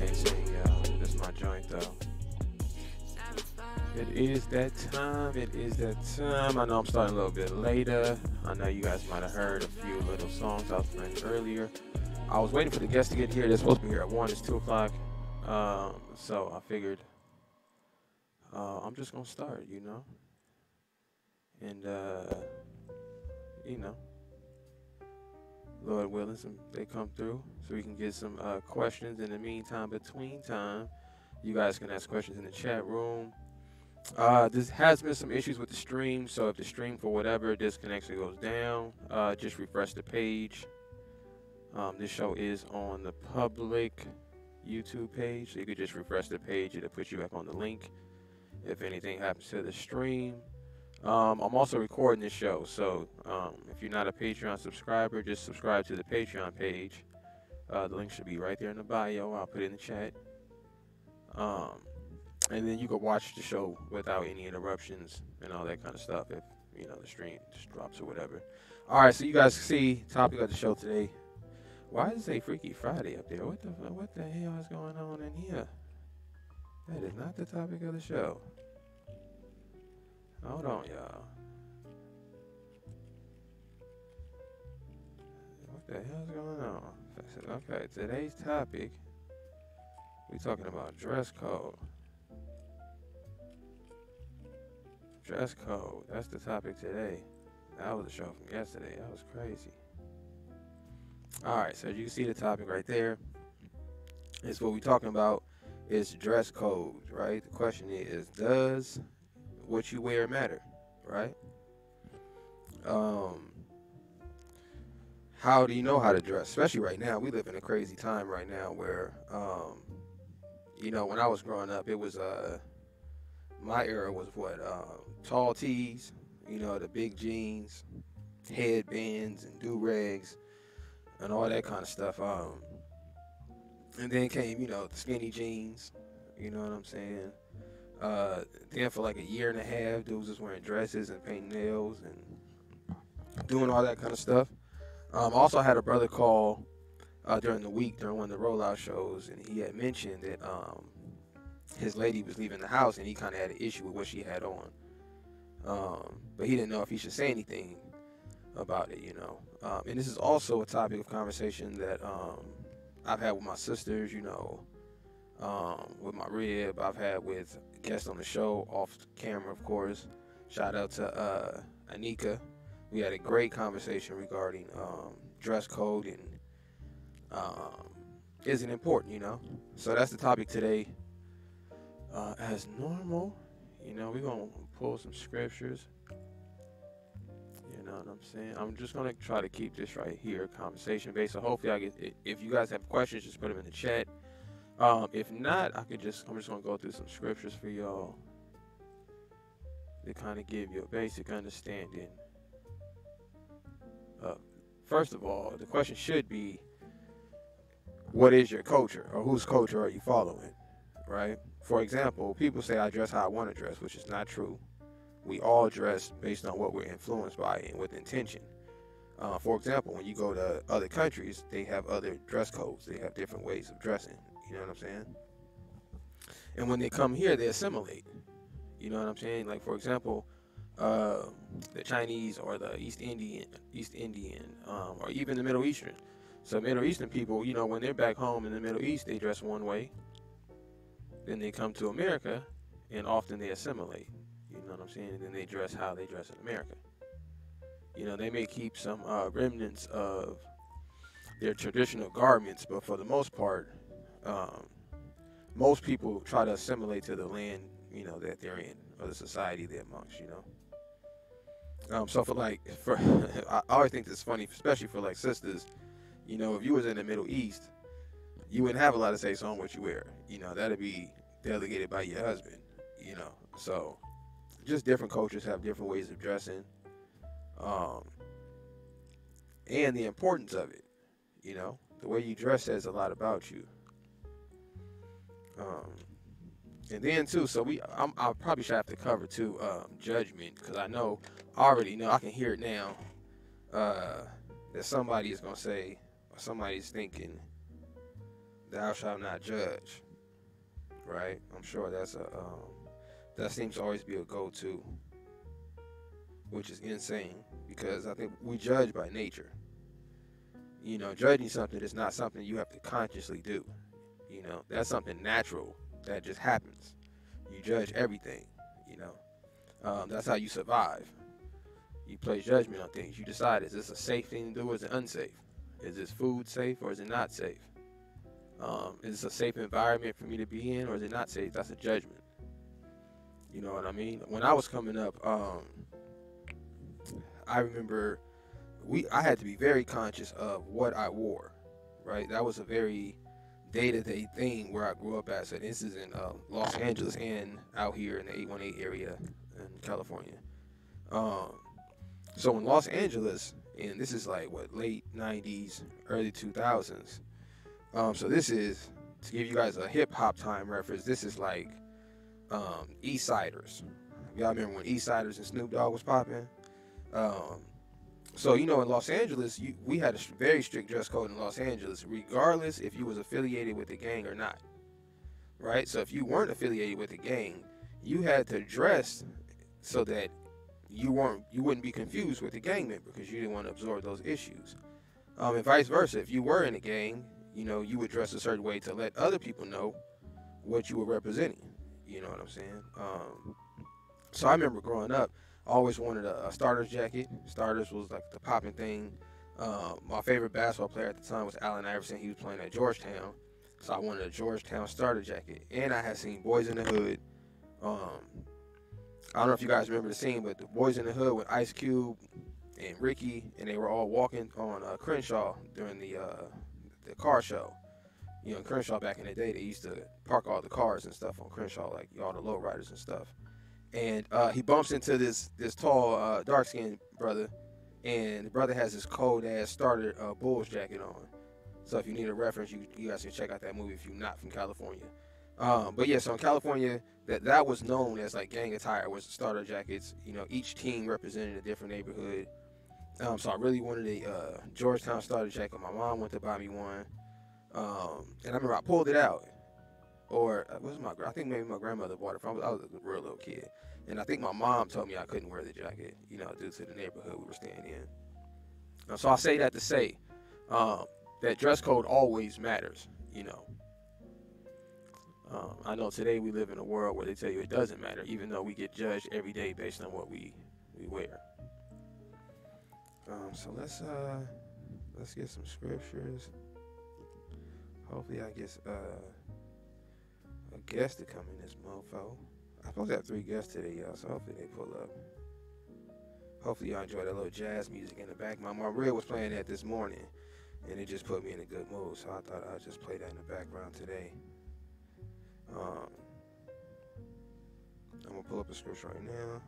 can't sing, y'all. This is my joint, though. It is that time. It is that time. I know I'm starting a little bit later. I know you guys might have heard a few little songs I was playing earlier. I was waiting for the guests to get here. They're supposed to be here at 1. It's 2 o'clock. So I figured I'm just going to start, you know. And, you know, Lord willing, they come through so we can get some questions. In the meantime, between time, you guys can ask questions in the chat room. This has been some issues with the stream, so if the stream for whatever disconnects or goes down, just refresh the page. This show is on the public YouTube page, so you could just refresh the page. It'll put you back on the link if anything happens to the stream. I'm also recording this show, so if you're not a Patreon subscriber, just subscribe to the Patreon page. The link should be right there in the bio. I'll put it in the chat. And then you can watch the show without any interruptions and all that kind of stuff if, you know, the stream just drops or whatever. All right, so you guys see topic of the show today. Why does it say Freaky Friday up there? What the hell is going on in here? That is not the topic of the show. Hold on, y'all. What the hell is going on? Okay, today's topic, we talking about dress code. Dress code, that's the topic today. That was a show from yesterday. That was crazy. Alright, so you can see the topic right there. It's what we're talking about is dress code, right? The question is, does what you wear matter, right? How do you know how to dress? Especially right now, we live in a crazy time right now where, you know, when I was growing up, it was, my era was what, tall tees, you know, the big jeans, headbands and do-rags and all that kind of stuff. And then came, you know, the skinny jeans, you know what I'm saying? Then for like a year and a half, dudes was wearing dresses and painting nails and doing all that kind of stuff. Also had a brother call during the week during one of the rollout shows, and he had mentioned that his lady was leaving the house and he kind of had an issue with what she had on. But he didn't know if he should say anything about it, you know. And this is also a topic of conversation that I've had with my sisters, you know, with my rib. I've had with guests on the show, off camera, of course. Shout out to Anika. We had a great conversation regarding dress code and is it important, you know? So that's the topic today. As normal, you know, we're going to pull some scriptures. You know what I'm saying? I'm just going to try to keep this right here, conversation based. So hopefully I get, if you guys have questions, just put them in the chat. If not, I'm just going to go through some scriptures for y'all to kind of give you a basic understanding. First of all, the question should be, what is your culture, or whose culture are you following, right? For example, people say I dress how I want to dress, which is not true. We all dress based on what we're influenced by and with intention. For example, when you go to other countries, they have other dress codes. They have different ways of dressing. You know what I'm saying? And when they come here, they assimilate. You know what I'm saying? Like, for example, the Chinese or the East Indian, or even the Middle Eastern. So Middle Eastern people, you know, when they're back home in the Middle East, they dress one way. Then they come to America, and often they assimilate. You know what I'm saying? And then they dress how they dress in America. You know, they may keep some remnants of their traditional garments, but for the most part, most people try to assimilate to the land, you know, that they're in, or the society they're amongst, you know. So I always think this is funny, especially for like sisters. You know, if you was in the Middle East, you wouldn't have a lot to say on what you wear. You know, that'd be delegated by your husband, you know. So just different cultures have different ways of dressing. And the importance of it, you know, the way you dress says a lot about you. And then too, so I probably should have to cover too, judgment, because I already know, I can hear it now, that somebody is going to say, or somebody's thinking thou shalt not judge, right? I'm sure that seems to always be a go-to, which is insane because I think we judge by nature. Judging something is not something you have to consciously do. That's something natural that just happens. You judge everything. That's how you survive. You place judgment on things. You decide, is this a safe thing to do or is it unsafe? Is this food safe or is it not safe? Is this a safe environment for me to be in or is it not safe? That's a judgment. You know what I mean? When I was coming up, I remember I had to be very conscious of what I wore, right? That was a very day-to-day thing where I grew up at. So this is in Los Angeles and out here in the 818 area in California. So in Los Angeles, and this is like late 90s, early 2000s. So this is, to give you guys a hip-hop time reference, this is like East Siders. Y'all remember when East Siders and Snoop Dogg was popping? So, in Los Angeles, we had a very strict dress code in Los Angeles, regardless if you was affiliated with the gang or not, right? So if you weren't affiliated with the gang, you had to dress so that you wouldn't be confused with the gang member because you didn't want to absorb those issues. And vice versa, if you were in a gang, you would dress a certain way to let other people know what you were representing. You know what I'm saying? So I remember growing up, I always wanted a starter's jacket. Starters was like the popping thing. My favorite basketball player at the time was Allen Iverson. He was playing at Georgetown. So I wanted a Georgetown starter jacket. And I had seen Boys in the Hood. I don't know if you guys remember the scene, but the Boys in the Hood with Ice Cube and Ricky, and they were all walking on Crenshaw during the car show. In Crenshaw back in the day, they used to park all the cars and stuff on Crenshaw, like all the lowriders and stuff. And he bumps into this tall, dark-skinned brother, and the brother has this cold-ass starter Bulls jacket on. So if you need a reference, you guys can check out that movie if you're not from California. But yeah, so in California, that was known as like gang attire, was starter jackets. Each team represented a different neighborhood. So I really wanted a Georgetown starter jacket. My mom went to buy me one, and I remember I pulled it out. Or I think maybe my grandmother bought it from. I was a real little kid, and I think my mom told me I couldn't wear the jacket, due to the neighborhood we were staying in. So I say that to say that dress code always matters. I know today we live in a world where they tell you it doesn't matter, even though we get judged every day based on what we wear. So let's get some scriptures. Hopefully I get a guest to come in this mofo. I'm supposed to have 3 guests today, y'all, so hopefully they pull up. Hopefully y'all enjoy that little jazz music in the back. My reel was playing that this morning, and it just put me in a good mood, so I thought I'd just play that in the background today. I'm going to pull up a scripture right now.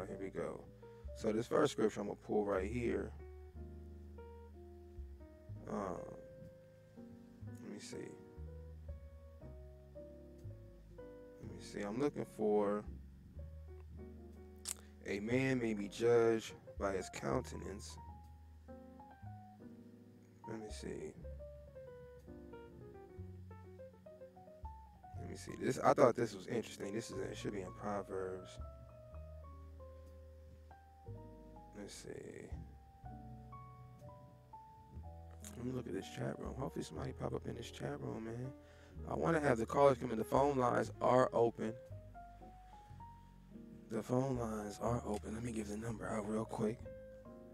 Here we go. So this first scripture I'm going to pull right here. Let me see. I'm looking for a man may be judged by his countenance. Let me see. This, I thought this was interesting. It should be in Proverbs. Let's see. Let me look at this chat room. Hopefully somebody pop up in this chat room, man. I want to have the callers come in. The phone lines are open. The phone lines are open. Let me give the number out real quick.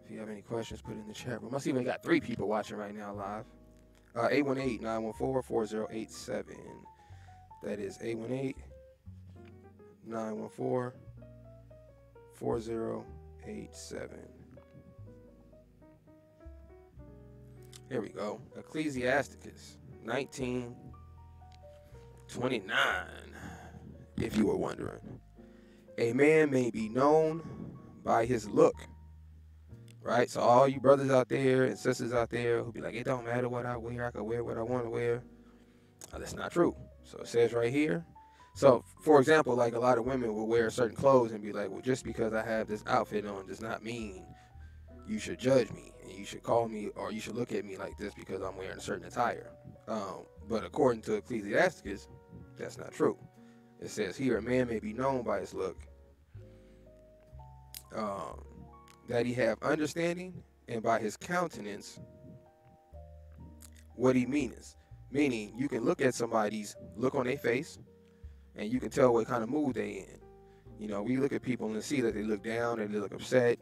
If you have any questions, put it in the chat room. I see we got 3 people watching right now live. 818-914-4087. That is 818-914-4087. Here we go. Ecclesiasticus 19:29. If you were wondering, a man may be known by his look. Right? So all you brothers out there and sisters out there who be like, it don't matter what I wear, I can wear what I want to wear. That's not true. So it says right here. So, for example, like a lot of women will wear certain clothes and be like, well, just because I have this outfit on does not mean, you should judge me, and you should call me, or you should look at me like this because I'm wearing a certain attire. But according to Ecclesiasticus, that's not true. It says here, a man may be known by his look, that he have understanding, and by his countenance, what he meaneth. Meaning, you can look at somebody's look on their face, and you can tell what kind of mood they in. You know, we look at people and see that they look down, or they look upset,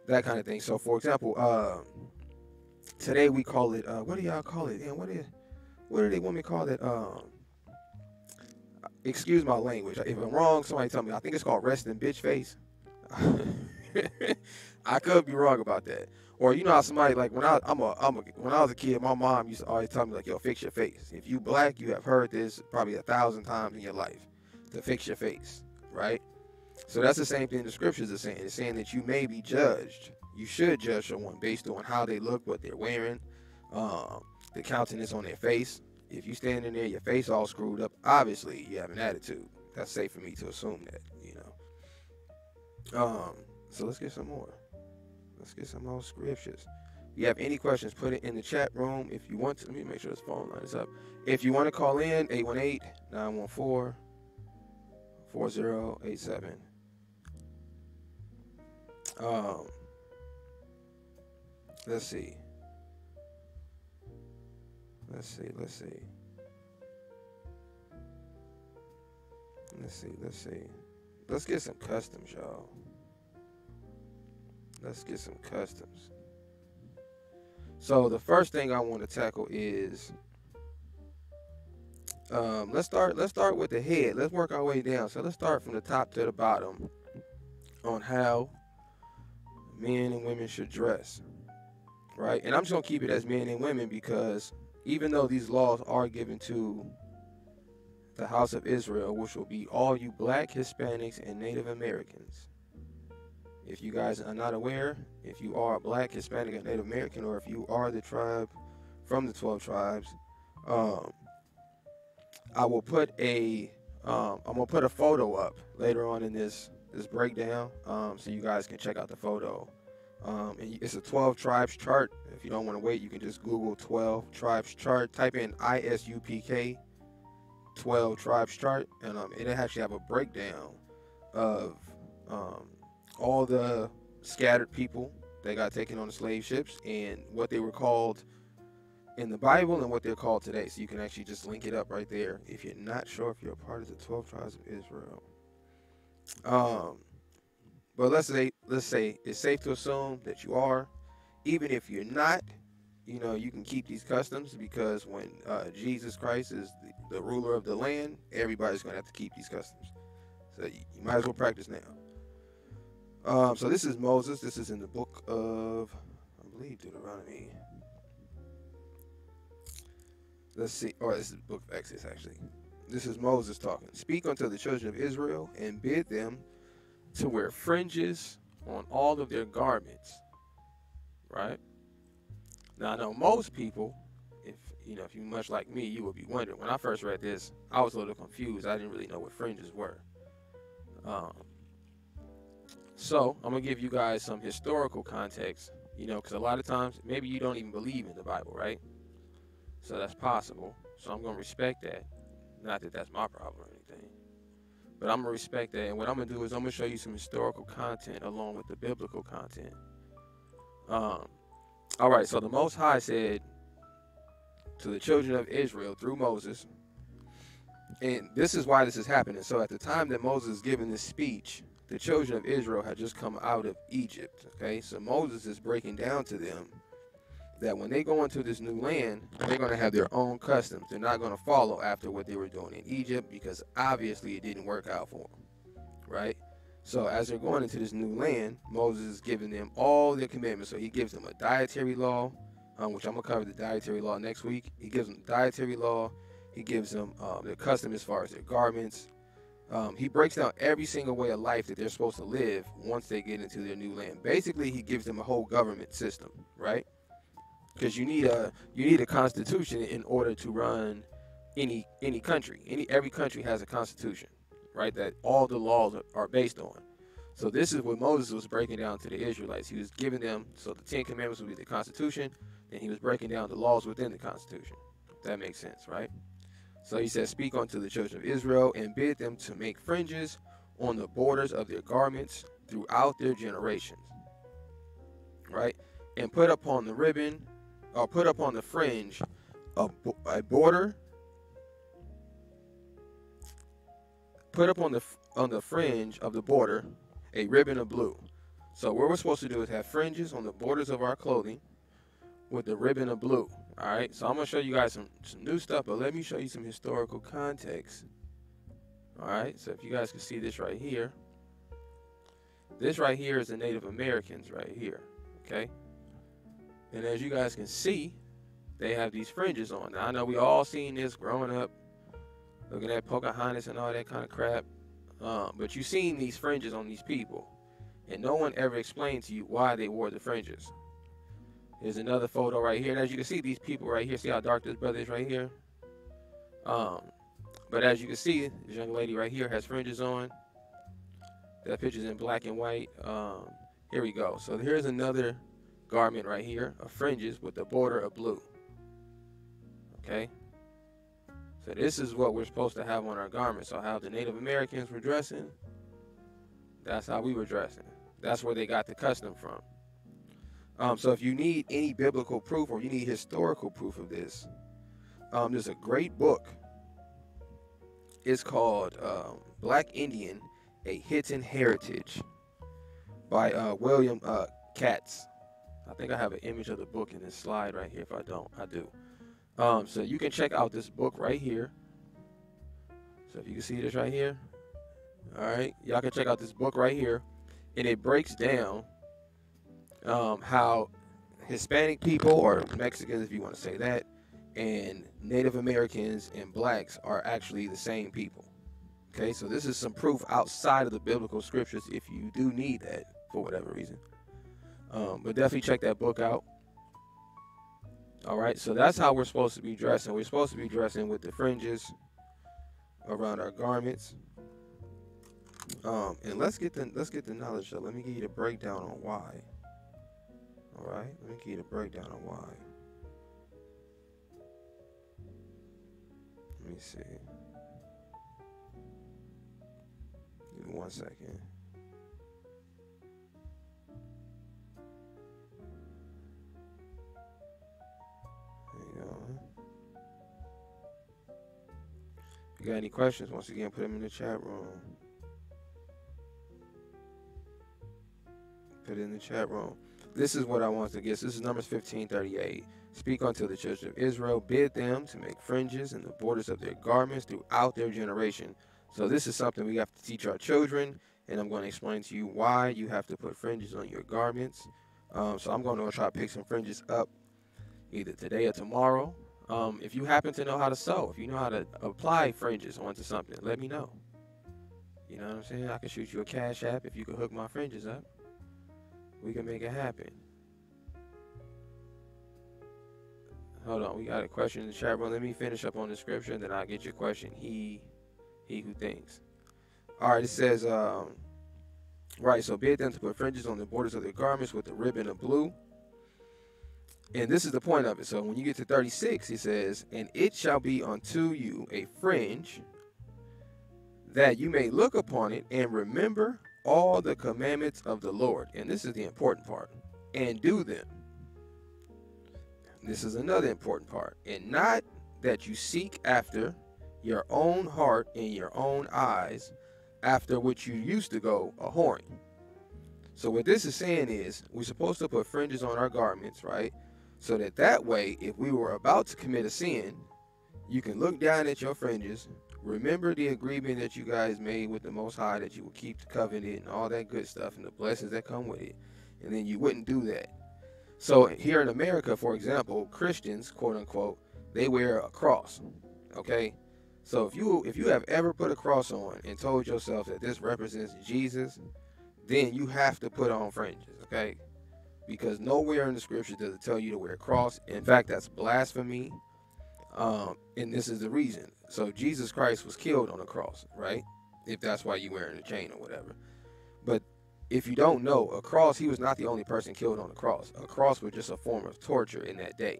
that kind of thing. So, for example, today we call it, what do y'all call it? And what do they women call it? Excuse my language. If I'm wrong, somebody tell me. I think it's called resting bitch face. I could be wrong about that. Or you know how somebody, like when I was a kid, my mom used to always tell me, like, yo, fix your face. If you black, you have heard this probably 1,000 times in your life, to fix your face, right? So that's the same thing the scriptures are saying. It's saying that you may be judged. You should judge someone based on how they look, what they're wearing, the countenance on their face. If you standing there, your face all screwed up, obviously you have an attitude. That's safe for me to assume that, you know. So let's get some more. Let's get some more scriptures. If you have any questions, put it in the chat room if you want to. Let me make sure this phone line is up. If you want to call in, 818-914-4087. Let's see. Let's get some customs, y'all. Let's get some customs. So the first thing I want to tackle is, let's start with the head. Let's work our way down. So let's start from the top to the bottom on how men and women should dress, right? And I'm just gonna keep it as men and women, because even though these laws are given to the house of Israel, which will be all you black, Hispanics, and Native Americans. If you guys are not aware, if you are a black, Hispanic, and Native American, or if you are the tribe from the 12 tribes, I will put I'm gonna put a photo up later on in this breakdown, so you guys can check out the photo. And it's a 12 tribes chart. If you don't want to wait, you can just Google 12 tribes chart. Type in ISUPK 12 tribes chart, and it'll actually have a breakdown of all the scattered people that got taken on the slave ships and what they were called in the Bible and what they're called today. So you can actually just link it up right there if you're not sure if you're a part of the 12 tribes of Israel. But let's say it's safe to assume that you are. Even if you're not, you know, you can keep these customs, because when Jesus Christ is the ruler of the land, everybody's going to have to keep these customs. So you might as well practice now. So this is Moses. This is in the book of, I believe, Deuteronomy. Let's see. Or this is the book of Exodus, actually. This is Moses talking. Speak unto the children of Israel, and bid them to wear fringes on all of their garments. Right? Now, I know most people, if you're much like me, you would be wondering. When I first read this, I was a little confused. I didn't really know what fringes were. So I'm going to give you guys some historical context, because a lot of times maybe you don't even believe in the Bible, right? So that's possible. So I'm going to respect that. Not that that's my problem or anything. But I'm going to respect that. And what I'm going to do is I'm going to show you some historical content along with the biblical content. All right, so the Most High said to the children of Israel through Moses, and this is why this is happening. So at the time that Moses is giving this speech, the children of Israel had just come out of Egypt, okay? So Moses is breaking down to them that when they go into this new land, they're going to have their own customs. They're not going to follow after what they were doing in Egypt, because obviously it didn't work out for them, right? So as they're going into this new land, Moses is giving them all their commandments. So he gives them a dietary law, which I'm going to cover the dietary law next week. He gives them the dietary law. He gives them their custom as far as their garments. He breaks down every single way of life that they're supposed to live once they get into their new land. Basically, he gives them a whole government system, right? Because you need a constitution in order to run any country. Every country has a constitution, right? That all the laws are based on. So this is what Moses was breaking down to the Israelites. He was giving them, so the 10 Commandments would be the Constitution, and he was breaking down the laws within the Constitution. If that makes sense, right? So he says, speak unto the children of Israel, and bid them to make fringes on the borders of their garments throughout their generations, right? And put upon the ribbon, or put upon the fringe, a border. Put up on the fringe of the border a ribbon of blue. So what we're supposed to do is have fringes on the borders of our clothing with the ribbon of blue. All right. So I'm gonna show you guys some new stuff, but let me show you some historical context. All right. So if you guys can see this right here, this right here is the Native Americans right here. Okay. And as you guys can see, they have these fringes on. Now I know we all seen this growing up, looking at Pocahontas and all that kind of crap. But you've seen these fringes on these people, and no one ever explained to you why they wore the fringes. Here's another photo right here. And as you can see, these people right here, see how dark this brother is right here? But as you can see, this young lady right here has fringes on. That picture's in black and white. Here we go. So here's another garment right here of fringes with the border of blue. Okay? So this is what we're supposed to have on our garments. So how the Native Americans were dressing, that's how we were dressing. That's where they got the custom from. So if you need any biblical proof or you need historical proof of this, there's a great book. It's called Black Indian, A Hidden Heritage by William Katz. I think I have an image of the book in this slide right here. If I don't, I do. So you can check out this book right here. So if you can see this right here, all right, y'all can check out this book right here, and it breaks down how Hispanic people, or Mexicans if you want to say that, and Native Americans and blacks are actually the same people. Okay, so this is some proof outside of the biblical scriptures if you do need that for whatever reason. But definitely check that book out. All right, so that's how we're supposed to be dressing. We're supposed to be dressing with the fringes around our garments. And let's get the knowledge. So let me give you the breakdown on why. All right, let me give you the breakdown on why. Let me see. Give me 1 second. If you got any questions, once again, put them in the chat room. Put it in the chat room. This is what I want to get. This is Numbers 15:38. Speak unto the children of Israel, bid them to make fringes in the borders of their garments throughout their generation. So this is something we have to teach our children, and I'm going to explain to you why you have to put fringes on your garments. So I'm going to try to pick some fringes up either today or tomorrow. If you happen to know how to sew, if you know how to apply fringes onto something, let me know. You know what I'm saying? I can shoot you a cash app if you can hook my fringes up. We can make it happen. Hold on, we got a question in the chat room. Let me finish up on the scripture, and then I'll get your question. He who thinks. All right, it says, right, so bid them to put fringes on the borders of their garments with a ribbon of blue. And this is the point of it. So when you get to 36, he says, and it shall be unto you a fringe, that you may look upon it and remember all the commandments of the Lord. And this is the important part. And do them. This is another important part. And not that you seek after your own heart and your own eyes, after which you used to go a-whoring. So what this is saying is, we're supposed to put fringes on our garments, right? So that way, if we were about to commit a sin, you can look down at your fringes, remember the agreement that you guys made with the Most High, that you will keep the covenant and all that good stuff and the blessings that come with it, and then you wouldn't do that. So here in America, for example, Christians, quote unquote, they wear a cross. Okay, so if you have ever put a cross on and told yourself that this represents Jesus, then you have to put on fringes. Okay, because nowhere in the scripture does it tell you to wear a cross. In fact, that's blasphemy. And this is the reason. So Jesus Christ was killed on a cross, right? If that's why you're wearing a chain or whatever. But if you don't know, a cross, he was not the only person killed on the cross. A cross was just a form of torture in that day.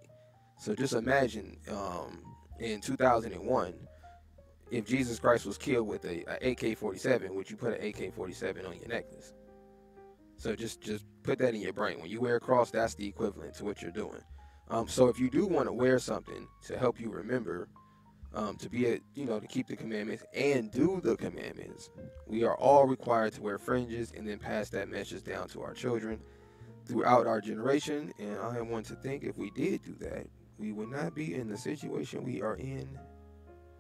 So just imagine in 2001, if Jesus Christ was killed with a AK-47, would you put an AK-47 on your necklace? So just put that in your brain. When you wear a cross, that's the equivalent to what you're doing. So if you do want to wear something to help you remember, to be to keep the commandments and do the commandments, we are all required to wear fringes and then pass that message down to our children throughout our generation. And I am one to think if we did do that, we would not be in the situation we are in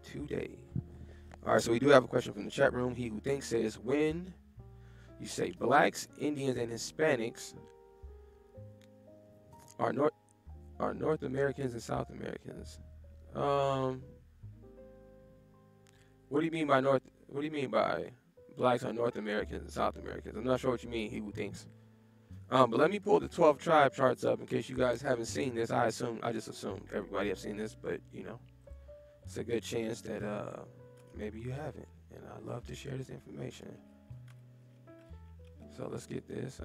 today. All right, so we do have a question from the chat room. He who thinks says, when you say blacks, Indians, and Hispanics are North Americans and South Americans. What do you mean by What do you mean by blacks are North Americans and South Americans? I'm not sure what you mean. He who thinks. But let me pull the 12 tribe charts up in case you guys haven't seen this. I just assumed everybody have seen this, but it's a good chance that maybe you haven't, and I'd love to share this information. So let's get this.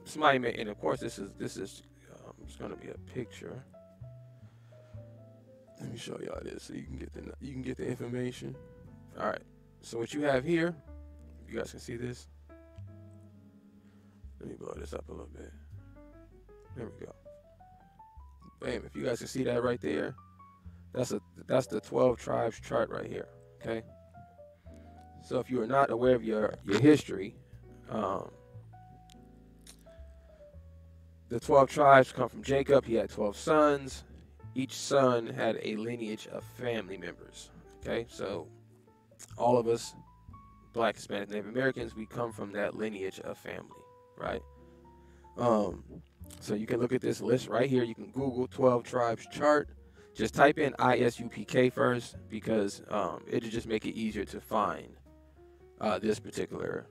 Somebody made, and of course this is it's going to be a picture. Let me show y'all this so you can get the information. All right. So what you have here, you guys can see this. Let me blow this up a little bit. There we go. Bam! If you guys can see that right there, that's the 12 tribes chart right here. Okay. So if you are not aware of your history, the 12 tribes come from Jacob. He had 12 sons. Each son had a lineage of family members. Okay, so all of us, Black, Hispanic, Native Americans, we come from that lineage of family, right? So you can look at this list right here. You can Google 12 tribes chart. Just type in ISUPK first because it'll just make it easier to find this particular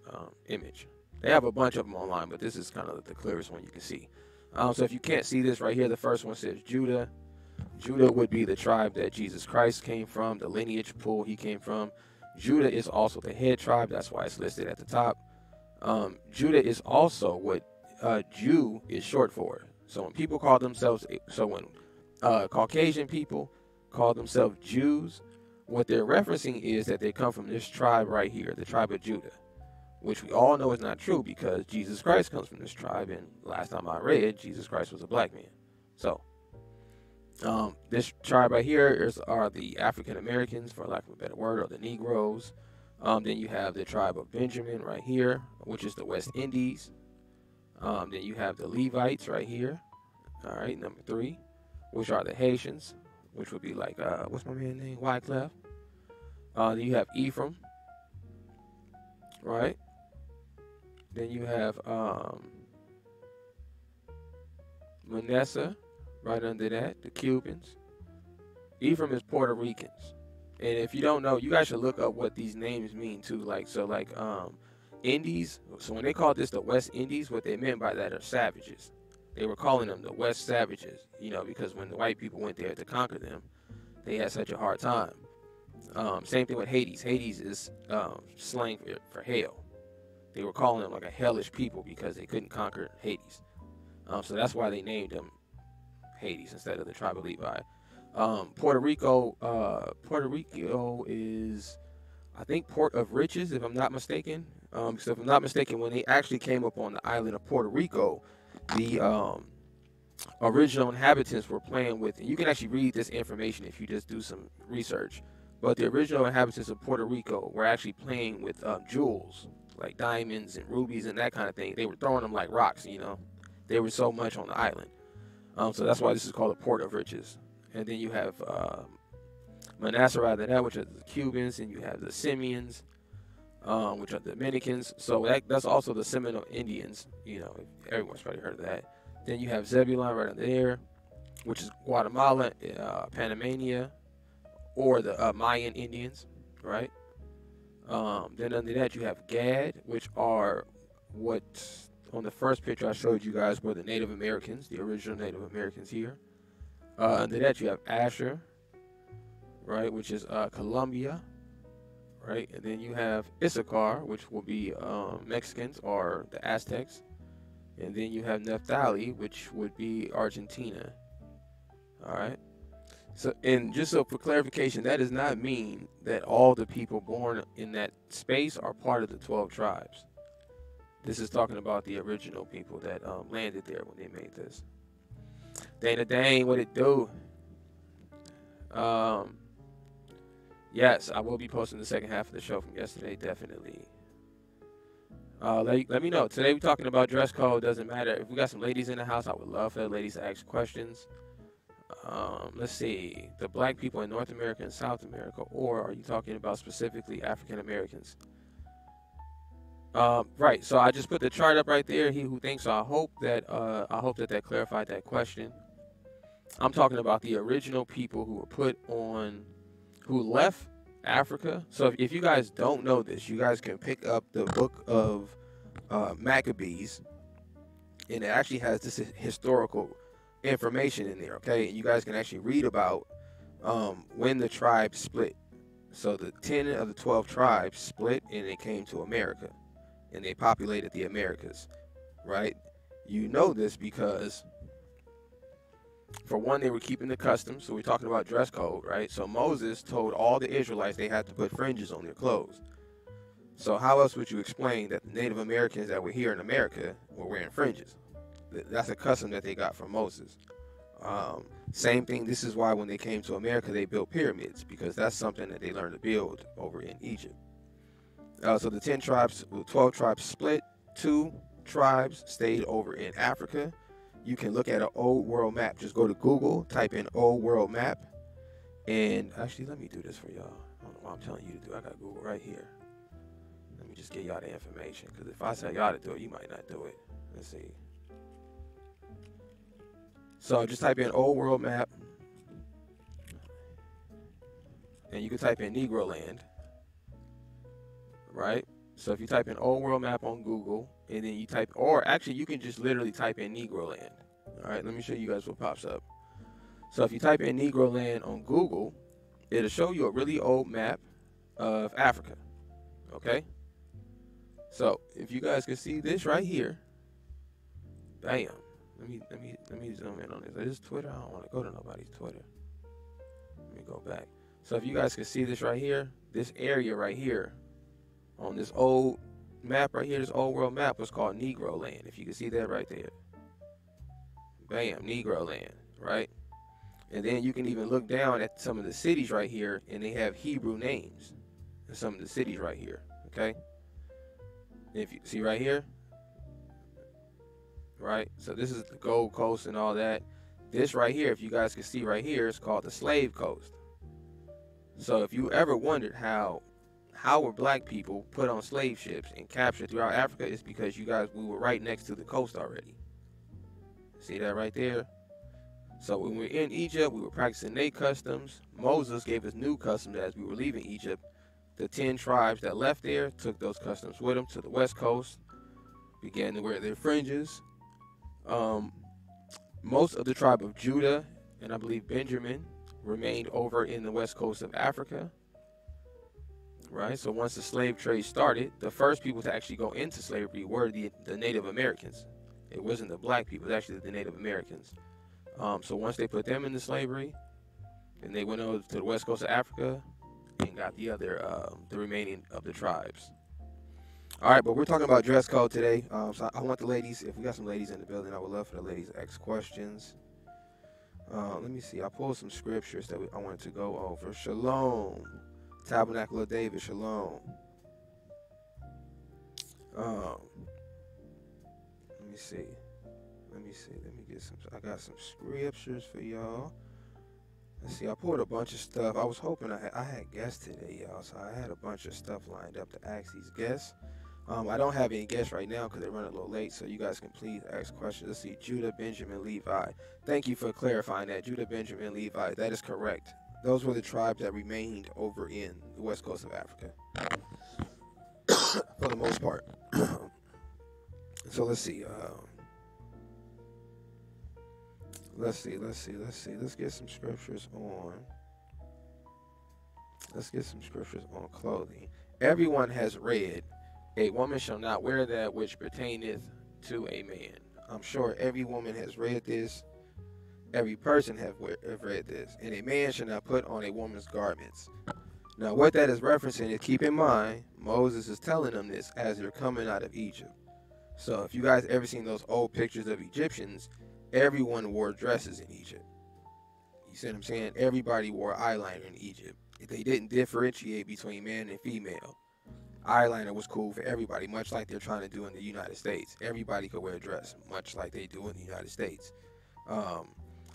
image. They have a bunch of them online, but this is kind of the clearest one you can see. So if you can't see this right here, the first one says Judah. Judah would be the tribe that Jesus Christ came from, the lineage pool he came from. Judah is also the head tribe. That's why it's listed at the top. Judah is also what Jew is short for. So when people call themselves, when Caucasian people call themselves Jews, what they're referencing is that they come from this tribe right here, the tribe of Judah, which we all know is not true because Jesus Christ comes from this tribe. And last time I read, Jesus Christ was a black man. So this tribe right here are the African Americans, for lack of a better word, or the Negroes. Then you have the tribe of Benjamin right here, which is the West Indies. Then you have the Levites right here. All right, number 3, which are the Haitians, which would be like, what's my man's name? Wyclef. Then you have Ephraim, right? Then you have Manasseh. Right under that, the Cubans. Ephraim is Puerto Ricans. And if you don't know, you guys should look up what these names mean too. Indies. So when they called this the West Indies, what they meant by that are savages. They were calling them the West Savages, because when the white people went there to conquer them, they had such a hard time. Same thing with Hades. Hades is slang for hell. They were calling them like a hellish people because they couldn't conquer Hades. So that's why they named them Hades instead of the tribe of Levi. Puerto Rico is, I think, Port of Riches, if I'm not mistaken. So if I'm not mistaken, when they actually came up on the island of Puerto Rico, the original inhabitants were playing with, and you can actually read this information if you just do some research, but the original inhabitants of Puerto Rico were actually playing with jewels, like diamonds and rubies and that kind of thing. They were throwing them like rocks, They were so much on the island. So that's why this is called a Port of Riches. And then you have Manasseh rather than that, which are the Cubans, and you have the Simeons, which are the Dominicans. So that's also the Seminole Indians. Everyone's probably heard of that. Then you have Zebulon right under there, which is Guatemala, Panamania, or the Mayan Indians, right? Then under that you have Gad, which are what on the first picture I showed you guys were the Native Americans, the original Native Americans here. Under that you have Asher, right, which is Colombia. right? And then you have Issachar, which will be Mexicans or the Aztecs. And then you have Naphtali, which would be Argentina. All right. So, and just so for clarification, that does not mean that all the people born in that space are part of the 12 tribes. This is talking about the original people that landed there when they made this. Dana Dane, what it do? Yes, I will be posting the second half of the show from yesterday, definitely. Let me know. Today we're talking about dress code. Doesn't matter. If we got some ladies in the house, I would love for the ladies to ask questions. Let's see. The black people in North America and South America, or are you talking about specifically African Americans? Right. So I just put the chart up right there. He who thinks. So I hope that that clarified that question. I'm talking about the original people who were put on, who left Africa. So if you guys don't know this, you guys can pick up the book of Maccabees, and it actually has this historical information in there. Okay, and you guys can actually read about when the tribes split. So the 10 of the 12 tribes split, and they came to America, and they populated the Americas. Right? You know this because, for one, they were keeping the customs. So we're talking about dress code, right? So Moses told all the Israelites they had to put fringes on their clothes. So how else would you explain that the Native Americans that were here in America were wearing fringes? That's a custom that they got from Moses. Same thing. This is why when they came to America, they built pyramids, because that's something that they learned to build over in Egypt. So the 12 tribes split. 2 tribes stayed over in Africa. You can look at an old world map. Just go to Google, type in old world map. And actually, let me do this for y'all. I don't know what I'm telling you to do. I got Google right here. Let me just get y'all the information, because if I tell y'all to do it, you might not do it. Let's see. So just type in old world map. And you can type in Negro Land. Right? So if you type in old world map on Google, and then you type, or actually you can just literally type in Negro Land. All right, let me show you guys what pops up. So if you type in Negro Land on Google, it'll show you a really old map of Africa. Okay? So if you guys can see this right here, bam. Let me zoom in on this. Is this Twitter? I don't want to go to nobody's Twitter. Let me go back. So if you guys can see this right here, this area right here, on this old map right here, this old world map was called Negro Land. If you can see that right there. Bam, Negro Land, right? And then you can even look down at some of the cities right here, and they have Hebrew names in some of the cities right here, okay? If you see right here, right? So this is the Gold Coast and all that. This right here, if you guys can see right here, is called the Slave Coast. So if you ever wondered how were black people put on slave ships and captured throughout Africa, it's because we were right next to the coast already. See that right there? So when we were in Egypt, we were practicing their customs. Moses gave us new customs as we were leaving Egypt. The 10 tribes that left there took those customs with them to the west coast, began to wear their fringes. Most of the tribe of Judah, and I believe Benjamin, remained over in the west coast of Africa. Right, so once the slave trade started, the first people to actually go into slavery were the Native Americans. It wasn't the black people, it was actually the Native Americans. So once they put them into slavery, then they went over to the west coast of Africa and got the remaining of the tribes. All right, but we're talking about dress code today. So I want the ladies, if we got some ladies in the building, I would love for the ladies to ask questions. Let me see, I pulled some scriptures that I wanted to go over. Shalom. Tabernacle of David, shalom. Let me see. Let me get some. I got some scriptures for y'all. Let's see. I pulled a bunch of stuff. I was hoping I had guests today, y'all. So I had a bunch of stuff lined up to ask these guests. I don't have any guests right now because they're running a little late. So you guys can please ask questions. Let's see. Judah, Benjamin, Levi. Thank you for clarifying that. Judah, Benjamin, Levi. That is correct. Those were the tribes that remained over in the west coast of Africa, for the most part. So let's see. Let's get some scriptures on. Let's get some scriptures on clothing. Everyone has read, a woman shall not wear that which pertaineth to a man. I'm sure every woman has read this. Every person have read this. And a man shall not put on a woman's garments. Now, what that is referencing is, keep in mind, Moses is telling them this as they're coming out of Egypt. So if you guys ever seen those old pictures of Egyptians, everyone wore dresses in Egypt. You see what I'm saying? Everybody wore eyeliner in Egypt. They didn't differentiate between man and female. Eyeliner was cool for everybody, much like they're trying to do in the United States. Everybody could wear a dress, much like they do in the United States.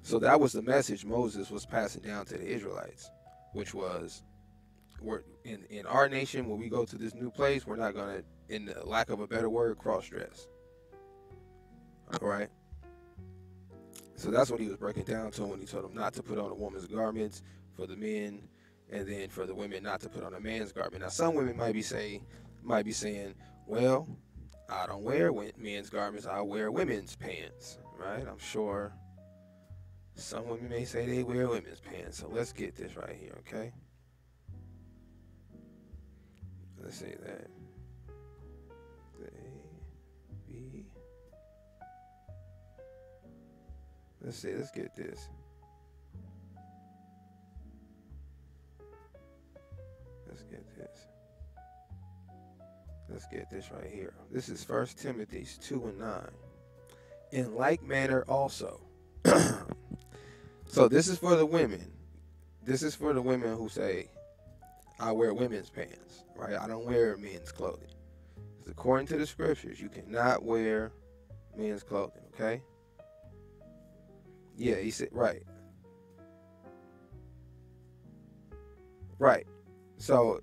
So that was the message Moses was passing down to the Israelites, which was, we're in our nation, when we go to this new place, we're not going to, in the lack of a better word, cross-dress. All right? So that's what he was breaking down to when he told them not to put on a woman's garments for the men, and then for the women not to put on a man's garment. Now, some women might be saying, well, I don't wear men's garments, I wear women's pants, right? I'm sure some women may say they wear women's pants. So let's get this right here, okay? Let's say that. Let's get this. Let's get this right here. This is 1 Timothy 2:9. In like manner also. So this is for the women. This is for the women who say, I wear women's pants, right? I don't wear men's clothing. Because according to the scriptures, you cannot wear men's clothing, okay? Yeah, he said, right. Right. So,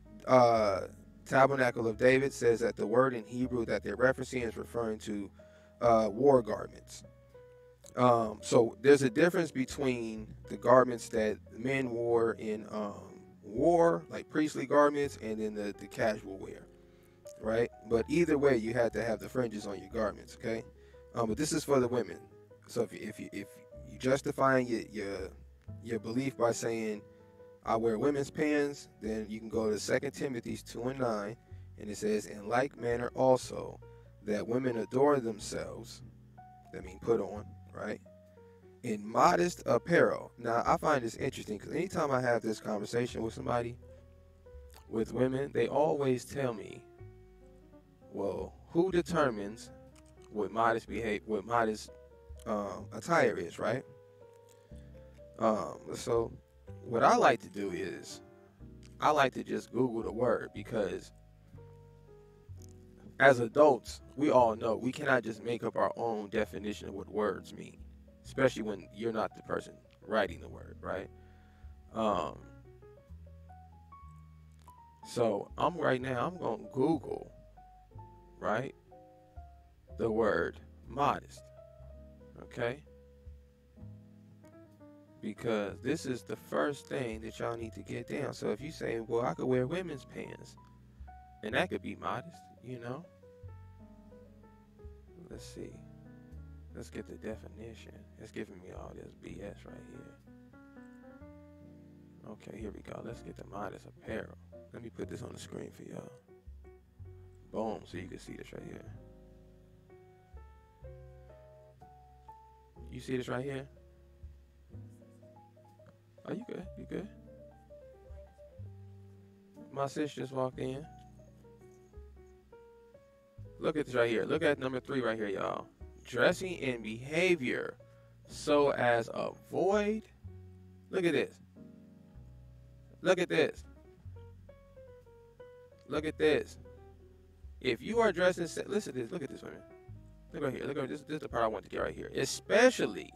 Tabernacle of David says that the word in Hebrew that they're referencing is referring to war garments. So there's a difference between the garments that men wore in war, like priestly garments, and then the casual wear, right? But either way, you had to have the fringes on your garments, okay? But this is for the women. So if you justifying your belief by saying I wear women's pants, then you can go to 2 Timothy 2:9, and it says, in like manner also, that women adore themselves, that means put on, right, in modest apparel. Now, I find this interesting because anytime I have this conversation with somebody, with women, they always tell me, well, who determines what modest attire is, right? So what I like to do is I like to just Google the word, because as adults, we all know we cannot just make up our own definition of what words mean, especially when you're not the person writing the word, right? So right now I'm going to Google, right, the word modest, okay? Because this is the first thing that y'all need to get down. So if you say, well, I could wear women's pants, and that could be modest, you know? Let's see. Let's get the definition. It's giving me all this BS right here. Okay, here we go. Let's get the modest apparel. Let me put this on the screen for y'all. Boom, so you can see this right here. You see this right here? Oh, you good? You good? My sis just walked in. Look at this right here. Look at number 3 right here, y'all. Dressing in behavior so as avoid. Look at this. Look at this. Look at this. If you are dressing, listen to this. Look at this, women. Look right here. Look at this. This is the part I want to get right here. Especially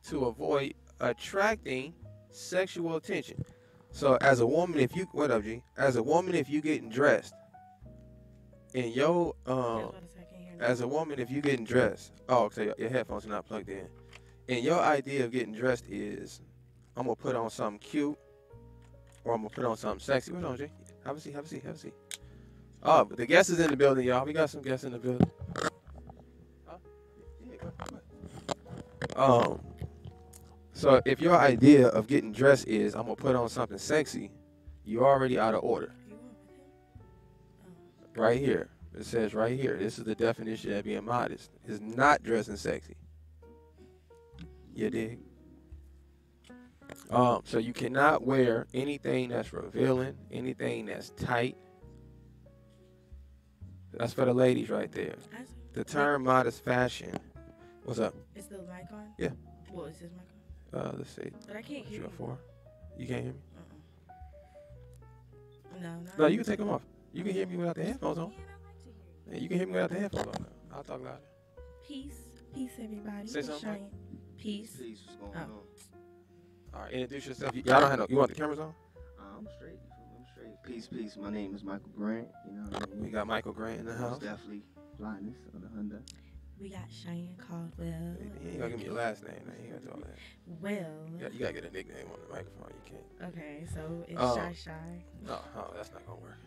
to avoid attracting sexual attention. So as a woman, if you as a woman, if you getting dressed in your as a woman, if you getting dressed, oh, okay, your headphones are not plugged in, and your idea of getting dressed is, I'm gonna put on something cute, or I'm gonna put on something sexy. What's on, Jay? Have a seat. Have a seat. Have a seat. Oh, the guest is in the building, y'all. We got some guests in the building. So if your idea of getting dressed is, I'm gonna put on something sexy, You're already out of order. Right here. It says right here. This is the definition of being modest. It's not dressing sexy. You dig? So you cannot wear anything that's revealing, anything that's tight. That's for the ladies right there. The term modest fashion. What's up? Is the mic on? Yeah. Well, is this mic on? Let's see. But I can't hear you. 4. You can't hear me? No, No, you can take them off. You can hear me without the headphones on. Yeah, you can hear me without the headphones on. I'll talk louder. Peace. Peace, everybody. Say something, Mike. Peace. Peace, what's going on? All right, introduce yourself. Y'all don't have no. You want the cameras on? I'm straight. I'm straight. Peace, peace. My name is Michael Grant. You know what I mean? We got Michael Grant in the house. Definitely blindness on the Honda. We got Cheyenne Caldwell. You ain't gonna give me your last name, man. You gotta do all that. Well. You gotta get a nickname on the microphone. You can't. Okay, so it's Shy. No, that's not gonna work.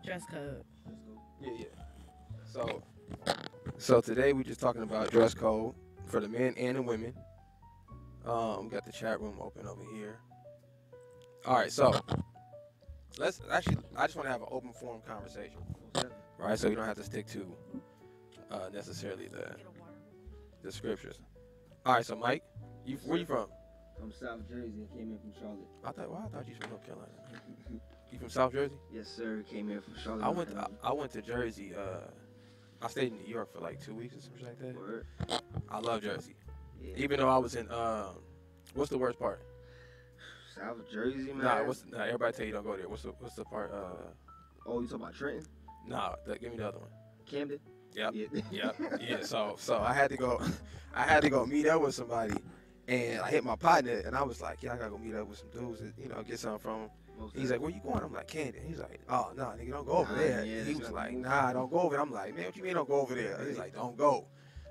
Dress code. Yeah. So today we just talking about dress code for the men and the women. We got the chat room open over here. All right, so I just want to have an open forum conversation, right? So we don't have to stick to necessarily the scriptures. All right, so Mike, where you from? From South Jersey. I came in from Charlotte. I thought you was from North Carolina. You from South Jersey? Yes, sir. Came here from Charlotte. I went to Jersey. I stayed in New York for like 2 weeks or something like that. Word. I love Jersey. Yeah. Even though I was in what's the worst part? South Jersey, man. Nah, everybody tell you don't go there. What's the part? Oh, you talking about Trenton? Nah, give me the other one. Camden? Yep. Yeah. Yeah. So I had to go. I had to go meet up with somebody, and I hit my partner, and I was like, yeah, I gotta go meet up with some dudes, and, get something from them. He's like, where you going? I'm like, Camden. He's like, oh, no, nigga, don't go over there. Yeah, he was like, nah, don't go over there. I'm like, man, what you mean don't go over there? He's like, don't go.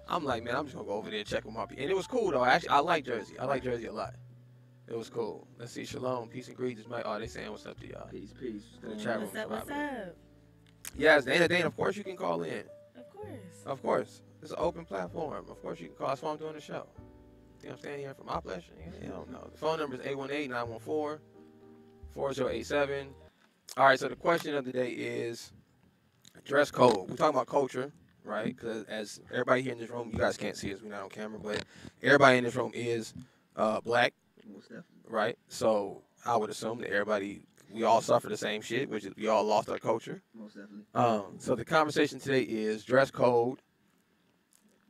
I'm like, man, I'm just gonna go over there and check with my people. And it was cool though. Actually, I like Jersey. I like Jersey a lot. It was cool. Let's see, shalom, peace and greetings, Mike. Oh, they saying what's up to y'all? Peace. The chat room. What's up? Yes, Dana, of course you can call in. Of course. Of course. It's an open platform. Of course you can call. That's why I'm doing the show. You know what I'm saying? Here for my pleasure. You don't know. The phone number is 818-914-4087. All right, so the question of the day is dress code. We're talking about culture, right? Because as everybody here in this room, you guys can't see us. We're not on camera, but everybody in this room is black, right? So I would assume that we all suffer the same shit, which is we all lost our culture. Most definitely. So the conversation today is dress code.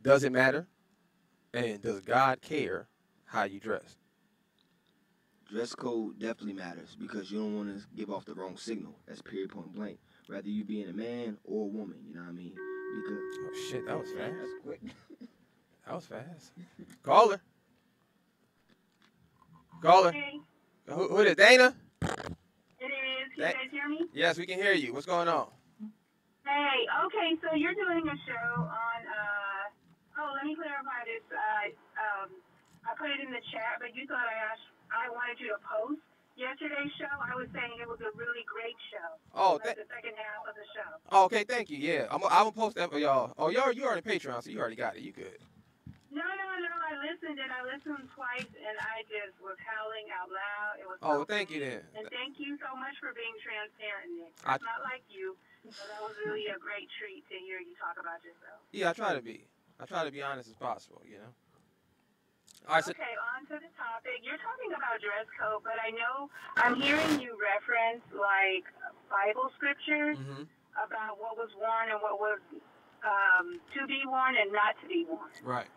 Does it matter? And does God care how you dress? Dress code definitely matters because you don't want to give off the wrong signal. That's period, point blank. Whether you being a man or a woman, you know what I mean? Because oh shit, that was fast. That's quick. That was fast. Caller. Hey. Who is it? Dana? It is. Can you guys hear me? Yes, we can hear you. What's going on? Hey, okay, so you're doing a show on, let me clarify this. I put it in the chat, but you thought I wanted you to post yesterday's show. I was saying it was a really great show. Oh, the second half of the show. Oh, okay, thank you. Yeah, I'm gonna post that for y'all. Oh, you already Patreon, so you already got it. You good? No. I listened twice, and I just was howling out loud. It was. Oh, thank you then. And thank you so much for being transparent, Nick. It's not like you, but that was really a great treat to hear you talk about yourself. Yeah, I try to be honest as possible. All right, okay, on to the topic. You're talking about dress code, but I know I'm hearing you reference like Bible scriptures about what was worn and what was to be worn and not to be worn. Right.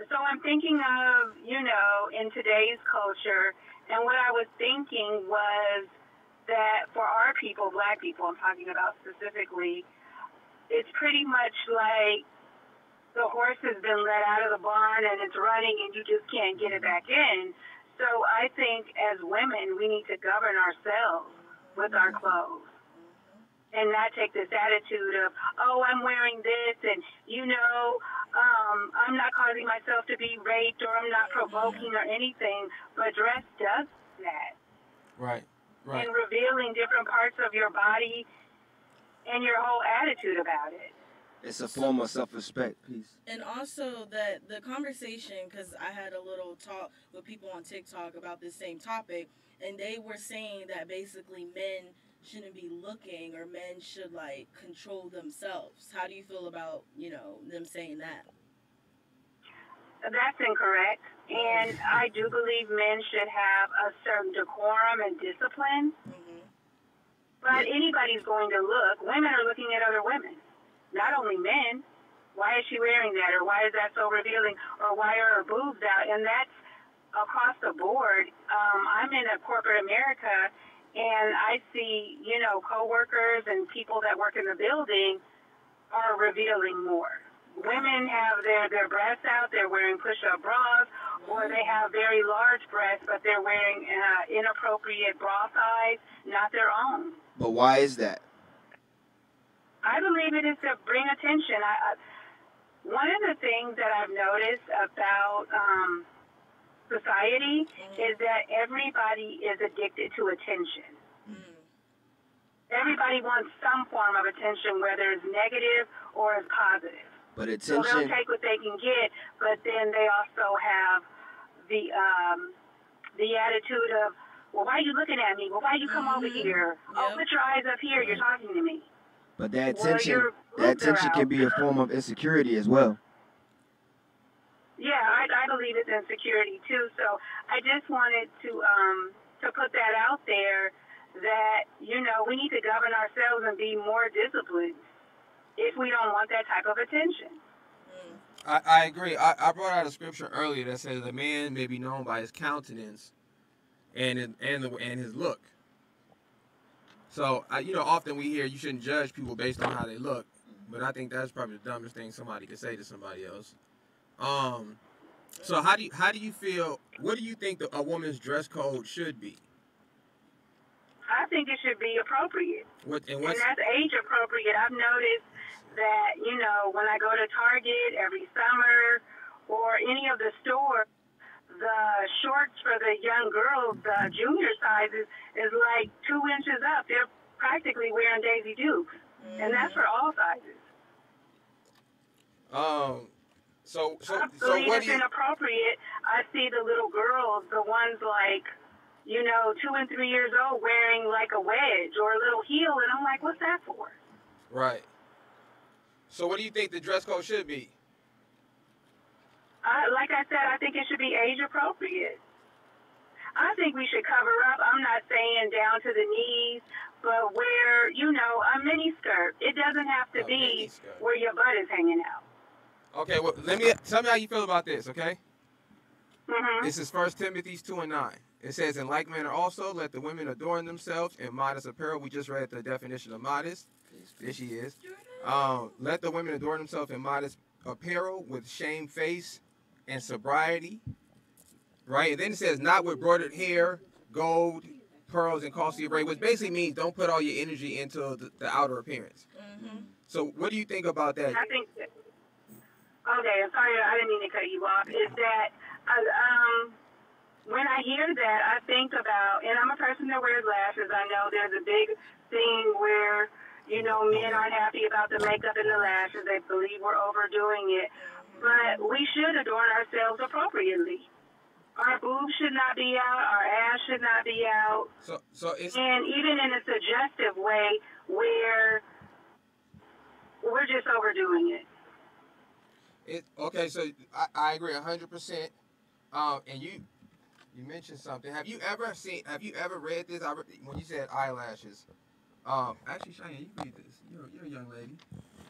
So I'm thinking of, in today's culture, and what I was thinking was that for our people, black people, I'm talking about specifically, it's pretty much like the horse has been let out of the barn and it's running and you just can't get it back in. So I think as women, we need to govern ourselves with our clothes and not take this attitude of, oh, I'm wearing this and, I'm not causing myself to be raped or I'm not provoking or anything, but dress does that. Right. And revealing different parts of your body and your whole attitude about it. It's a form of self-respect. Peace. And also that the conversation, because I had a little talk with people on TikTok about this same topic, and they were saying that basically men shouldn't be looking, or men should like control themselves. How do you feel about, them saying that? That's incorrect. And I do believe men should have a certain decorum and discipline. Mm-hmm. But anybody's going to look. Women are looking at other women, not only men. Why is she wearing that? Or why is that so revealing? Or why are her boobs out? And that's across the board. I'm in a corporate America, and I see, coworkers and people that work in the building are revealing more. Women have their breasts out, they're wearing push-up bras, or they have very large breasts, but they're wearing inappropriate bra size, not their own. But why is that? I believe it is to bring attention. One of the things that I've noticed about society is that everybody is addicted to attention. Everybody wants some form of attention, whether it's negative or it's positive. But So attention. they'll take what they can get, but then they also have the attitude of, well, why are you looking at me? Well, why you come over here? Oh, put your eyes up here. You're talking to me. But that Well, attention, your that boobs are attention out. can be a form of insecurity as well. Yeah, I believe it's insecurity too. So I just wanted to put that out there that, we need to govern ourselves and be more disciplined if we don't want that type of attention. I agree. I brought out a scripture earlier that says a man may be known by his countenance and his look. So, often we hear you shouldn't judge people based on how they look, but I think that's probably the dumbest thing somebody could say to somebody else. So how do you feel? What do you think a woman's dress code should be? I think it should be appropriate. And that's age appropriate. I've noticed that, when I go to Target every summer or any of the stores, the shorts for the young girls, the junior sizes, is like 2 inches up. They're practically wearing Daisy Dukes. And that's for all sizes. So I so believe what it's do you? inappropriate. I see the little girls, the ones like, 2 and 3 years old, wearing like a wedge or a little heel, and I'm like, what's that for? Right. So what do you think the dress code should be? Like I said, I think it should be age appropriate. I think we should cover up. I'm not saying down to the knees, but wear, a mini skirt. It doesn't have to be where your butt is hanging out. Okay, well, tell me how you feel about this, okay? Mm-hmm. This is 1 Timothy 2:9. It says, in like manner also, let the women adorn themselves in modest apparel. We just read the definition of modest. There she is. Let the women adorn themselves in modest apparel with shamefaced and sobriety. Right? And then it says, not with broidered hair, gold, pearls, and costly array, which basically means don't put all your energy into the outer appearance. Mm-hmm. So what do you think about that? I think that, okay, I'm sorry, I didn't mean to cut you off, is that when I hear that, I think about, and I'm a person that wears lashes. I know there's a big thing where, men aren't happy about the makeup and the lashes. They believe we're overdoing it. But we should adorn ourselves appropriately. Our boobs should not be out. Our ass should not be out. So it's, and even in a suggestive way where we're just overdoing it. Okay, so I agree 100%. And you mentioned something. Have you ever read this? When you said eyelashes. Actually, Cheyenne, you read this. You're a young lady.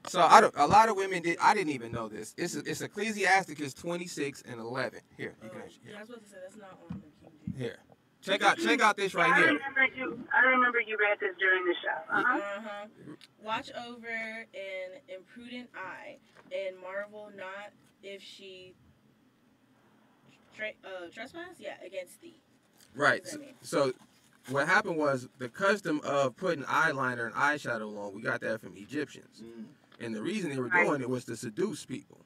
So a lot of women did. I didn't even know this. It's Ecclesiasticus 26:11. Here, you can. Yeah, I was about to say that's not on the King James. Here, check out this right here. I remember you read this during the show. Uh-huh. Watch over an imprudent eye, and marvel not if she trespass. Yeah, against thee. Right. So what happened was the custom of putting eyeliner and eyeshadow on. We got that from Egyptians. And the reason they were doing it was to seduce people,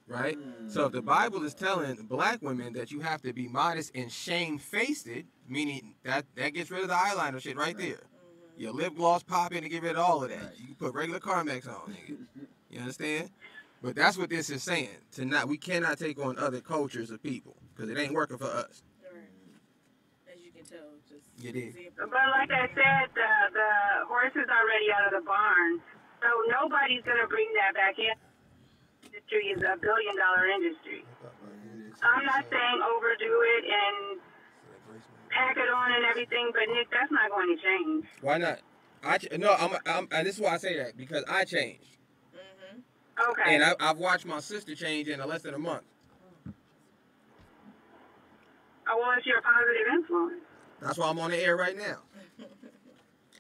right? So if the Bible is telling black women that you have to be modest and shamefaced, meaning that gets rid of the eyeliner shit right there. Your lip gloss popping to get rid of all of that. You can put regular Carmex on, nigga. You understand? But that's what this is saying. We cannot take on other cultures of people because it ain't working for us. As you can tell, just it is. But like I said, the horse is already out of the barn, so nobody's gonna bring that back in. Industry is $1 billion industry. I'm not saying overdo it and pack it on and everything, but Nick, that's not going to change. Why not? And this is why I say that because I changed. Okay. And I've watched my sister change in less than a month. Oh, well, it's your positive influence. That's why I'm on the air right now.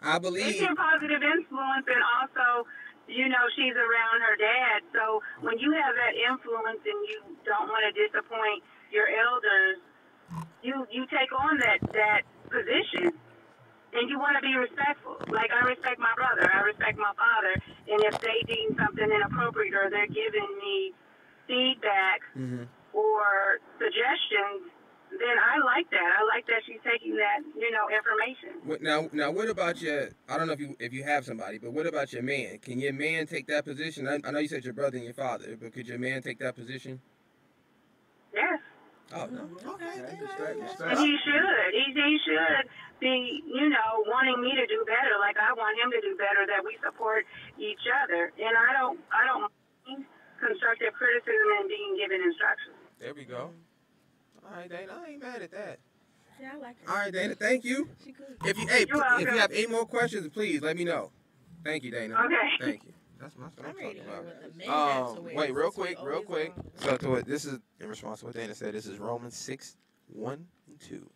I believe it's your positive influence, and also, you know, she's around her dad. So when you have that influence and you don't want to disappoint your elders, you take on that position, and you want to be respectful. Like, I respect my brother, I respect my father, and if they deem something inappropriate or they're giving me feedback or suggestions, then I like that. I like that she's taking that, you know, information. Now, what about your? I don't know if you have somebody, but what about your man? Can your man take that position? I know you said your brother and your father, but could your man take that position? Yes. Oh no. Okay. And he should. He should be, you know, wanting me to do better. Like I want him to do better. That we support each other. And I don't mind constructive criticism and being given instructions. There we go. All right, Dana, I ain't mad at that. Yeah, I like her. All right, Dana, thank you. She good. If you have any more questions, please let me know. Thank you, Dana. Okay. Thank you. That's what I'm talking about. Wait, real quick. So to it, this is in response to what Dana said. This is Romans 6:1-2.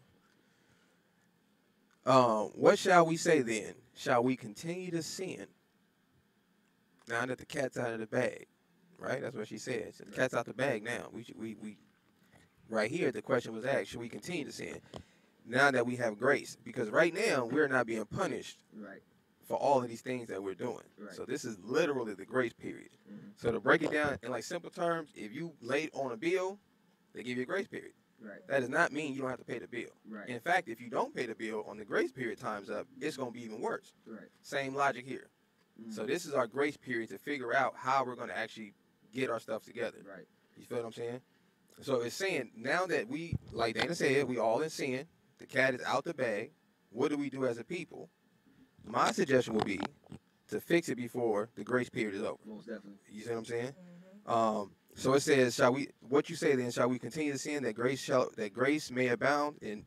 What shall we say then? Shall we continue to sin now that the cat's out of the bag? Right, that's what she said. So the cat's out the bag now. We right here, the question was asked, should we continue to sin now that we have grace? Because right now, we're not being punished for all of these things that we're doing. Right. So this is literally the grace period. So to break it down in like simple terms, if you late on a bill, they give you a grace period. Right. That does not mean you don't have to pay the bill. Right. In fact, if you don't pay the bill on the grace period time's up, it's going to be even worse. Right. Same logic here. So this is our grace period to figure out how we're going to actually get our stuff together. Right. You feel what I'm saying? So it's saying now that we, like Dana said, we all in sin. The cat is out the bag. What do we do as a people? My suggestion would be to fix it before the grace period is over. Most definitely. You see what I'm saying? So it says, what you say then, shall we continue to sin that grace may abound? And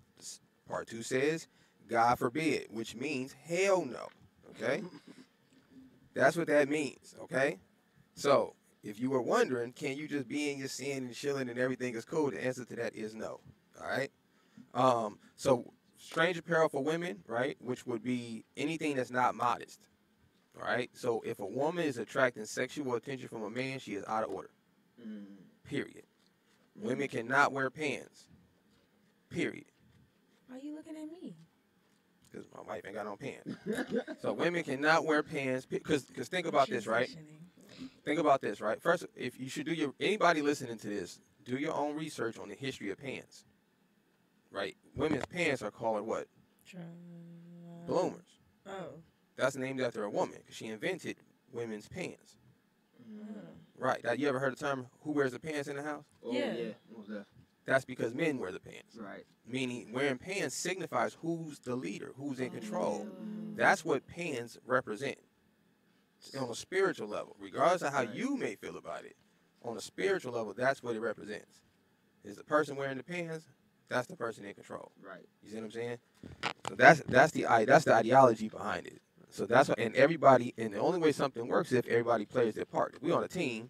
part 2 says, God forbid, which means hell no. Okay? That's what that means. Okay? So if you were wondering, can you just be in your sin and chilling and everything is cool? The answer to that is no. All right? So strange apparel for women, right, which would be anything that's not modest. All right? So if a woman is attracting sexual attention from a man, she is out of order. Period. Women cannot wear pants. Period. Why are you looking at me? Because my wife ain't got no pants. So women cannot wear pants. Because think about this, right? Think about this, right? First, if you should anybody listening to this, do your own research on the history of pants. Right? Women's pants are called what? Bloomers. Oh. That's named after a woman because she invented women's pants. Right. Now, you ever heard the term, who wears the pants in the house? Oh, yeah. That's because men wear the pants. Right. Meaning wearing pants signifies who's the leader, who's in control. That's what pants represent. On a spiritual level, regardless of how you may feel about it, on a spiritual level, that's what it represents. Is the person wearing the pants, that's the person in control. Right. You see what I'm saying? So that's the ideology behind it. So that's what, and the only way something works is if everybody plays their part. If we on a team,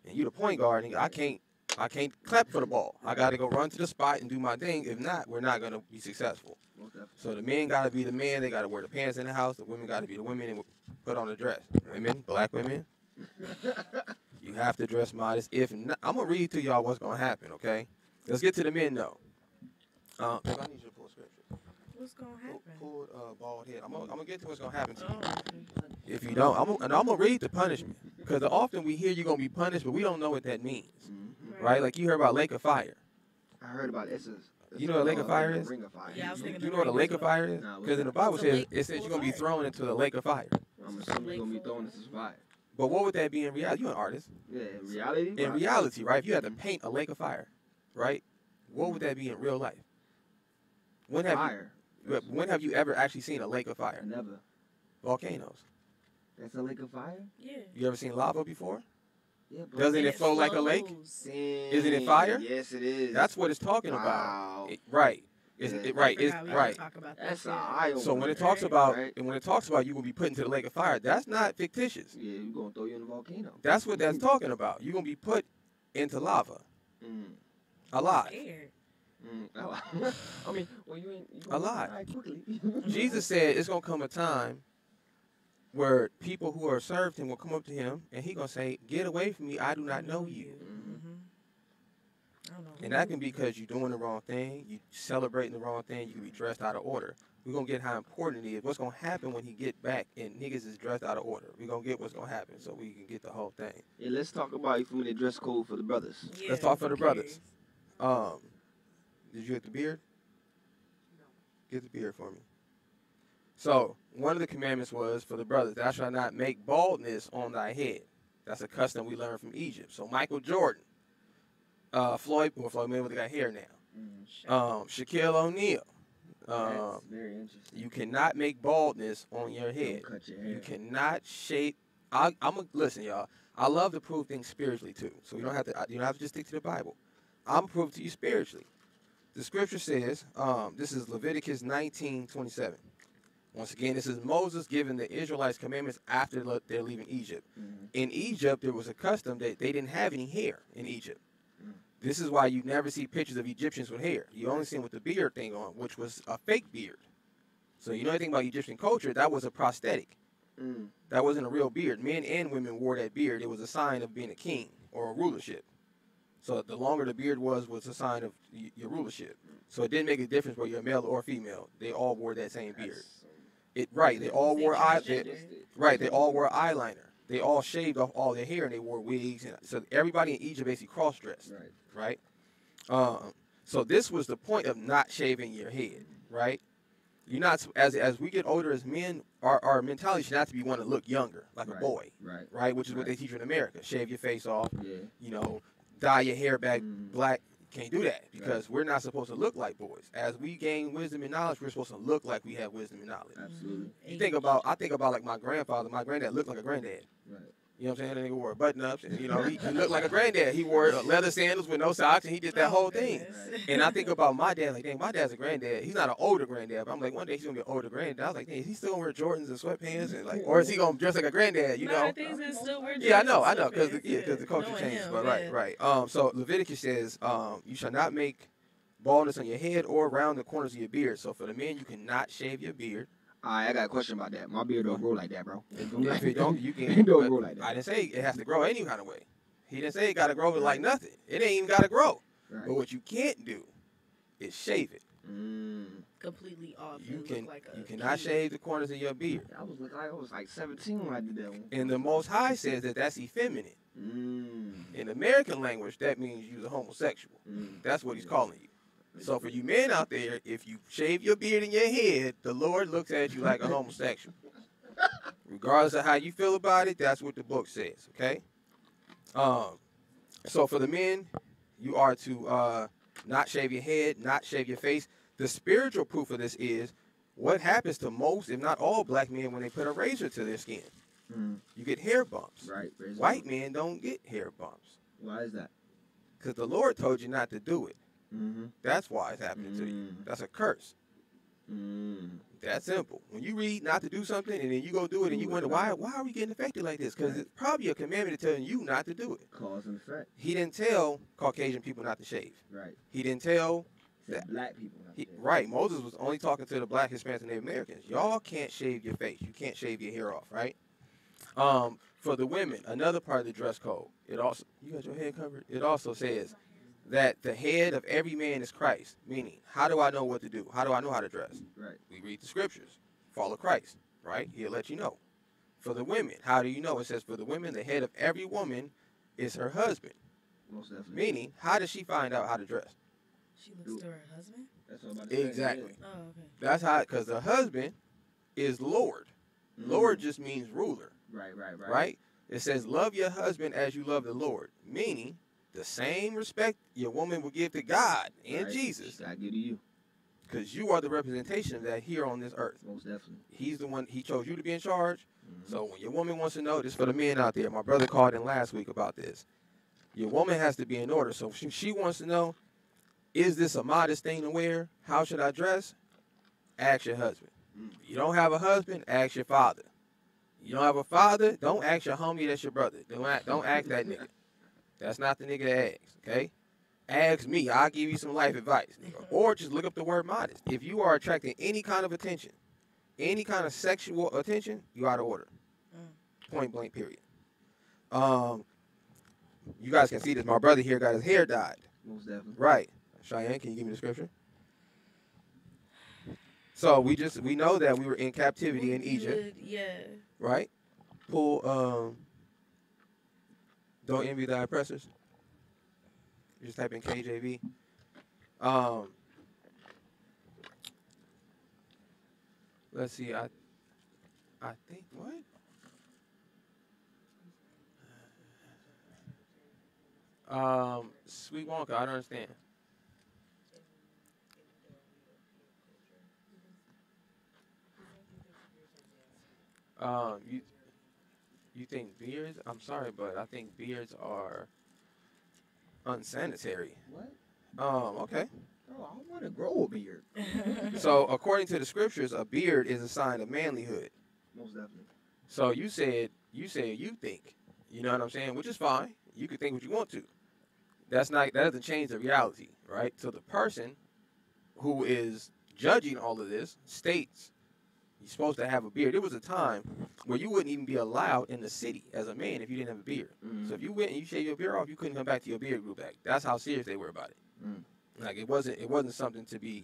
and you the point guard, and I can't clap for the ball. I got to go run to the spot and do my thing. If not, we're not going to be successful. So the men got to be the men. They got to wear the pants in the house. The women got to be the women and put on the dress. Women, black women, you have to dress modest. If not, I'm going to read to y'all what's going to happen, okay? Let's get to the men, though. I need you to pull scripture. What's going to happen? Pull bald head. I'm gonna get to what's going to happen to you. If you don't, I'm going to read the punishment. Because often we hear you're going to be punished, but we don't know what that means. Right? Like you heard about Lake of Fire. I heard about it. You know what a lake of fire is? Ring of fire. Yeah, I was thinking You the know what a ring lake is of fire is? Nah, what's Because in the that? Bible It's a says lake it says full you're of gonna be fire. thrown into the lake of fire. I'm assuming you're gonna be throwing this as fire. But what would that be in reality? You're an artist. Yeah, in reality. In reality, right? If you had to paint a lake of fire, right? What would that be in real life? When have fire. when have you ever actually seen a lake of fire? Never. Volcanoes. That's a lake of fire. Yeah. You ever seen lava before? Yeah, but Doesn't And it flow like a lake? flows. Isn't it fire? Yes, it is. That's what it's talking about. Wow. Right. It's, Yeah. right. I It's forgot we right. didn't talk about that That's yet. an eye opener. So when it talks Right. about Right. and when it talks about you will be put into the lake of fire, that's not fictitious. Yeah, you're gonna throw you in a volcano. That's what that's talking about. You're gonna be put into lava, alive. Scared. I mean, well, you ain't. You Alive. die quickly. Jesus said it's gonna come a time where people who are served him will come up to him and he gonna say, "Get away from me! I do not know you." Mhm. I don't know. And that can be because you're doing the wrong thing, you celebrating the wrong thing, you can be dressed out of order. We're gonna get how important it is. What's gonna happen when he get back and niggas is dressed out of order? We're gonna get what's gonna happen so we can get the whole thing. Yeah, let's talk about you from the dress code for the brothers. Yeah, Let's talk for I'm the brothers. curious. Did you get the beard? Get the beard for me. So one of the commandments was for the brothers, thou shalt not make baldness on thy head. That's a custom we learned from Egypt. So Michael Jordan, Floyd Mayweather got hair now. Shaquille O'Neal. That's very interesting. You cannot make baldness on your head. Don't cut your hair. You cannot shape. Listen, y'all. I love to prove things spiritually too. So you don't have to just stick to the Bible. I'm prove to you spiritually. The scripture says, this is Leviticus 19:27. Once again, this is Moses giving the Israelites commandments after they're leaving Egypt. Mhm. In Egypt, there was a custom that they didn't have any hair in Egypt. This is why you never see pictures of Egyptians with hair. You only see them with the beard thing on, which was a fake beard. So you know anything about Egyptian culture, that was a prosthetic. Mm. That wasn't a real beard. Men and women wore that beard. It was a sign of being a king or a rulership. So the longer the beard was a sign of your rulership. So it didn't make a difference whether you're male or female. They all wore that same beard. They all wore they all wore eyeliner. They all shaved off all their hair and they wore wigs. And so everybody in Egypt basically cross-dressed, right? So this was the point of not shaving your head, right? You're not as we get older as men, our mentality should not to be want to look younger, like a boy, right? Which is what they teach you in America. Shave your face off, you know, dye your hair back black. Can't do that because we're not supposed to look like boys. As we gain wisdom and knowledge, we're supposed to look like we have wisdom and knowledge. Absolutely. I think about like my grandfather. My granddad looked like a granddad. Right. You know what I'm saying? That nigga wore button-ups, and you know he looked like a granddad. He wore leather sandals with no socks, and he did that whole thing. And I think about my dad, like, dang, my dad's a granddad. He's not an older granddad, but I'm like, one day he's gonna be an older granddad. I was like, dang, is he still gonna wear Jordans and sweatpants, and like, or is he gonna dress like a granddad? You know? I think it's still weird. Yeah, I know, because the culture Knowing changes. him, But yeah. right. So Leviticus says, you shall not make baldness on your head or around the corners of your beard. So for the men, you cannot shave your beard. I got a question about that. My beard don't grow like that, bro. If you don't, you can. It don't grow like that. I didn't say it has to grow any kind of way. He didn't say it got to grow like nothing. It ain't even got to grow. Right. But what you can't do is shave it. Completely off. You and can. look like a You cannot kid. shave the corners of your beard. I was like 17 when I did that one. And the Most High says that that's effeminate. In American language, that means you're a homosexual. That's what he's calling you. So for you men out there, if you shave your beard in your head, the Lord looks at you like a homosexual. Regardless of how you feel about it, that's what the book says, okay? So for the men, you are to not shave your head, not shave your face. The spiritual proof of this is what happens to most, if not all, black men when they put a razor to their skin. You get hair bumps. Right. White men don't get hair bumps. Why is that? Because the Lord told you not to do it. Mm-hmm. That's why it's happening to you. That's a curse. That's simple. When you read not to do something and then you go do it and you wonder, why are we getting affected like this? Because it's probably a commandment telling you not to do it. Cause and effect. He didn't tell Caucasian people not to shave. Right. He didn't tell... Said black people. Right. Moses was only talking to the black, Hispanics, and Native Americans. Y'all can't shave your face. You can't shave your hair off, right? For the women, another part of the dress code, it also... You got your head covered? It also says that the head of every man is Christ. Meaning, how do I know what to do? How do I know how to dress? Right. We read the scriptures. Follow Christ, right? He'll let you know. For the women, how do you know? It says, for the women, the head of every woman is her husband. Most definitely. Meaning, how does she find out how to dress? She looks to her husband? That's what I'm about to say. Exactly. Yeah. Oh, okay. That's how, because the husband is Lord. Lord just means ruler, right? It says, love your husband as you love the Lord, meaning the same respect your woman will give to God and Jesus. I give to you. Because you are the representation of that here on this earth. Most definitely. He's the one, he chose you to be in charge. So when your woman wants to know, this for the men out there, my brother called in last week about this. Your woman has to be in order. So if she wants to know, is this a modest thing to wear? How should I dress? Ask your husband. You don't have a husband, ask your father. You don't have a father, don't ask your homie that's your brother. Don't ask that nigga. That's not the nigga to ask, okay? Ask me. I'll give you some life advice, nigga. Or just look up the word modest. If you are attracting any kind of attention, any kind of sexual attention, you out of order. Point blank, period. You guys can see this. My brother here got his hair dyed. Most definitely. Right. Cheyenne, can you give me the scripture? So we know that we were in captivity in Egypt. Yeah. Right? Pull don't envy thy oppressors. Just type in KJV. Let's see, I think what? Sweet Wonka, I don't understand. You think beards? I'm sorry, but I think beards are unsanitary. What? Okay. Oh, I want to grow a beard. So according to the scriptures, a beard is a sign of manlyhood. Most definitely. So you said you think. You know what I'm saying? Which is fine. You can think what you want to. That doesn't change the reality, right? So the person who is judging all of this states you're supposed to have a beard. There was a time where you wouldn't even be allowed in the city as a man if you didn't have a beard. So if you went and you shaved your beard off, you couldn't come back to your beard group back. That's how serious they were about it. Like it wasn't something to be,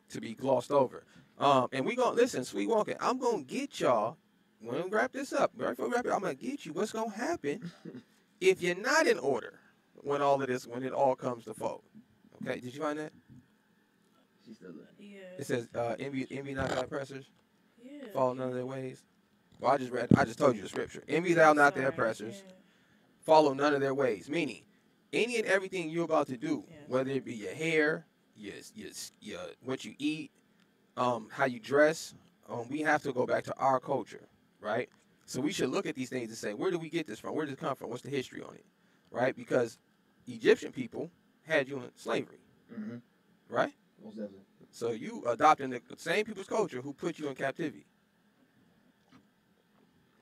to be glossed over. And we gonna listen, Sweet Walker. I'm gonna get y'all. We're gonna wrap this up. Right before we wrap it, I'm gonna get you what's gonna happen if you're not in order when it all comes to fold. Okay, did you find that? She's still there. Yeah. It says, envy not thy oppressors, Yeah. follow none of their ways. Well, I just told you the scripture. Envy thou not their oppressors, Yeah. follow none of their ways. Meaning, any and everything you're about to do, Yeah. whether it be your hair, your what you eat, how you dress, we have to go back to our culture, right? So we should look at these things and say, where do we get this from? Where does it come from? What's the history on it, right? Because Egyptian people had you in slavery, right? Most definitely. So you adopting the same people's culture who put you in captivity.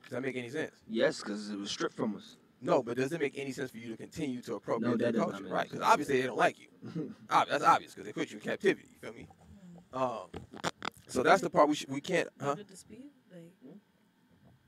Does that make any sense? Yes, because it was stripped from us. No, but does it make any sense for you to continue to appropriate No, their that does not culture? make Right, sense. because obviously they don't like you. That's obvious because they put you in captivity. You feel me? So that's the part we can't. Huh? A dispute? Like,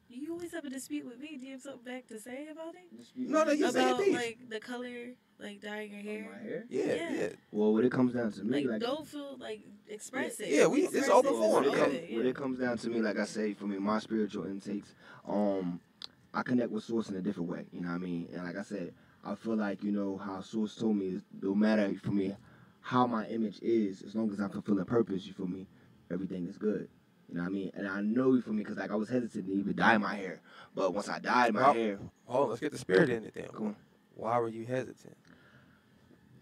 you always have a dispute with me. Do you have something back to say about it? No, you say About peace. like the color, like dyeing your hair. My hair? Yeah. Well, when it comes down to me, Like, don't feel like express it. Yeah, it's Express open it. forum, It's yeah. open, when it comes down to me, like I say, for me, my spiritual intakes, I connect with Source in a different way. You know what I mean? And like I said, I feel like, how Source told me, no matter for me how my image is, as long as I'm fulfilling purpose, you feel me, everything is good. You know what I mean? And I know you feel me because like I was hesitant to even dye my hair, but once I dyed my hair, Let's get the spirit in it then. Come on. Why were you hesitant?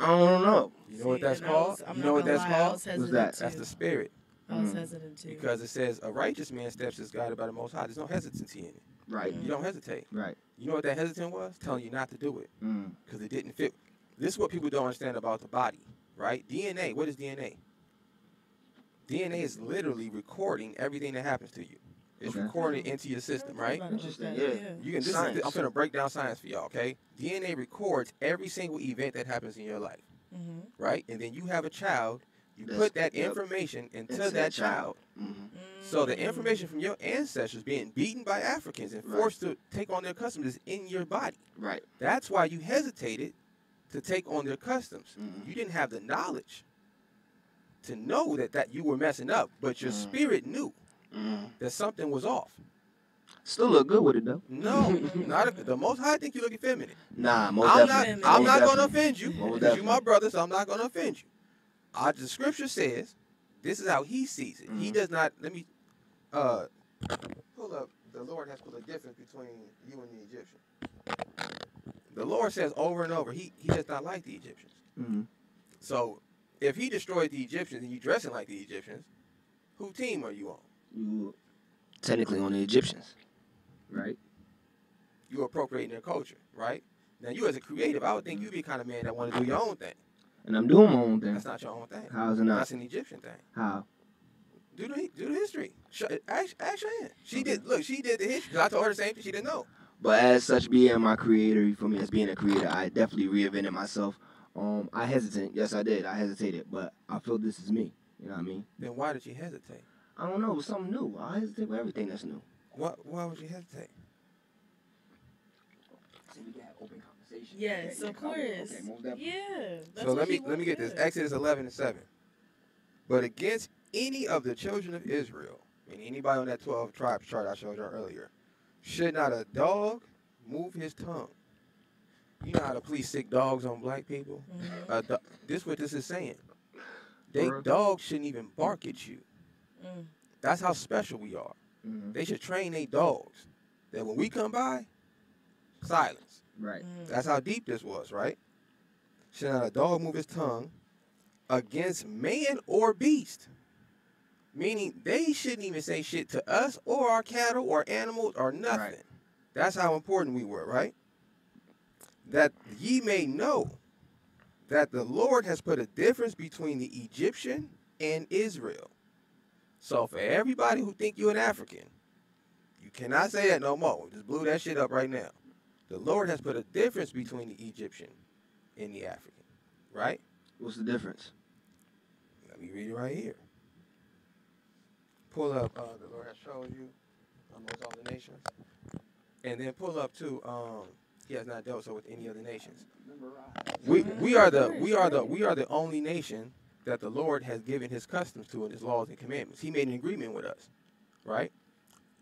I don't know. You know what that's and I called? was- I'm You not know what gonna that's lie, I called? was hesitant that? That's too. the spirit. I was hesitant too. Because it says a righteous man's steps is guided by the Most High. There's no hesitancy in it. Right. You don't hesitate. Right. You know what that hesitant was? Telling you not to do it Mm. because it didn't fit. This is what people don't understand about the body, right? DNA. What is DNA? DNA is literally recording everything that happens to you. It's Okay. recording into your system, right? Interesting, Yeah. yeah. You can. Science. I'm gonna break down science for y'all, okay? DNA records every single event that happens in your life, right? And then you have a child. You put that information into that child. So the information from your ancestors being beaten by Africans and forced to take on their customs is in your body. Right. That's why you hesitated to take on their customs. You didn't have the knowledge to know that you were messing up, but your spirit knew that something was off. Still look good with it though. No, the Most High think you looking feminine. Nah, most I'm definitely. not. I'm Most not gonna definitely. offend you. Most Because you my definitely. brother, so I'm not gonna offend you. The scripture says this is how he sees it. He does not. Let me pull up. The Lord has put a difference between you and the Egyptian. The Lord says over and over, he does not like the Egyptians. Mm-hmm. So if he destroyed the Egyptians and you dressing like the Egyptians, who team are you on? You technically on the Egyptians, right? You appropriating their culture, right? Now you as a creative, I would think you'd be the kind of man that want to do your own thing. And I'm doing my own thing. That's not your own thing. How is it not? That's an Egyptian thing. How? Do the history. Ask Cheyenne. She did. Look, she did the history. I told her the same thing. She didn't know. But as such, being my creator, you feel me? As being a creator, I definitely reinvented myself. I hesitated. Yes, I did. I hesitated, but I feel this is me. You know what I mean? Then why did you hesitate? I don't know. It was something new. I hesitate with everything that's new. Why would you hesitate? See, we can have open conversation. Yes, Okay, of course. Okay, most definitely. Yeah. That's So what let me get this. do. Exodus 11:7. But against any of the children of Israel, and anybody on that 12 tribes chart I showed you earlier, should not a dog move his tongue. You know how the police sick dogs on black people? Mhm. This what this is saying. Bruh. Dogs shouldn't even bark at you. Mm. That's how special we are. Mm-hmm. They should train their dogs that when we come by, silence. Right. Mm. That's how deep this was, right? Should not a dog move his tongue against man or beast? Meaning they shouldn't even say shit to us or our cattle or animals or nothing. Right. That's how important we were, right? That ye may know that the Lord has put a difference between the Egyptian and Israel. So for everybody who think you're an African, you cannot say that no more. Just blew that shit up right now. The Lord has put a difference between the Egyptian and the African, right? What's the difference? Let me read it right here. Pull up, the Lord has showed you amongst all the nations. And then pull up too, he has not dealt so with any other nations. We are the only nation that the Lord has given his customs to and his laws and commandments. He made an agreement with us, right?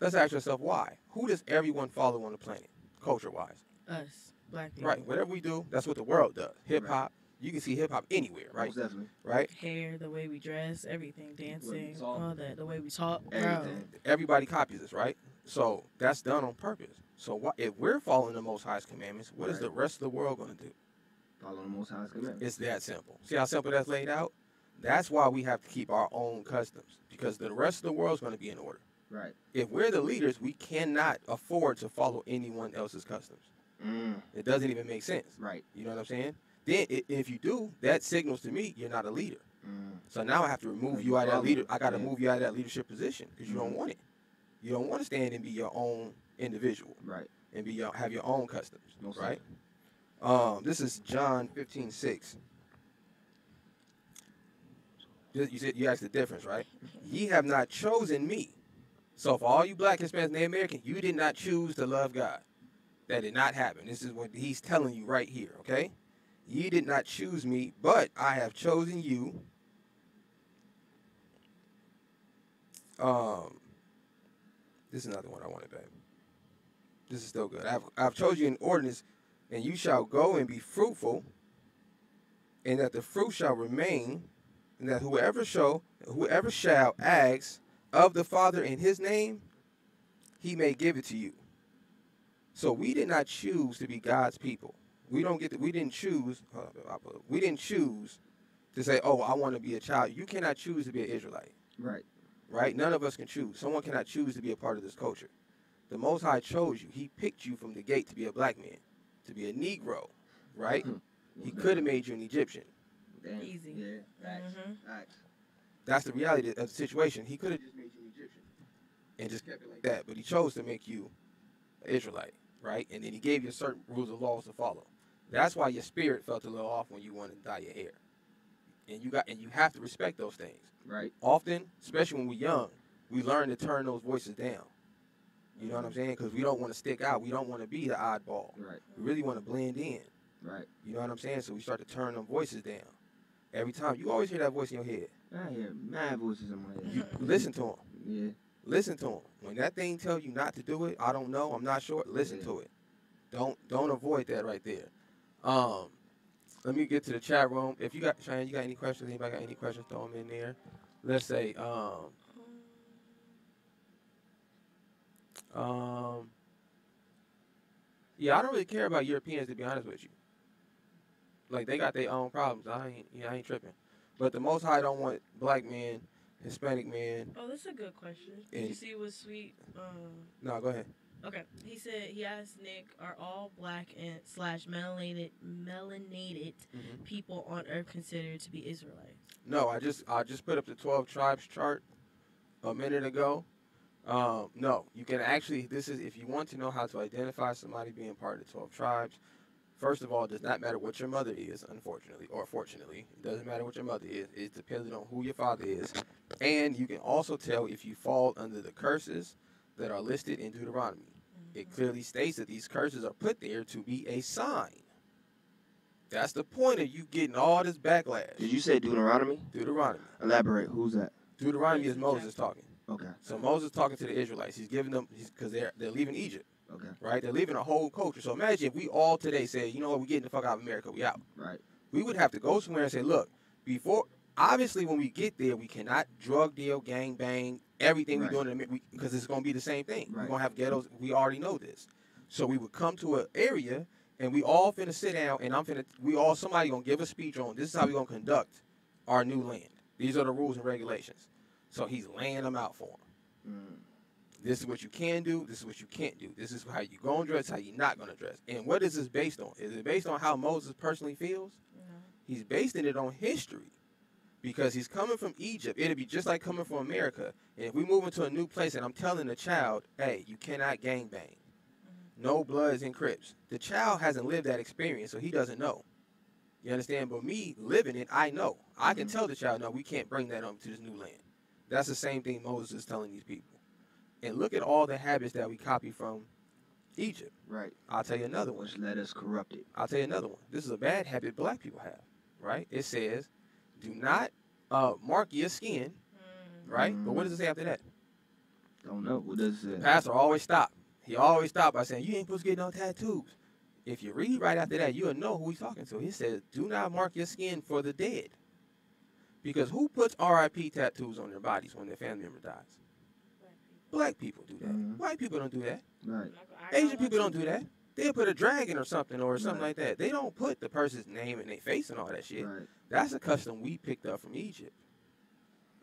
Let's ask yourself why. Who does everyone follow on the planet, culture-wise? Us, black people. Right. Whatever we do, that's what the world does. Hip hop. You can see hip hop anywhere, right? Most definitely. Right. Hair, the way we dress, everything, dancing, talk. all that, the way we talk, bro. Everything. Everybody copies us, right? So that's done on purpose. So if we're following the Most High's commandments, what is Right. the rest of the world going to do? Follow the Most High's commandments. It's that simple. See how simple that's laid out? That's why we have to keep our own customs, because the rest of the world's going to be in order. Right. If we're the leaders, we cannot afford to follow anyone else's customs. Mm. It doesn't even make sense. Right. You know what I'm saying? Then if you do, that signals to me you're not a leader. Mm. So now I have to remove Like you out of that problem. leader. I got to Yeah. move you out of that leadership position because you don't Mhm. want it. You don't want to stand and be your own individual Right. and have your own customs, Most right? This is John 15:6. You asked the difference, right? Ye have not chosen me. So for all you black, Hispanics, and Native Americans, you did not choose to love God. That did not happen. This is what he's telling you right here, okay? Ye did not choose me, but I have chosen you. This is another one I wanted, babe. This is still good. I've chosen you in ordinance, and you shall go and be fruitful, and that the fruit shall remain, and that whoever shall ask of the Father in his name, he may give it to you. So we did not choose to be God's people. We didn't choose to say, oh, I want to be a child. You cannot choose to be an Israelite. Right. Right? None of us can choose. Someone cannot choose to be a part of this culture. The Most High chose you. He picked you from the gate to be a black man, to be a Negro, right? He could have made you an Egyptian. Damn. Easy. Yeah. Facts. Mhm. Facts. That's the reality of the situation. He could have just made you an Egyptian and just kept it like that, but he chose to make you an Israelite, right? And then he gave you certain rules and laws to follow. That's why your spirit felt a little off when you wanted to dye your hair. And you have to respect those things. Right. Often, especially when we're young, we learn to turn those voices down. You know what I'm saying? Because we don't want to stick out. We don't want to be the oddball. Right. We really want to blend in. Right. You know what I'm saying? So we start to turn them voices down. Every time. You always hear that voice in your head. I hear mad voices in my head. You listen to them. Yeah. listen to him. When that thing tells you not to do it, I don't know, I'm not sure. Listen to it. Don't avoid that right there. Let me get to the chat room. If you got Cheyenne, you got any questions? Anybody got any questions? Throw them in there. Let's say yeah, I don't really care about Europeans, to be honest with you. Like, they got their own problems. I ain't tripping. But the Most High don't want black men, Hispanic men. Oh, that's a good question. Did you see what Sweet? No, go ahead. Okay, he asked Nick, are all black and / melanated people on Earth considered to be Israelites? No, I just put up the 12 tribes chart a minute ago. No, you can actually, this is, if you want to know how to identify somebody being part of the 12 tribes, first of all, it does not matter what your mother is, unfortunately, or fortunately. It doesn't matter what your mother is. It depends on who your father is. And you can also tell if you fall under the curses that are listed in Deuteronomy. It clearly states that these curses are put there to be a sign. That's the point of you getting all this backlash. Did you say Deuteronomy? Deuteronomy. Elaborate. Who's that? Deuteronomy is Moses talking. Okay. So Moses talking to the Israelites. He's giving them, because they're leaving Egypt. Okay. Right? They're leaving a whole culture. So imagine if we all today said, you know what, we're getting the fuck out of America. We out. Right. We would have to go somewhere and say, look, obviously when we get there, we cannot drug deal, gang bang, everything we're doing, because it's going to be the same thing. We're going to have ghettos. We already know this. So we would come to an area, and we all finna sit down, and somebody going to give a speech on, this is how we're going to conduct our new land. These are the rules and regulations. So he's laying them out for them. This is what you can do. This is what you can't do. This is how you going to dress, how you not going to dress. And what is this based on? Is it based on how Moses personally feels? He's basing it on history. Because he's coming from Egypt. It'll be just like coming from America. And if we move into a new place and I'm telling the child, hey, you cannot gangbang. No Bloods and Crips. The child hasn't lived that experience, so he doesn't know. You understand? But me living it, I know. I can tell the child, no, we can't bring that to this new land. That's the same thing Moses is telling these people. And look at all the habits that we copy from Egypt. Right. I'll tell you another one. Which led us corrupted. I'll tell you another one. This is a bad habit black people have. Right? It says, do not mark your skin, right? But what does it say after that? Don't know. What does it say? Pastor always stop. He always stop by saying, you ain't supposed to get no tattoos. If you read right after that, you'll know who he's talking to. He says, do not mark your skin for the dead. Because who puts RIP tattoos on their bodies when their family member dies? Black people do that. White people don't do that. Right. Asian people don't do that. They'll put a dragon or something like that. They don't put the person's name and their face and all that shit. Right. That's a custom we picked up from Egypt.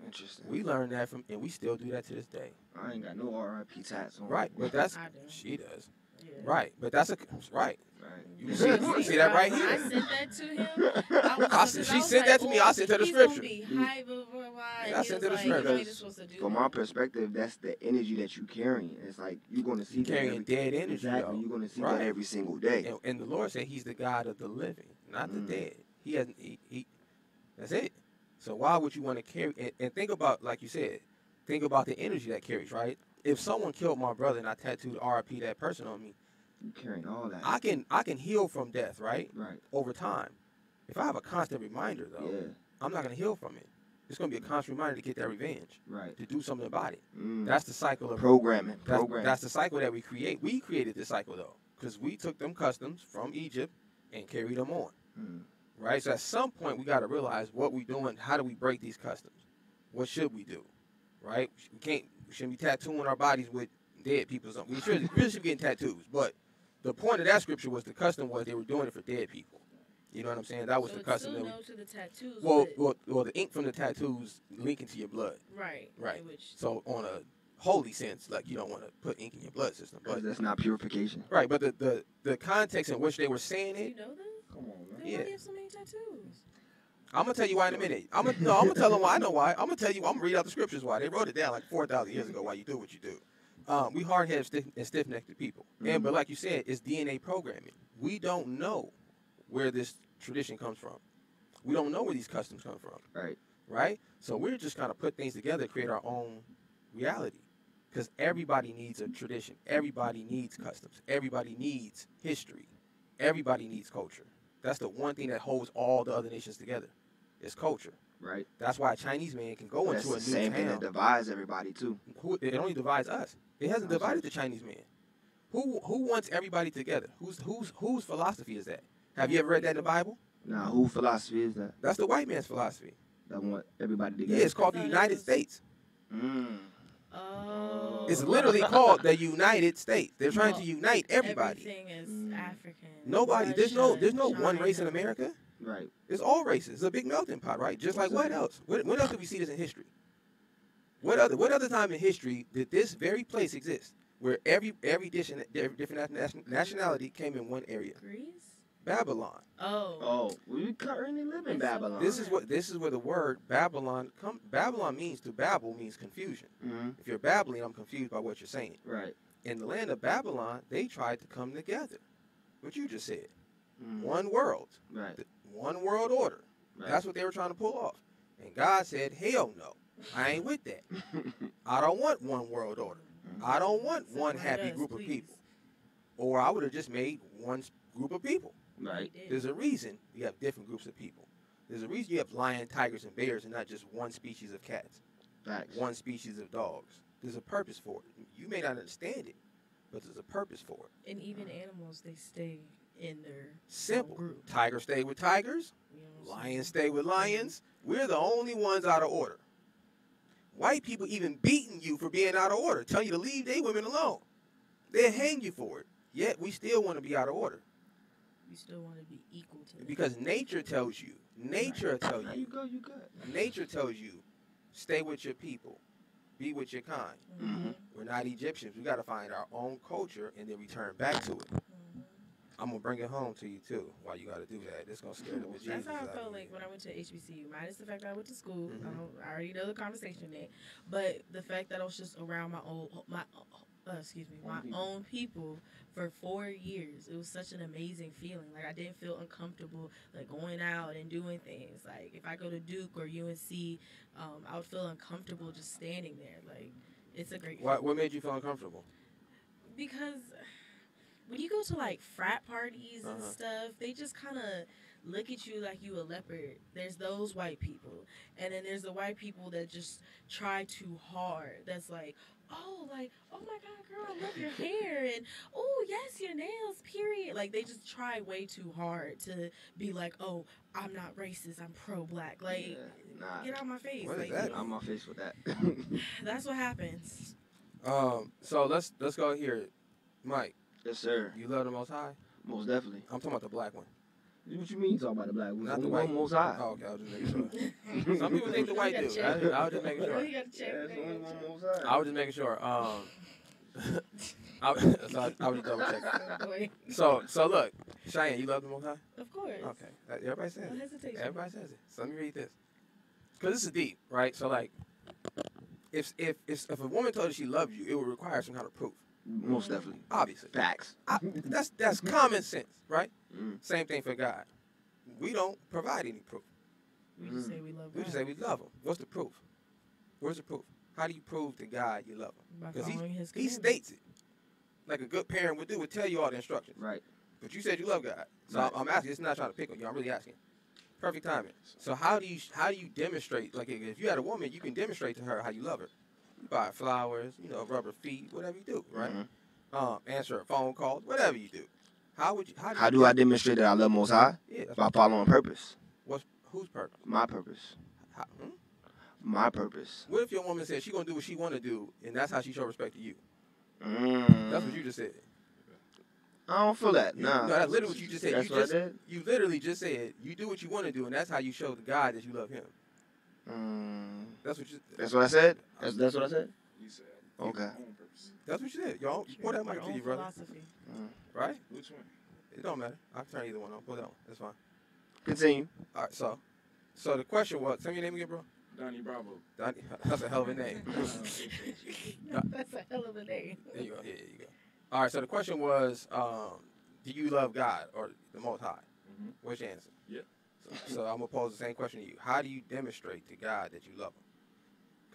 Interesting. We learned that and we still do that to this day. I ain't got no RIP tats on. Right, but that's, she does. Yeah. Right, but that's right. Right. You see that right here. I sent that to him. She sent that to me. I sent her the scripture. I sent her the scripture. From my perspective, that's the energy that you carrying. It's like you're going to see carrying dead energy. Exactly. You're going to see that every single day. And the Lord said He's the God of the living, not the dead. He hasn't. He that's it. So why would you want to carry? And think about, like you said, think about the energy that carries. Right. If someone killed my brother and I tattooed RIP that person on me, you carrying all that. I can heal from death, right? Right. Over time. If I have a constant reminder, though, I'm not going to heal from it. It's going to be a constant reminder to get that revenge. Right. To do something about it. That's the cycle of programming. That's the cycle that we create. We created this cycle, though, because we took them customs from Egypt and carried them on. Right? So at some point, we got to realize what we're doing. How do we break these customs? What should we do? Right? We shouldn't be tattooing our bodies with dead people. We really should be getting tattoos, but the point of that scripture was the custom was they were doing it for dead people. You know what I'm saying? That was the custom. Still no to the tattoos. Well, the ink from the tattoos linking to your blood. Right. Right. So on a holy sense, like you don't want to put ink in your blood system, but that's not purification. Right. But the context in which they were saying it. You know that? Come on, man. Why do you have so many tattoos? I'm gonna tell you why in a minute. I'm gonna tell them why. I know why. I'm gonna tell you. I'm gonna read out the scriptures why they wrote it down like 4,000 years ago. Why you do what you do. We hard-headed and stiff-necked people. But like you said, it's DNA programming. We don't know where this tradition comes from. We don't know where these customs come from. Right. Right? So we're just kind of put things together, create our own reality. Because everybody needs a tradition. Everybody needs customs. Everybody needs history. Everybody needs culture. That's the one thing that holds all the other nations together. It's culture. Right. That's why a Chinese man can go That's into a the new same thing that town. divides everybody too. It only divides us. It hasn't divided the Chinese man. Who wants everybody together? Whose philosophy is that? Have you ever read that in the Bible? Now, who philosophy is that? That's the white man's philosophy. That want everybody together. Yeah, it's called the United States. Oh. It's literally called the United States. They're trying to unite everybody. Everything is African. Nobody. There's no Russia, one race in China. America. Right. It's all races. It's a big melting pot, right? Just like what else? When else did we see this in history? What other time in history did this very place exist, where every different nationality came in one area? Greece? Babylon. Oh. We currently live in Babylon. This is where the word Babylon means confusion. Mm-hmm. If you're babbling, I'm confused by what you're saying. Right. In the land of Babylon, they tried to come together. What you just said. Mm-hmm. One world. Right. One world order. Right. That's what they were trying to pull off. And God said, hell no. I ain't with that. I don't want one world order. I don't want one happy group of people. Or I would have just made one group of people. Right. There's a reason you have different groups of people. There's a reason you have lion, tigers, and bears and not just one species of cats. Facts. One species of dogs. There's a purpose for it. You may not understand it, but there's a purpose for it. And even animals, they stay in their Simple. group. Tigers stay with tigers. You know what I'm saying? Lions stay with lions. We're the only ones out of order. White people even beating you for being out of order, telling you to leave their women alone. They'll hang you for it. Yet we still want to be out of order. You still want to be equal to them. Because nature tells you. Nature tells There you. you go. You good. Nature tells you, stay with your people. Be with your kind. Mm-hmm. We're not Egyptians. We got to find our own culture and then return back to it. I'm going to bring it home to you, too, why you got to do that. It's going to scare the bejesus That's how I out of felt you. like when I went to HBCU. Minus the fact that I went to school. Mhm. I already know the conversation there. But the fact that I was just around my own people for 4 years. It was such an amazing feeling. Like, I didn't feel uncomfortable, like, going out and doing things. Like, if I go to Duke or UNC, I would feel uncomfortable just standing there. Like, it's a great feeling. What made you feel uncomfortable? Because when you go to, like, frat parties and Uh-huh. stuff, they just kind of look at you like you a leopard. There's those white people. And then there's the white people that just try too hard. That's like, oh my God, girl, I love your hair. And, oh, yes, your nails, period. Like, they just try way too hard to be like, oh, I'm not racist. I'm pro-black. Like, Yeah, nah. get out my face. What is Like, that? you know, I'm on face with that. that's what happens. So let's go here. Mike, Yes, sir. you love the Most High? Most definitely. I'm talking about the black one. What you mean you talking about the black? Who's Not the only white. one Most High? Oh, okay, I was just making sure. Some people think the white You do. gotta check. I was just making sure. You gotta check. Yeah, it's only one Most High. I was just making sure. I was just double checking. Boy. So look, Cheyenne, you love the Most High? Of course. Okay, everybody says No it. hesitation. Everybody says it. So let me read this, because this is deep, right? So like, if a woman told you she loved you, it would require some kind of proof. Most definitely. Obviously, Facts. that's common sense, right? Mm. Same thing for God. We don't provide any proof. We just say we love We God. just say we love Him. What's the proof? Where's the proof? How do you prove to God you love Him? By Because following His He commandments. states it, like a good parent would do. Would tell you all the instructions. Right. But you said you love God, so Right. I'm asking. It's not trying to pick on you. I'm really asking. Perfect timing. So how do you demonstrate? Like if you had a woman, you can demonstrate to her how you love her. You buy flowers, rubber feet, whatever you do, right? Mhm. Answer a phone call, whatever you do. How How do I demonstrate that I love Most High? Yeah. That's By following purpose. whose purpose? My purpose. Hmm? My purpose. What if your woman said she gonna do what she want to do, and that's how she show respect to you? Mm. That's what you just said. I don't feel that. Nah. No, that's literally what you just said. That's You what just I did? you literally just said you do what you want to do, and that's how you show to God that you love Him. That's what you. That's what I said? That's what I said? You said. Okay. Your own purpose. That's what you said. Y'all pull that mic Your to own you, brother. philosophy. Right? Which one? It don't matter. I can turn either one on. Pull that one. That's fine. Continue. All right. So the question was, tell me your name again, bro. Donnie Bravo. That's a hell of a name. That's a hell of a name. There you go. Yeah, there you go. All right. So the question was, do you love God or the Most High? Mhm. What's your answer? Yeah. So I'm gonna pose the same question to you. How do you demonstrate to God that you love Him?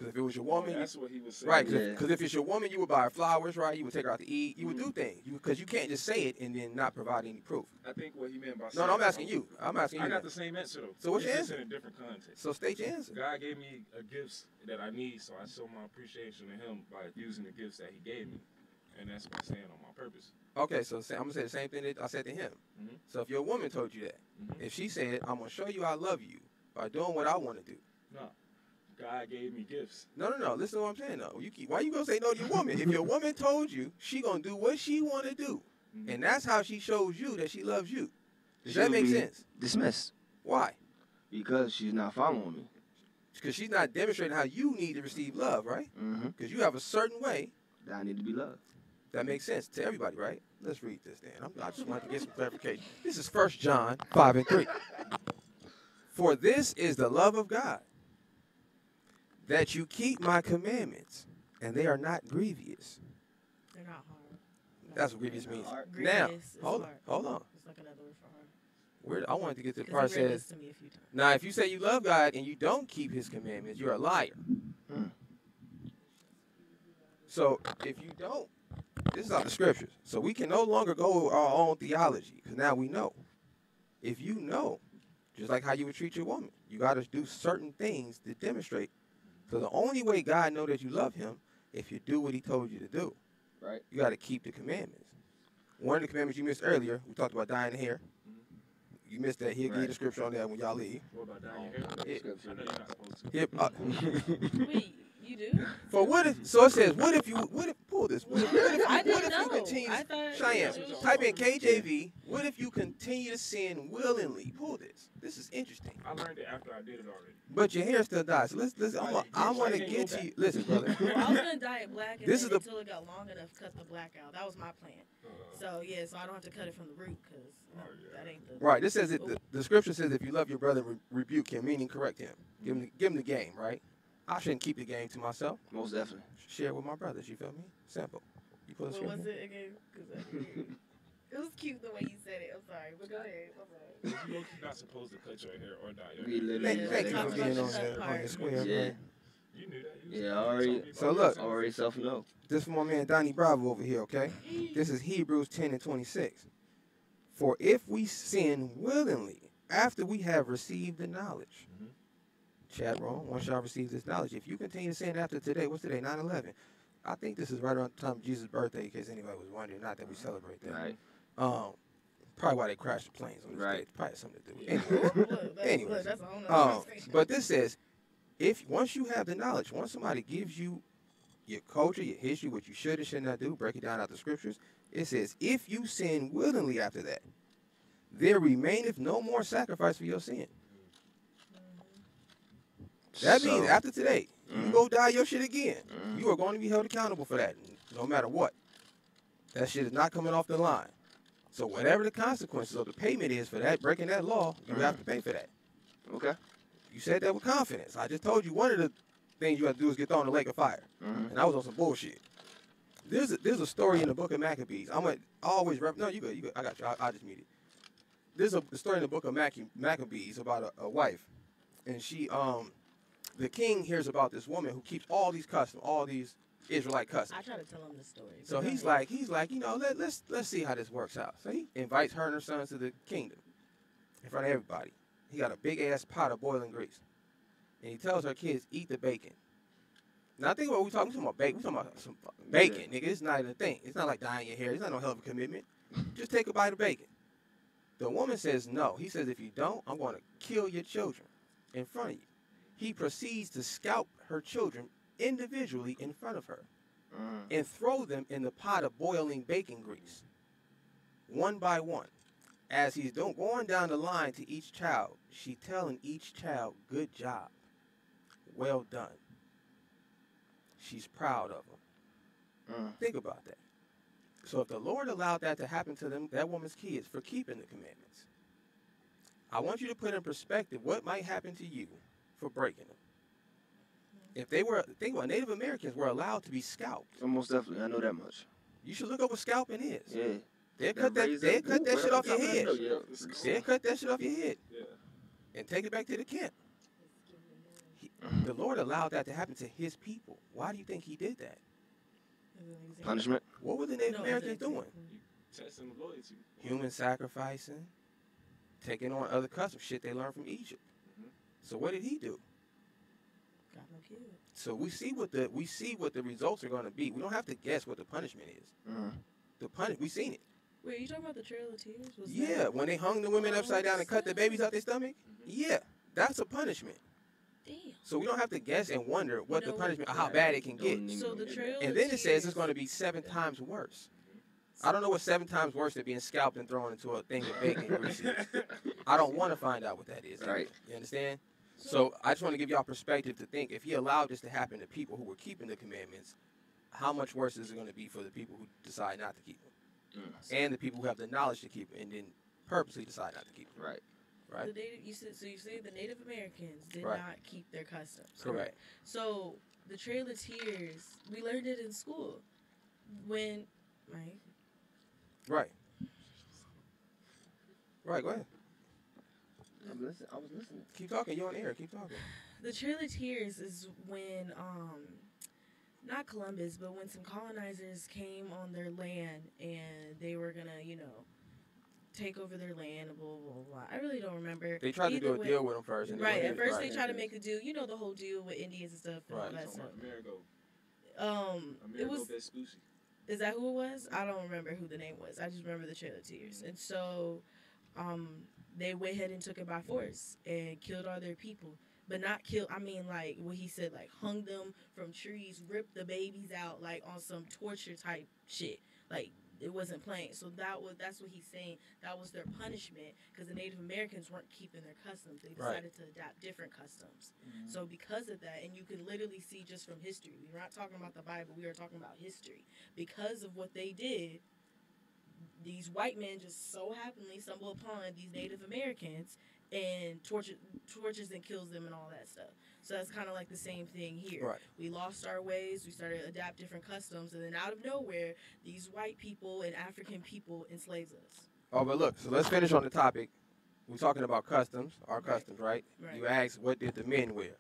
Because if it was your woman, that's what he was saying. right? Because if it's your woman, you would buy her flowers, right? You would take her out to eat. You would do things. Because you can't just say it and then not provide any proof. I think what he meant by No, I'm asking you. I'm asking you. I got the same answer though. So what's your It's just answer? in a different context. So state your answer. God gave me a gifts that I need, so I show my appreciation to Him by using the gifts that He gave me, and that's by saying on my purpose. Okay, so I'm gonna say the same thing that I said to him. Mhm. So if your woman told you that, Mhm. if she said, "I'm gonna show you I love you by doing what I want to do," No, God gave me gifts. no. Listen to what I'm saying though. Why you gonna say no to your woman? If your woman told you she gonna do what she want to do, and that's how she shows you that she loves you, does that make sense? Dismissed. Why? Because she's not following me. Because she's not demonstrating how you need to receive love, right? Mm-hmm. Because you have a certain way That I need to be loved. that makes sense to everybody, right? Let's read this then. I just wanted to get some clarification. This is 1 John 5:3. For this is the love of God, that you keep my commandments, and they are not grievous. They're not hard. That's what grievous means. Grievous Now, is hold hard. on. It's like another word for hard. I wanted to get to the 'Cause part he that read says, this to me a few times. now if you say you love God and you don't keep his commandments, you're a liar. So if you don't, this is out the scriptures. So we can no longer go with our own theology, because now we know. If you know, just like how you would treat your woman, you got to do certain things to demonstrate. So the only way God know that you love him, if you do what he told you to do. Right. You got to keep the commandments. One of the commandments you missed earlier, we talked about dyeing the hair. You missed that. He'll give you the scripture on that when y'all leave. What about dyeing your hair? Scripture. I know you're not supposed to. Wait, you do? For what if? So it says, what if pull this? What if I you didn't know. continue? I thought Cheyenne, it was- type in KJV. What if you continue to sin willingly? Pull this. This is interesting. I learned it after I did it already. But your hair still dies. So let's. I want to get to you. Listen, brother. Well, I was gonna dye it black and This then is the- until it got long enough to cut the black out. That was my plan. So yeah, so I don't have to cut it from the root because that ain't the Right. This says it. The scripture says if you love your brother, rebuke him, meaning correct him. Give him the game. Right. I shouldn't keep the game to myself. Most definitely. Share it with my brothers. You feel me? Simple. You pull the What was scripture. it again? 'Cause I didn't- it was cute the way you said it. I'm sorry, but go ahead. I'm sorry. You're not supposed to cut your hair or dye your We hair. literally. Thank you Talk for about being the on cut the part. square. Yeah. Man. You knew that. Yeah, already. So look. Already self-know. This from my man Donnie Bravo over here, okay? This is Hebrews 10:26. For if we sin willingly after we have received the knowledge, chat wrong, one shall receive this knowledge. If you continue to sin after today, what's today, 9/11? I think this is right around the time of Jesus' birthday, in case anybody was wondering, not that we celebrate that. Right. Probably why they crashed the planes on this Right. day. Probably had something to do with it. Look, Anyways. that's a whole nother Um, conversation. but this says, if once you have the knowledge, once somebody gives you your culture, your history, what you should and should not do, break it down out the scriptures, it says, if you sin willingly after that, there remaineth no more sacrifice for your sin. That means after today, you go die your shit again. You are going to be held accountable for that, no matter what. That shit is not coming off the line. So whatever the consequences of the payment is for that, breaking that law, you have to pay for that. Okay. You said that with confidence. I just told you one of the things you have to do is get thrown in the lake of fire. And I was on some bullshit. There's a story in the book of Maccabees. No, you good. I got you. I just muted. There's a story in the book of Maccabees about a wife. And she, the king hears about this woman who keeps all these customs, all these Israelite customs. I try to tell him the story. So he's like, you know, let's see how this works out. So he invites her and her sons to the kingdom in front of everybody. He got a big ass pot of boiling grease, and he tells her kids eat the bacon. Now think about we talking about bacon. We talking about some fucking bacon, nigga. It's not even a thing. It's not like dyeing your hair. It's not no hell of a commitment. Just take a bite of bacon. The woman says no. He says if you don't, I'm going to kill your children in front of you. He proceeds to scalp her children individually in front of her and throw them in the pot of boiling bacon grease, one by one. As he's going down the line to each child, she telling each child, good job, well done. She's proud of them. Think about that. So if the Lord allowed that to happen to them, that woman's kids, for keeping the commandments, I want you to put in perspective what might happen to you for breaking them. If they were, think about it, Native Americans were allowed to be scalped. Almost definitely. I know that much. You should look up what scalping is. Yeah. They'll cut that shit off your head. Yeah. They'll cut that shit off your head Yeah. and take it back to the camp. The Lord allowed that to happen to his people. Why do you think he did that? Punishment. What were the Native Americans doing? Testing the loyalty. Human sacrificing, taking on other customs, shit they learned from Egypt. So what did he do? Got no kid. So we see what the results are going to be. We don't have to guess what the punishment is. We seen it. Wait, you talking about the Trail of Tears? When they hung the women upside down and cut the babies out their stomach. Yeah, that's a punishment. Damn. So we don't have to guess and wonder what the punishment, how bad it can get. So the Trail And then it says it's going to be 7 times worse. I don't know what 7 times worse than being scalped and thrown into a thing of bacon grease is. I don't want to find out what that is. Right. You understand? So I just want to give y'all perspective to think, if he allowed this to happen to people who were keeping the commandments, how much worse is it going to be for the people who decide not to keep them? And the people who have the knowledge to keep them and then purposely decide not to keep them. Right. Right. You say the Native Americans did Right. not keep their customs. Correct. So the Trail of Tears, we learned it in school. Right? Right. Right, go ahead. I was listening. Keep talking. You're on air. Keep talking. The Trail of Tears is when, not Columbus, but when some colonizers came on their land and they were gonna, take over their land, blah, blah, blah. I really don't remember. They tried to do a deal with them first. Right, at first they tried to make a deal, the whole deal with Indians and stuff and all that stuff. It was, is that who it was? I don't remember who the name was. I just remember the Trail of Tears. And so, they went ahead and took it by force and killed all their people. But not kill, like what he said, like hung them from trees, ripped the babies out, like on some torture type shit. Like, it wasn't playing. So that's what he's saying. That was their punishment because the Native Americans weren't keeping their customs. They decided to adopt different customs. So because of that, and you can literally see just from history, we were not talking about the Bible, we were talking about history. Because of what they did, these white men just so happenly stumble upon these Native Americans and tortures and kills them and all that stuff. So that's kind of like the same thing here. Right. We lost our ways. We started to adapt different customs. And then out of nowhere, these white people and African people enslaved us. Oh, but look, so let's finish on the topic. We're talking about customs, our customs, right? You asked, what did the men wear?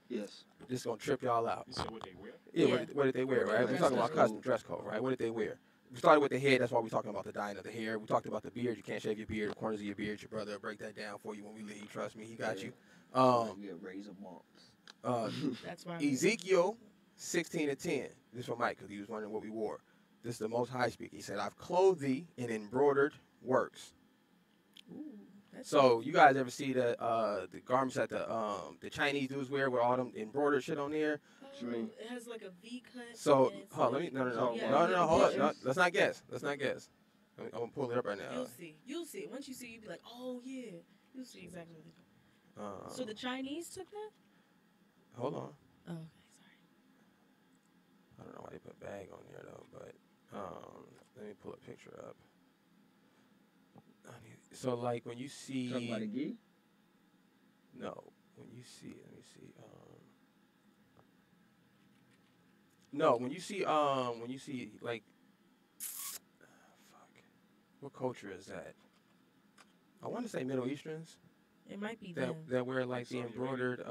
Yes. This is going to trip y'all out. You said what they wear? Yeah. What did they wear, right? We're talking about custom dress code, right? What did they wear? We started with the head. That's why we're talking about the dyeing of the hair. We talked about the beard. You can't shave your beard, the corners of your beard. Your brother will break that down for you when we leave. Trust me, he got you. We have razor bumps. That's why Ezekiel 16:10. This is for Mike because he was wondering what we wore. This is the Most High speaking. He said, "I've clothed thee in embroidered works." Ooh, So you guys ever see the garments that the Chinese dudes wear with all them embroidered shit on there? What you mean? It has like a V cut. So, and it's hold on, like- let me, no, Yeah. hold up. No, let's not guess. I'm going to pull it up right now. You'll see. Once you see, you'll be like, oh, yeah. You'll see exactly what they're doing. So the Chinese took that? Hold on. Oh, okay, sorry. I don't know why they put bag on there, though, but let me pull a picture up. So, like, when you see... Talking about a gi? No. When you see... Let me see. No, when you see, like... Fuck. What culture is that? I want to say Middle Easterns. It might be them. That wear, like, the embroidered...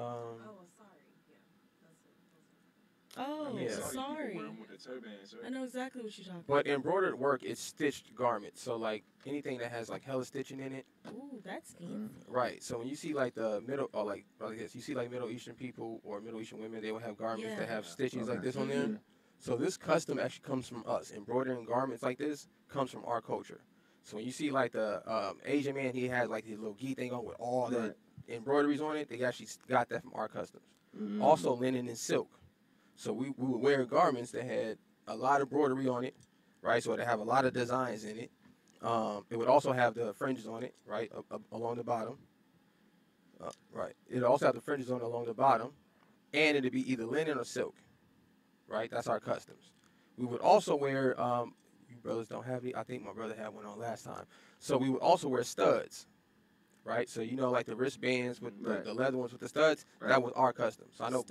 Yeah. Sorry. Wear 'em with the turbans, right? I know exactly what you're talking But embroidered work is stitched garments. So, like, anything that has, like, hella stitching in it. about. Ooh, that's fancy. Right. So, when you see, like, the middle, or, like, you see, like, Middle Eastern people or Middle Eastern women, they will have garments that have stitchings like this on them. So, this custom actually comes from us. Embroidering garments like this comes from our culture. So, when you see, like, the Asian man, he has, like, his little gi thing on with all the embroideries on it, they actually got that from our customs. Also, linen and silk. So we would wear garments that had a lot of embroidery on it, right? So it have a lot of designs in it. It would also have the fringes on it, right, along the bottom. Right. It also have the fringes on along the bottom, and it'd be either linen or silk, right? That's our customs. We would also wear. You brothers don't have any. I think my brother had one on last time. So we would also wear studs. Right, so like the wristbands with the leather ones with the studs, that was our custom. So I know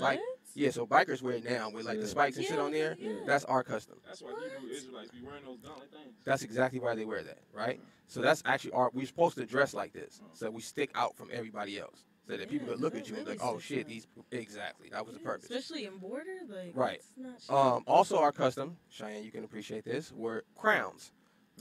so bikers wear it now with like the spikes and shit on there. Yeah. That's our custom. That's why Hebrew Israelites be wearing those gauntlet things. That's exactly why they wear that, right? So that's actually we're supposed to dress like this, so we stick out from everybody else. so that people could look at you and be like, really oh shit, sticks exactly, that was the purpose. Especially in border, like Right. it's not cheap. Also our custom, Cheyenne, you can appreciate this, were crowns.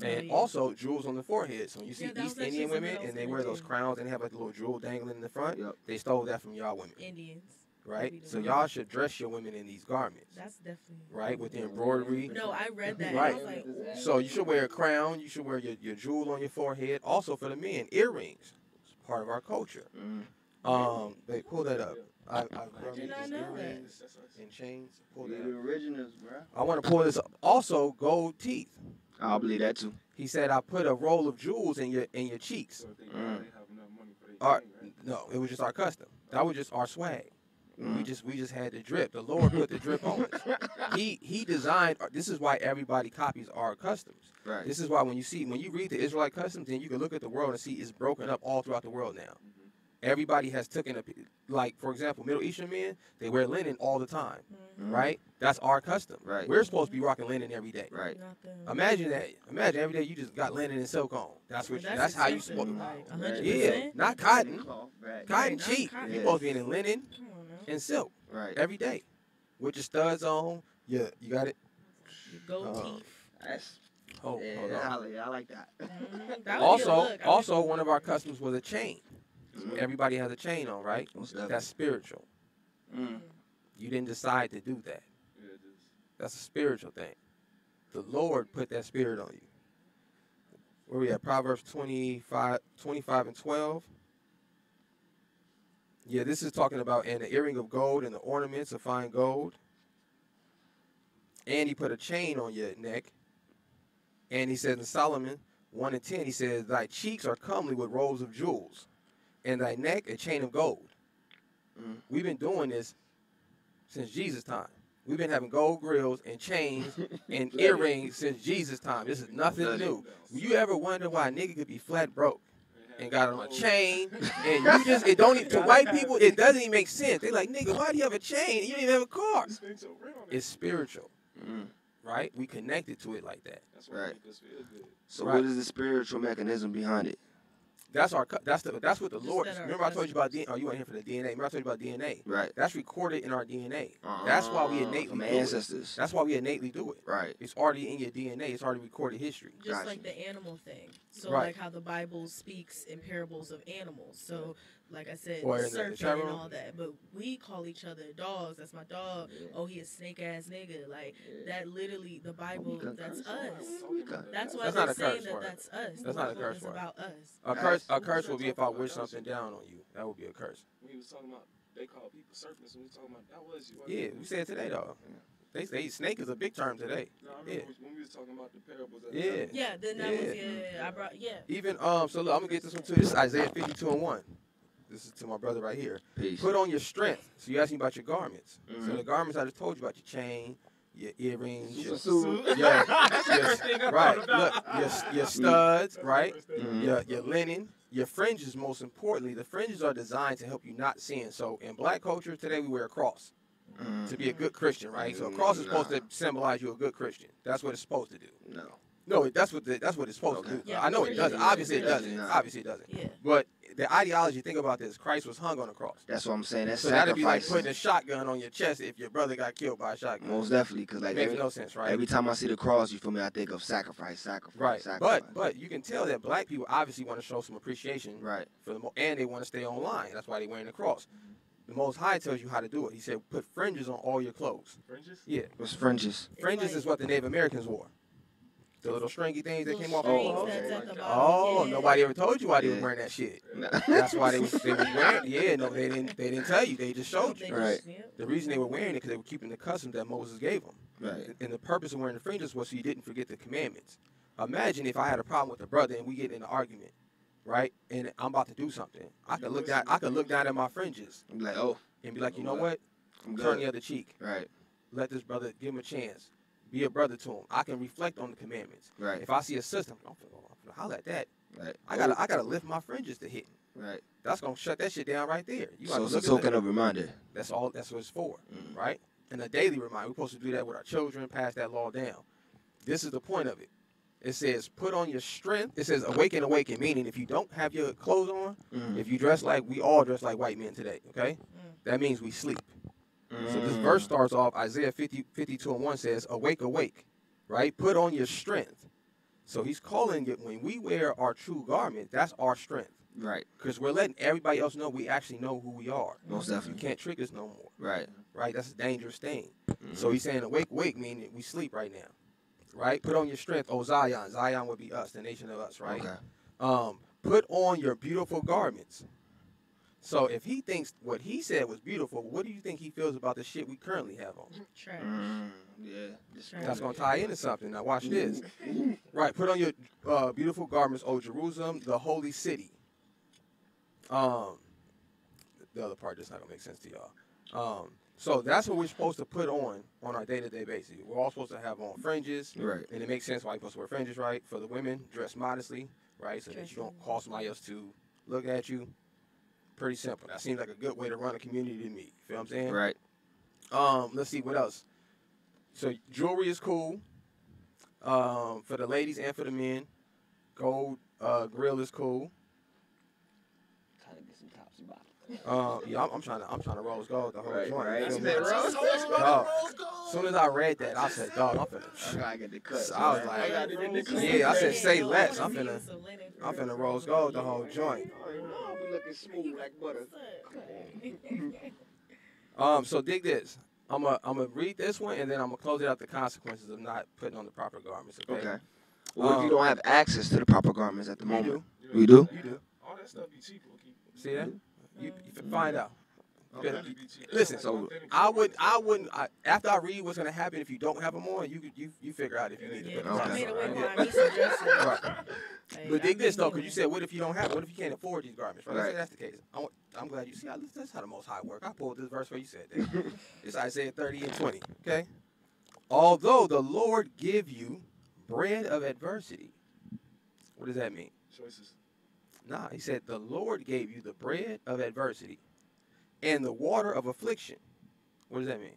Oh, And yeah. also jewels on the forehead. So when you see Yeah, that East was Indian actually something women I was and they gonna wear those do. crowns and they have like a little jewel dangling in the front, Yep. they stole that from y'all women, Indians. right? Maybe the So ones. y'all should dress your women in these garments, That's definitely right? With the embroidery. No, I read that. Right. And I was like, ooh. So you should wear a crown. You should wear your jewel on your forehead. Also for the men, earrings. It's part of our culture. They pull that up. I've grown did not these know that. earrings and chains. Pull Yeah, that the up. originals, bro. I want to pull this up. Also, gold teeth. I'll believe that too. He said, I put a roll of jewels in your cheeks. So they have enough money for their Our, thing, right? no, it was just our custom. That was just our swag. Mm. We just had the drip. The Lord put the drip on us. He designed. This is why everybody copies our customs. Right. This is why when you read the Israelite customs, then you can look at the world and see it's broken up all throughout the world now. Everybody has taken like for example, Middle Eastern men, they wear linen all the time, right? That's our custom. Right. We're supposed to be rocking linen every day. Right. Not them. Imagine that. Imagine every day you just got linen and silk on. That's what. That's how you expensive, supposed. like Right. 100%. Yeah, not cotton. Right. Cotton not cheap. cotton. You supposed to be in linen Come on now. and silk Right. every day, with your studs on. Yeah, you got it. Your gold Uh, teeth. That's, Hold yeah, on. I like that. That would be a Also, look. I also would- one of our customs was a chain. Mhm. Everybody has a chain on, right? Most definitely. That's spiritual. Mm. You didn't decide to do that. Yeah, it is. That's a spiritual thing. The Lord put that spirit on you. Where we at? Proverbs 25 and 12. Yeah, this is talking about and the earring of gold and the ornaments of fine gold. And he put a chain on your neck. And he says in Solomon 1 and 10, he says, thy cheeks are comely with rows of jewels, and thy neck a chain of gold. Mm. We've been doing this since Jesus' time. We've been having gold grills and chains and earrings since Jesus' time. This is nothing new. You ever wonder why a nigga could be flat broke and got on a chain and you just, it don't even, to white people, it doesn't even make sense. They're like, nigga, why do you have a chain? You don't even have a car. Spend your rent on that. It's spiritual, Mm. right? We connected to it like that. That's what Right. make us feel good. So Right. what is the spiritual mechanism behind it? That's what the Lord. that our Remember I told you about customs. DNA. Oh, you weren't here for the DNA. Remember I told you about DNA. Right. That's recorded in our DNA. That's why we innately From do ancestors. it. That's why we innately do it. Right. It's already in your DNA. It's already recorded history. Just Gotcha. like the animal thing. So Right. like how the Bible speaks in parables of animals. So like I said, Or in the serpent chat and room. all that. But we call each other dogs. That's my dog. Oh, he a snake ass nigga. Like that literally the Bible, that's us. That's why That's they're not a saying curse that word. that's us. That's The not a Bible curse is word. about us. A curse would be if I wish something down on you. That would be a curse. We was talking about, they call people serpents, and we was talking about, that was you. Yeah, we said today though. They say snake is a big term today. No, I remember Yeah. when we was talking about the parables. Of Yeah. Yeah, then that was I brought Even so look, I'm gonna get this one too. This is Isaiah 52 and 1. This is to my brother right here. Peace. Put on your strength. So you asked me about your garments. So Mhm. the garments I just told you about, your chain, your earrings, your, Suit. That's the first thing I right. thought about. Look, your studs, right? Mhm. Your linen, your fringes. Most importantly, the fringes are designed to help you not sin. So in black culture today, we wear a cross Mm. to be a good Christian, right? So a cross is supposed to symbolize you a good Christian. That's what it's supposed to do. No. No, that's what it's supposed to Okay. do. Yeah, I know it doesn't. Obviously it Christian, doesn't. no. Obviously it doesn't. Yeah. But the ideology, think about this: Christ was hung on a cross. That's what I'm saying. That's So that'd be like sacrifice. putting a shotgun on your chest if your brother got killed by a shotgun. Most definitely, because like Makes every, no sense, right? every time I see the cross, you feel me? I think of sacrifice. Right. Sacrifice. But you can tell that black people obviously want to show some appreciation Right. for and they want to stay online. That's why they're wearing the cross. The Most High tells you how to do it. He said, put fringes on all your clothes. Fringes? Yeah. What's fringes? It's Fringes like is what the Native Americans wore. The little stringy things that little came off. strings Oh, that's okay. at the bottom. Oh, yeah. nobody ever told you why they were Yeah. wearing that shit. No. That's why they was wearing. Yeah, no, they didn't tell you. They just showed They you. Right. just- yeah. The reason they were wearing it because they were keeping the customs that Moses gave them. Right. And the purpose of wearing the fringes was so you didn't forget the commandments. Imagine if I had a problem with a brother and we get in an argument, right? And I'm about to do something. I could look down at my fringes I'm like, oh, and be like, you know what? I'm Turn good. the other cheek. Right. Let this brother, give him a chance. Be a brother to him. I can reflect on the commandments. Right. If I see a sister, I'm gonna holler at that. Right. I gotta lift my fringes to hit. Right. That's gonna shut that shit down right there. You So gotta it's a look at token that. of reminder. That's all. That's what it's for, Mm. right? And a daily reminder. We're supposed to do that with our children. Pass that law down. This is the point of it. It says, put on your strength. It says, awaken, awaken, meaning if you don't have your clothes on, Mm. if you dress like, we all dress like white men today, okay? That means we sleep. So this verse starts off, Isaiah 52:1 says, awake, awake, right? Put on your strength. So he's calling it, when we wear our true garment, that's our strength. Right. Because we're letting everybody else know we actually know who we are. Most You definitely. can't trick us no more, Right. right? That's a dangerous thing. So he's saying, awake, awake, meaning we sleep right now, right? Put on your strength, oh Zion. Zion would be us, the nation of us, right? Okay. Put on your beautiful garments. So if he thinks what he said was beautiful, what do you think he feels about the shit we currently have on? Trash. Yeah. That's going to tie into something. Now watch this. Right, put on your beautiful garments, O Jerusalem, the holy city. The other part just not going to make sense to y'all. So that's what we're supposed to put on our day-to-day basis. We're all supposed to have on fringes. Right. And it makes sense why you're supposed to wear fringes, right? For the women, dress modestly, right? So that you don't cause somebody else to look at you. Pretty simple. That seems like a good way to run a community to me. You feel what I'm saying? Right. Let's see what else. So jewelry is cool. For the ladies and for the men. Gold grill is cool. Trying to get some tops and bottoms. Yeah, I'm trying to rose gold the whole Right, joint. right. You feel You me? said rose gold? Dog, as soon as I read that, I said, dog, I'm finna. I gotta get the cut. So I was like, I gotta get the cut. yeah, I said, say less. I'm finna. finna rose gold the whole joint. I'll be looking smooth like butter. So dig this. I'm gonna read this one and then I'm gonna close it out the consequences of not putting on the proper garments. Okay. Okay. What if you don't have access to the proper garments at the You moment? do. You do? You do. All that stuff be cheap. See that? You find out. Okay. Listen, So I wouldn't. After I read what's gonna happen if you don't have them on, you figure out if you need to Yeah, put them I on. made a Right? way for me some dresses. Right. Hey, But dig I've this been though, because doing you it. said, what if you don't have? What if you can't afford these garments? Right? Let's say Right. that's the case. I'm glad you see. That's how the Most High work. I pulled this verse where you said that. It's Isaiah 30:20. Okay. Although the Lord give you bread of adversity, what does that mean? Choices. Nah, he said the Lord gave you the bread of adversity and the water of affliction. What does that mean?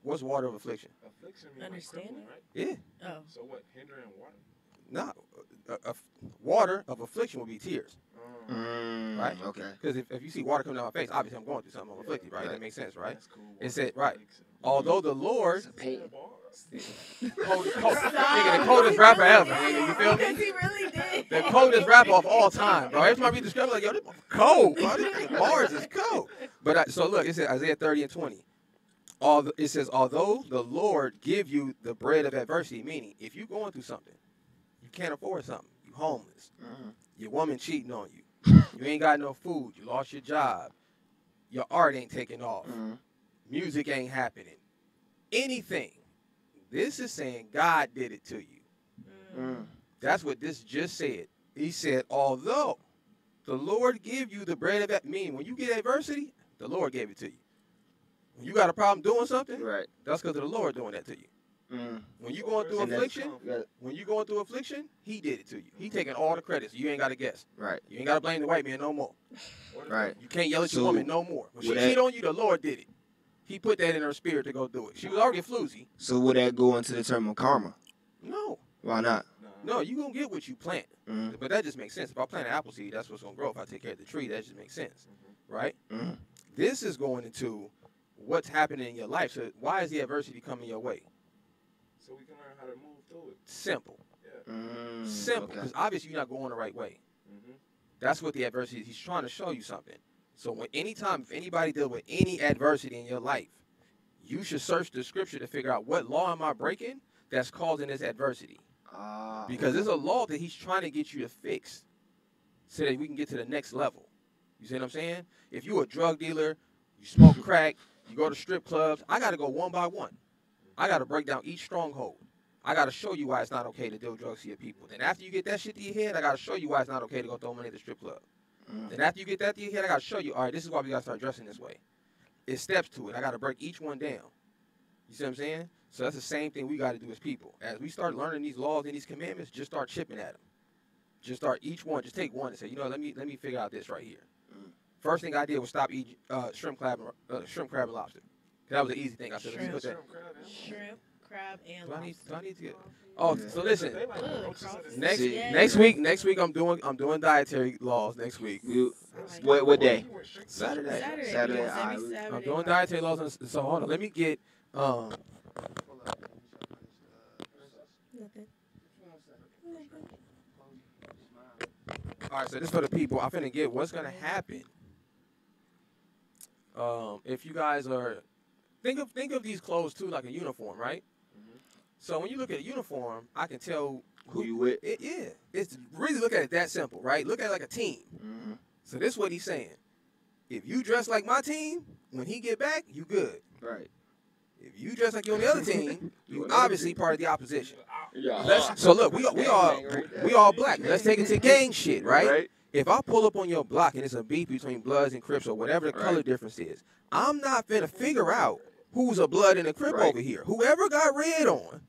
What's water of affliction? Affliction means Understanding? right? Yeah. Oh. So what? Hindering water? Nah, water of affliction would be tears. Right? Okay. Because if you see water coming down my face, obviously I'm going through something. I'm afflicted, right? Right. That makes sense, right? That's cool. It said, right. Although the Lord, It's a pain. nigga, the coldest rapper ever, nigga, you feel Because me? he really did. The coldest rapper of all time, bro. Every time I read the script, I'm like, yo, this cold, bro. This bars is cold. But so look, it says Isaiah 30:20. It says, although the Lord give you the bread of adversity, meaning if you're going through something, you can't afford something, you homeless, your woman cheating on you, you ain't got no food, you lost your job, your art ain't taking off, music ain't happening, anything. This is saying God did it to you. That's what this just said. He said, although the Lord give you the bread of that, meaning when you get adversity, the Lord gave it to you. When you got a problem doing something, Right. that's because of the Lord doing that to you. When you going through And that's- affliction, He did it to you. He taking all the credit, so you ain't got to guess. Right. You ain't got to blame the white man no more. Right. You can't yell at your So, woman no more. When she would that- cheat on you, the Lord did it. He put that in her spirit to go do it. She was already a floozy. So would that go into the term of karma? No. Why not? No, you going to get what you plant. Mhm. But that just makes sense. If I plant an apple seed, that's what's going to grow. If I take care of the tree, that just makes sense. Right? Mhm. This is going into what's happening in your life. So why is the adversity coming your way? So we can learn how to move through it. Simple. Simple. Okay. Because obviously you're not going the right way. That's what the adversity is. He's trying to show you something. So if anybody deals with any adversity in your life, you should search the scripture to figure out what law am I breaking that's causing this adversity. Because there's a law that he's trying to get you to fix so that we can get to the next level. You see what I'm saying? If you're a drug dealer, you smoke crack, you go to strip clubs, I got to go one by one. I got to break down each stronghold. I got to show you why it's not okay to deal drugs to your people. Then after you get that shit to your head, I got to show you why it's not okay to go throw money at the strip club. Then after you get that to your head, I got to show you, all right, this is why we got to start dressing this way. It's steps to it. I got to break each one down. You see what I'm saying? So that's the same thing we got to do as people. As we start learning these laws and these commandments, just start chipping at them. Just start each one. Just take one and say, let me figure out this right here. First thing I did was stop eating shrimp, crab, and lobster. That was an easy thing. I said, let me put that. Shrimp. crab and Do I lobster. need to get? Oh, so listen. They like Ugh, roaches in the Next See, yeah. next week I'm doing dietary laws next week. You, I like what it. day? Saturday. Saturday, Yes, every alright. Saturday. I'm doing dietary laws. So hold on, let me get Nothing. All right, so this for the people. I'm finna get what's gonna happen. If you guys are think of these clothes too like a uniform, right? So when you look at a uniform, I can tell Who you with? Yeah, it's really look at it that simple, right? Look at it like a team. Mm-hmm. So this is what he's saying. If you dress like my team, when he get back, you good. Right. If you dress like you're on the other team, you obviously part of the opposition. Yeah. So look, we all black. Let's take it to gang shit, right? If I pull up on your block and it's a beef between Bloods and Crips or whatever the color difference is, I'm not finna figure out who's a Blood and a Crip over here. Whoever got red on,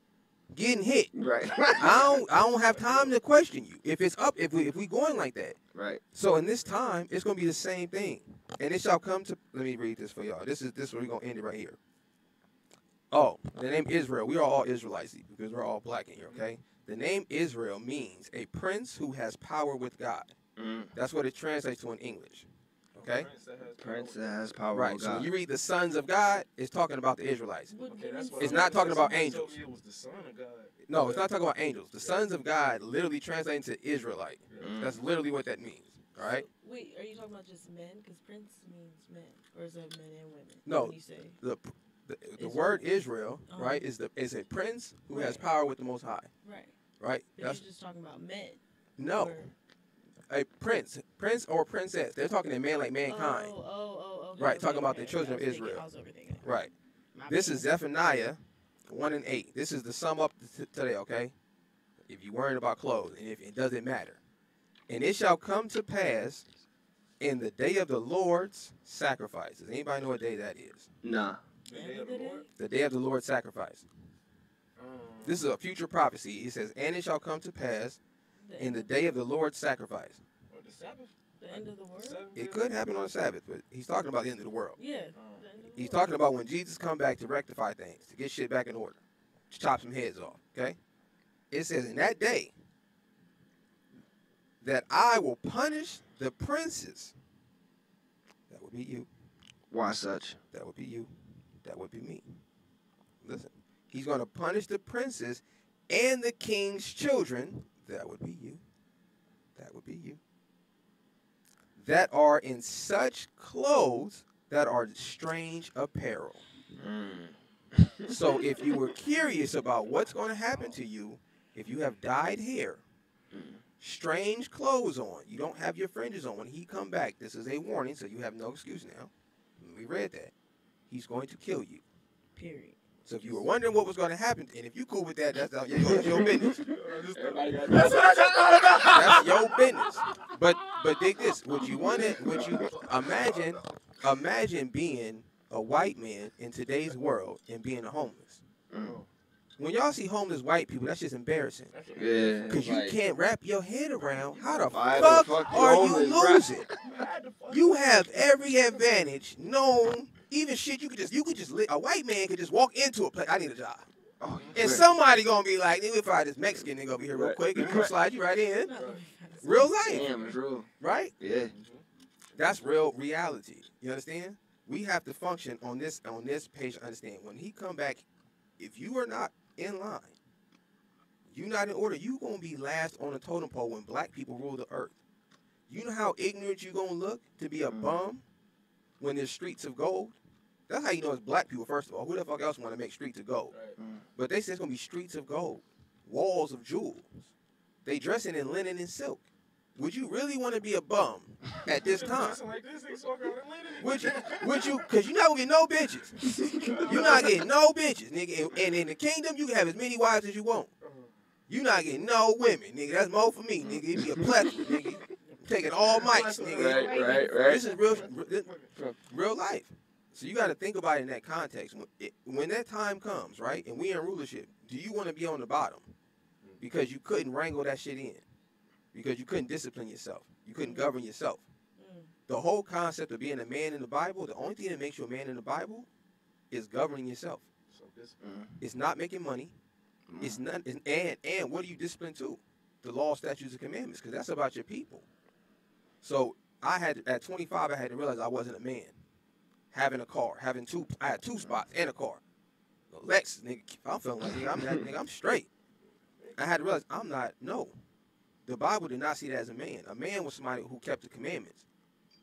getting hit. Right. I don't have time to question you. If it's up, if we going like that. Right. So in this time, it's gonna be the same thing. And it shall come to. Let me read this for y'all. This is where we're gonna end it right here. Oh, the name Israel. We are all Israelites because we're all black in here. Okay. The name Israel means a prince who has power with God. That's what it translates to in English. Okay? Prince that has power Right. with So God. when you read the sons of God, it's talking about the Israelites. Okay, that's what It's I not was- talking about somebody angels. told me it was the son of God. No, it's not talking about angels. The sons of God literally translating to Israelite. That's literally what that means. All right? So, wait, are you talking about just men? Because prince means men, or is it men and women? No. When you say The word Israel, right, is a prince who has power with the Most High. right, Right? but That's you're just talking about men. no. Or, A prince or princess. They're talking to man like mankind. Okay, Right, okay, talking about okay, the children okay, of I was thinking- Israel. I was overthinking. Right. My This bad. is Zephaniah 1 and 8. This is the sum up today, okay? If you're worried about clothes, and if it doesn't matter. And it shall come to pass in the day of the Lord's sacrifice. Does anybody know what day that is? Nah. The day of the Lord. The day of the Lord's sacrifice. This is a future prophecy. It says, and it shall come to pass in the day of the Lord's sacrifice. Or the Sabbath. The end of the world? It could happen on the Sabbath, but he's talking about the end of the world. Yeah. The end of the He's world. talking about when Jesus come back to rectify things, to get shit back in order, to chop some heads off, okay? It says, in that day, that I will punish the princes. That would be you. Why such? That would be you. That would be me. Listen, he's going to punish the princes and the king's children. That would be you. That would be you. That are in such clothes that are strange apparel. So if you were curious about what's going to happen to you if you have dyed hair, strange clothes on, you don't have your fringes on, when he come back, this is a warning, so you have no excuse now. We read that. He's going to kill you. Period. So if you were wondering what was going to happen, and if you cool with that, that's your business. That's what I just thought about. That's your business. But dig this. Would you imagine being a white man in today's world and being a homeless? When y'all see homeless white people, that's just embarrassing. Yeah. Because you can't wrap your head around how the Why the fuck fuck you are you homeless, bruh? losing? You have every advantage known. Even shit you could just a white man could just walk into a place. I need a job. Oh, And somebody gonna be like, let me find this Mexican nigga over here real quick and come slide you right in. Real life. Damn, it's real. Right? Yeah. That's real reality. You understand? We have to function on this page to understand. When he come back, if you are not in line, you not in order, you gonna be last on the totem pole when black people rule the earth. You know how ignorant you gonna look to be a bum when there's streets of gold? That's how you know it's black people, first of all. Who the fuck else want to make streets of gold? But they say it's going to be streets of gold, walls of jewels. They dressing in linen and silk. Would you really want to be a bum at this time? Would you? Because you're not going to get no bitches. You're not getting no bitches, nigga. And in the kingdom, you can have as many wives as you want. You're not getting no women, nigga. That's more for me, nigga. It'd be a plethora, nigga. I'm taking all mics, nigga. Right. This is real life. So you got to think about it in that context. When that time comes, right, and we in rulership, do you want to be on the bottom? Because you couldn't wrangle that shit in. Because you couldn't discipline yourself. You couldn't govern yourself. The whole concept of being a man in the Bible, the only thing that makes you a man in the Bible is governing yourself. It's not making money. It's not, and what are you disciplined to? The law, statutes, and commandments, because that's about your people. So at 25, I had to realize I wasn't a man. Having a car, I had 2 spots and a car. Lex, nigga, I'm feeling like nigga, I'm straight. I had to realize I'm not. No, the Bible did not see that as a man. A man was somebody who kept the commandments,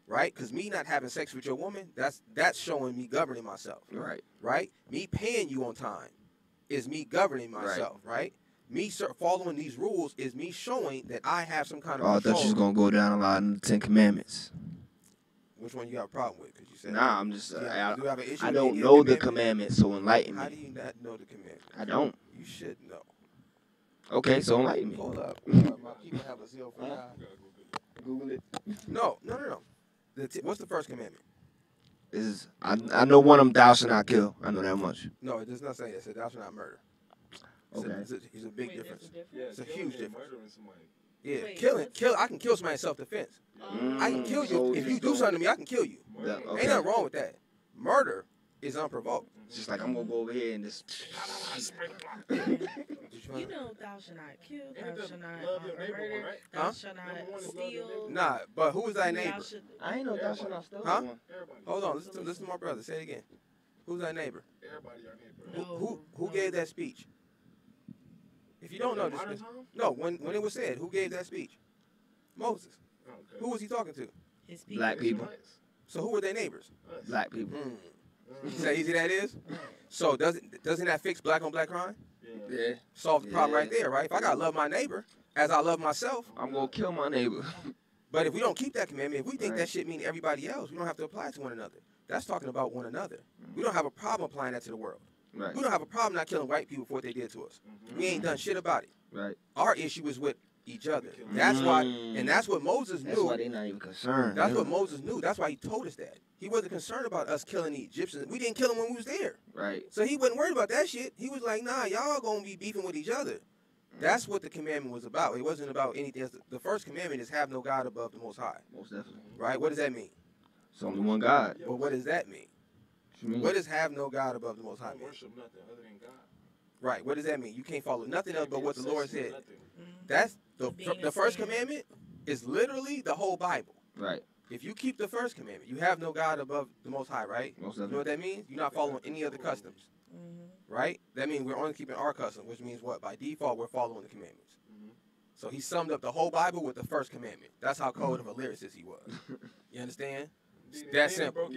right? Because me not having sex with your woman, that's showing me governing myself, right? Me paying you on time is me governing myself, right? Me following these rules is me showing that I have some kind of control. I thought you was gonna go down a lot in the 10 Commandments. Which one you got a problem with? Because you said nah, I'm just. do you have an issue I with don't any know of the commandments, so enlighten me. How do you not know the commandments? I don't. You should know. Okay, so enlighten me. Hold up. My people have a zeal for God. Google it. No. What's the first commandment? I know one of them, thou shalt not kill. I know that much. No, it does not say that. It says thou shalt not murder. Okay. It's a big difference. It's a huge difference. Yeah, Wait, kill. I can kill somebody in self-defense. I can kill you. So If you do something to me, I can kill you. Yeah, okay. Ain't nothing wrong with that. Murder is unprovoked. It's just like I'm gonna go over here and just. You know, thou shalt not kill, thou shalt not murder, thou shalt not steal. Nah, but who is thy neighbor? I ain't know thou shalt not steal. Huh? Hold on, listen to my brother. Say it again. Who's thy neighbor? Everybody our neighbor. Who gave that speech? If you don't know this, no. When it was said, who gave that speech? Moses. Okay. Who was he talking to? His people. Black people. So who were their neighbors? Black people. You see how easy that is? So doesn't that fix black on black crime? Yeah. Solve the problem right there, right? If I gotta love my neighbor as I love myself, I'm gonna kill my neighbor. but if we don't keep that commandment, if we think that shit mean everybody else, we don't have to apply it to one another. That's talking about one another. We don't have a problem applying that to the world. Right. We don't have a problem not killing white people for what they did to us. We ain't done shit about it. Right. Our issue is with each other. That's why, and that's what Moses knew. That's why they not even concerned. That's what Moses knew. That's why he told us that. He wasn't concerned about us killing the Egyptians. We didn't kill them when we was there. Right. So he wasn't worried about that shit. He was like, nah, y'all gonna be beefing with each other. That's what the commandment was about. It wasn't about anything else. The first commandment is have no God above the Most High. Most definitely. Right? What does that mean? It's only one God. Well, what does that mean? What does have no God above the Most High mean? Worship nothing other than God. Right. What does that mean? You can't follow nothing else but what the Lord said. That's the first commandment is literally the whole Bible. Right. If you keep the first commandment, you have no God above the Most High, right? Most You know what that means? You're not following any other customs, right? That means we're only keeping our custom, which means what? By default, we're following the commandments. So he summed up the whole Bible with the first commandment. That's how cold of a lyricist he was. You understand? That simple.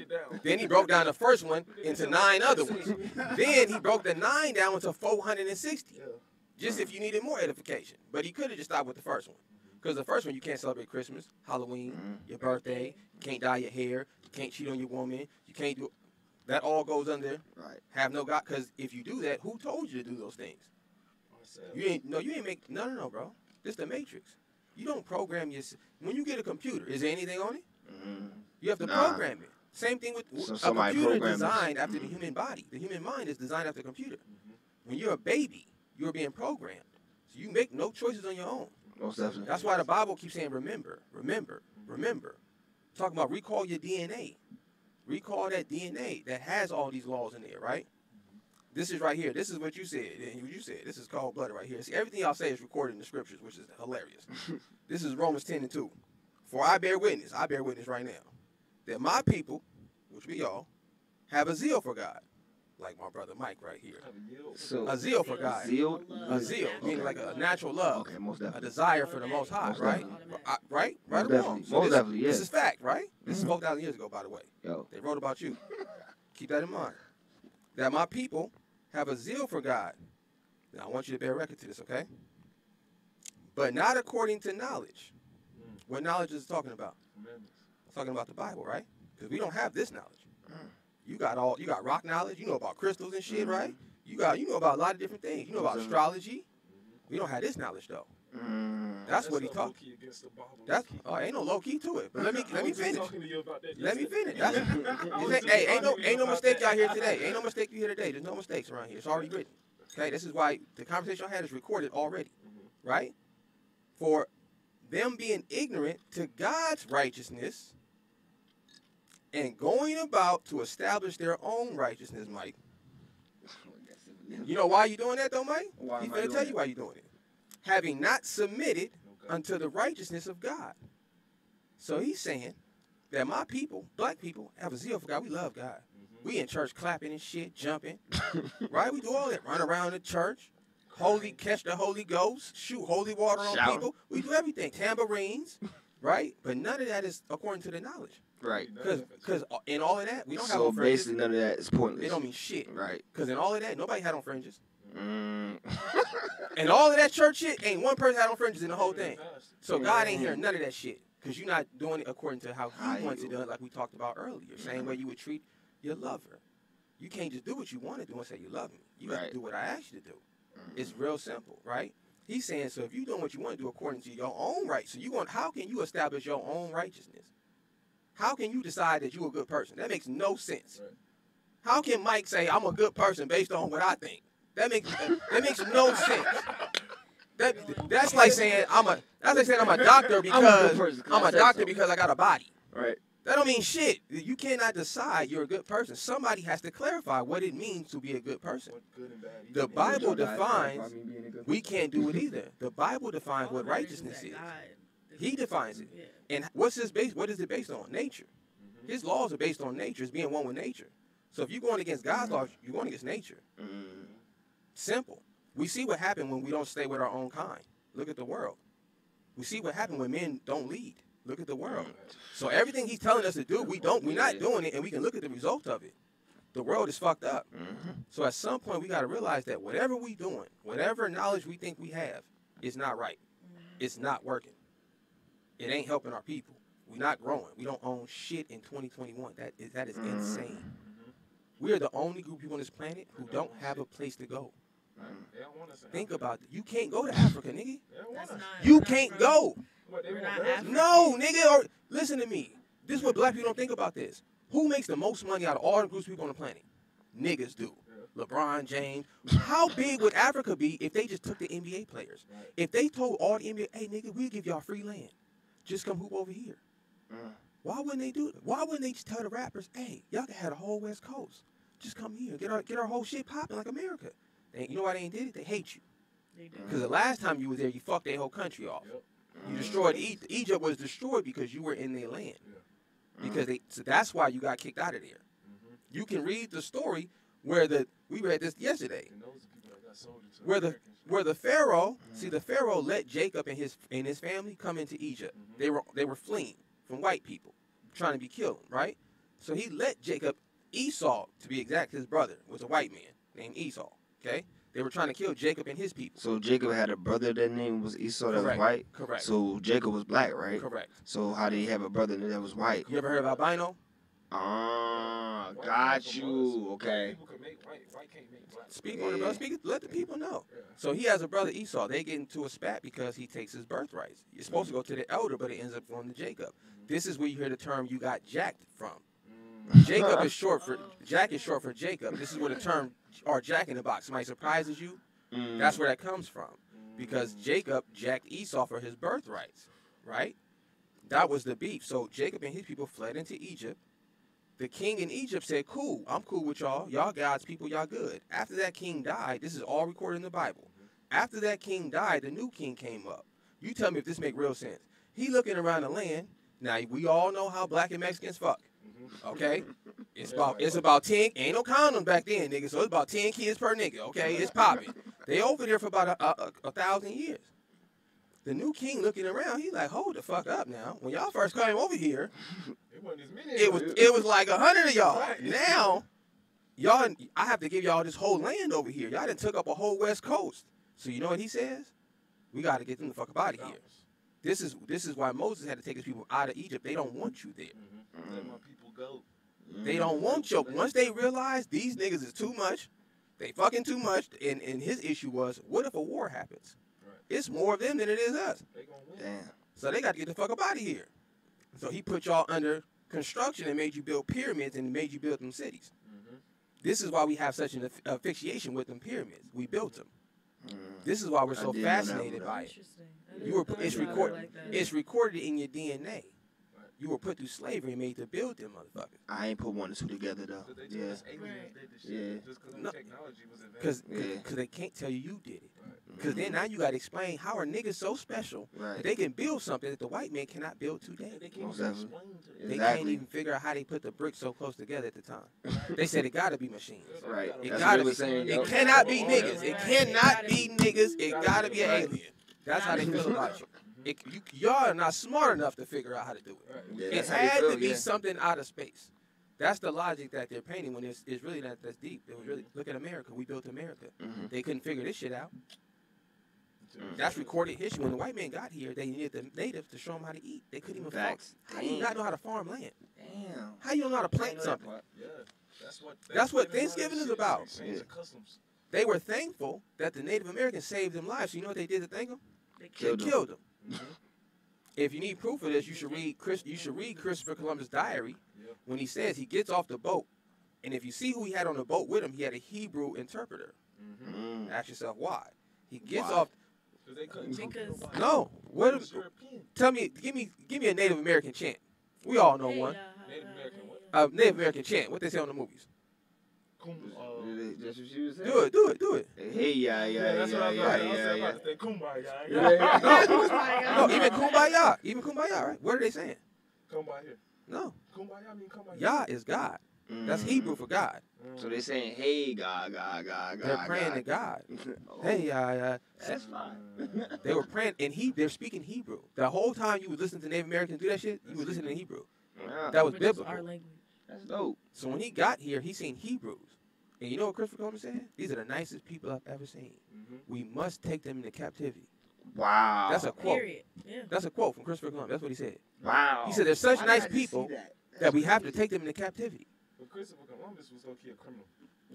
Then he broke down the first one into 9 other ones. Then he broke the 9 down into 460. Just if you needed more edification. But he could have just stopped with the first one. Because the first one, you can't celebrate Christmas, Halloween, your birthday. You can't dye your hair. You can't cheat on your woman. You can't do... That all goes under have no God. Because if you do that, who told you to do those things? You ain't make... No, bro. This is the Matrix. You don't program your... When you get a computer, is there anything on it? You have to program it. Same thing with a computer designed after the human body. The human mind is designed after a computer. When you're a baby, you're being programmed. So you make no choices on your own. Most definitely. That's why the Bible keeps saying, remember, remember, remember. Talking about recall your DNA. Recall that DNA that has all these laws in there, right? This is right here. This is what you said. And what you said. This is cold-blooded right here. See, everything y'all say is recorded in the scriptures, which is hilarious. This is Romans 10:2. For I bear witness right now, that my people, which we all, have a zeal for God. Like my brother Mike right here. So, a zeal for God. Zeal? A zeal, meaning like a natural love. Okay, most definitely. A desire for the Most High, Most right? Right or wrong? So most definitely, yeah. This is fact, right? This is 4,000 years ago, by the way. Yo. They wrote about you. Keep that in mind. That my people have a zeal for God. Now, I want you to bear record to this, okay? But not according to knowledge. What knowledge is it talking about? It's talking about the Bible, right? Because we don't have this knowledge. You got rock knowledge. You know about crystals and shit, right? You know about a lot of different things. You know about astrology. We don't have this knowledge though. That's what he talked. Ain't no low key to it. But let me finish. Let me finish. Hey, ain't no mistake y'all here today. Ain't no mistake you here today. There's no mistakes around here. It's already written. Okay, this is why the conversation I had is recorded already, right? For them being ignorant to God's righteousness and going about to establish their own righteousness, Mike. You know why you doing that though, Mike? Why He's am I gonna doing tell that? you why you doing it. Having not submitted unto the righteousness of God. So he's saying that my people, black people, have a zeal for God. We love God. We in church clapping and shit, jumping, right? We do all that. Run around the church, catch the Holy Ghost, shoot holy water on Shout. people. We do everything. Tambourines, right? But none of that is according to the knowledge. Right. Because in all of that, we don't have So on fringes. basically, none of that is pointless. It don't mean shit. Right. Because in all of that, nobody had on fringes. Mm. And all of that church shit, ain't one person had on fringes in the whole thing. So God ain't hearing none of that shit. Because you're not doing it according to how He wants it done, like we talked about earlier. Same way you would treat your lover. You can't just do what you want to do and say you love me. You got to do what I asked you to do. It's real simple, right? He's saying, so if you're doing what you want to do according to your own right, so how can you establish your own righteousness? How can you decide that you're a good person? That makes no sense. Right. How can Mike say I'm a good person based on what I think? That makes no sense. That's like saying I'm a doctor because I'm a doctor because I got a body. Right. That don't mean shit. You cannot decide you're a good person. Somebody has to clarify what it means to be a good person. What good and bad he The did. Bible defines. We can't do it either. The Bible defines what righteousness is. He defines it. Yeah. And what's his base? What is it based on? Nature. His laws are based on nature. It's being one with nature. So if you're going against God's laws, you're going against nature. Simple. We see what happened when we don't stay with our own kind. Look at the world. We see what happened when men don't lead. Look at the world. So everything he's telling us to do, we're not doing it, and we can look at the result of it. The world is fucked up. So at some point, we got to realize that whatever we doing, whatever knowledge we think we have, is not right. It's not working. It ain't helping our people. We're not growing. We don't own shit in 2021. That is insane. We are the only group of people on this planet who don't have a place to go. They don't want us in Think Africa. about it. You can't go to Africa, nigga. They don't want That's us. not. You we're not can't from- go. What, they We're want not us? African. No, nigga. Or listen to me. This is what black people don't think about this. Who makes the most money out of all the groups of people on the planet? Niggas do. LeBron James. How big would Africa be if they just took the NBA players? Right. If they told all the NBA, hey, nigga, we'll give y'all free land. Just come hoop over here. Why wouldn't they do it? Why wouldn't they just tell the rappers, hey, y'all can have the whole West Coast. Just come here. Get our whole shit popping like America. And you know why they ain't did it? They hate you. They do. Because the last time you was there, you fucked their whole country off. Yep. You destroyed Egypt was destroyed because you were in their land. Because so that's why you got kicked out of there. You can read the story where we read this yesterday. And those are people that got sold into Where the Americans. where the Pharaoh, see the Pharaoh let Jacob and his family come into Egypt. They were fleeing from white people, trying to be killed, right? So he let Jacob, Esau to be exact, his brother was a white man named Esau. Okay, they were trying to kill Jacob and his people. So Jacob had a brother that name was Esau that was Correct. white? Correct. So Jacob was black, right? Correct. So how did he have a brother that was white? You ever heard of albino? Ah, White got came from you. us. Okay. White people can make white can't make black. Speak on it, bro. Speak it. Let the people know. Yeah. So he has a brother Esau. They get into a spat because he takes his birthrights. You're supposed to go to the elder, but it ends up going to Jacob. This is where you hear the term "you got jacked" from. Jacob is short for Jack is short for Jacob. This is where the term or Jack in the box. Somebody surprises you. That's where that comes from. Because Jacob jacked Esau for his birthrights, right? That was the beef. So Jacob and his people fled into Egypt. The king in Egypt said, cool, I'm cool with y'all. Y'all God's people, y'all good. After that king died, this is all recorded in the Bible. After that king died, the new king came up. You tell me if this make real sense. He looking around the land. Now, we all know how black and Mexicans fuck. Okay? It's about 10, ain't no condom back then, nigga, so it's about 10 kids per nigga, okay? It's popping. They over there for about a 1,000 years. The new king looking around, he like, hold the fuck up now. When y'all first came over here, It wasn't as many. it was like 100 of y'all. Right. Now, y'all, I have to give y'all this whole land over here. Y'all done took up a whole West Coast. So you know what he says? We got to get them the fuck up out of here. This is why Moses had to take his people out of Egypt. They don't want you there. Let my people go. They don't want you. Once they realize these niggas is too much, they fucking too much, and his issue was, what if a war happens? Right. It's more of them than it is us. They gonna win. Damn. So they got to get the fuck up out of here. So he put y'all under construction and made you build pyramids and made you build them cities. This is why we have such an asphyxiation with them pyramids. We built them. This is why we're so didn't know that fascinated one. by it. Interesting. It's recorded in your DNA. You were put through slavery and made to build them motherfuckers. I ain't put one or two together though. But they Yeah. told us aliens did this shit just because No. technology was advanced. Because they can't tell you did it. Right. Because then now you got to explain how are niggas so special that Right. they can build something that the white man cannot build today. And they can't Most even definitely. explain to They it. can't Exactly. even figure out how they put the bricks so close together at the time. They said it got to be machines. Right. It That's gotta what they be. were saying. It Yup. cannot be Right. niggas. It Right. cannot be niggas. It got to be an Right. alien. That's how they feel about you. Y'all are not smart enough to figure out how to do it. Right. Yeah, It that's how they had feel, to be yeah. something out of space. That's the logic that they're painting when it's really not that's deep. It was really look at America. We built America. Mhm. They couldn't figure this shit out. That's recorded history. When the white man got here, they needed the natives to show them how to eat. They couldn't even farm. Facts. How do you not know how to farm land? Damn. How you don't know how to I didn't plant know that something? part. Yeah. That's what Thanksgiving is about. Exchange of customs. They were thankful that the Native Americans saved them lives. So you know what they did to thank them? They They Killed them. killed them. Mhm. If you need proof of this, you should read Christopher Columbus' diary Yeah. when he says he gets off the boat, and if you see who he had on the boat with him, he had a Hebrew interpreter. Mm. Ask yourself why. He gets Why? off. Because they couldn't talk to Because- nobody. No, what? It was European. Tell me, give me a Native American chant. We all know one. Native American what? A Native American chant. What they say on the movies. That's what she was saying. Do it. Hey, yeah, that's what I was yeah, about to yeah, say. I was yeah. about to say Kumbaya. Yeah. No, even kumbaya. Even kumbaya, right? What are they saying? Kumbaya here. No, Kumbaya, I mean Kumbaya. Yah is God. That's Mm. Hebrew for God. So they saying, hey, God. They're praying to God. Oh, Hey, that's fine. They were praying in they're speaking Hebrew. The whole time you would listen to Native Americans do that shit, you would listen in Hebrew. Wow, That was Which is biblical. our language. that's dope. So when he got here, he seen Hebrews. And you know what Christopher Columbus said? These are the nicest people I've ever seen. We must take them into captivity. Wow. That's a quote. Period. Yeah. That's a quote from Christopher Columbus. That's what he said. Wow. He said there's such Why nice did I just people see that? that we have to take them into captivity. But Christopher Columbus was low-key a criminal.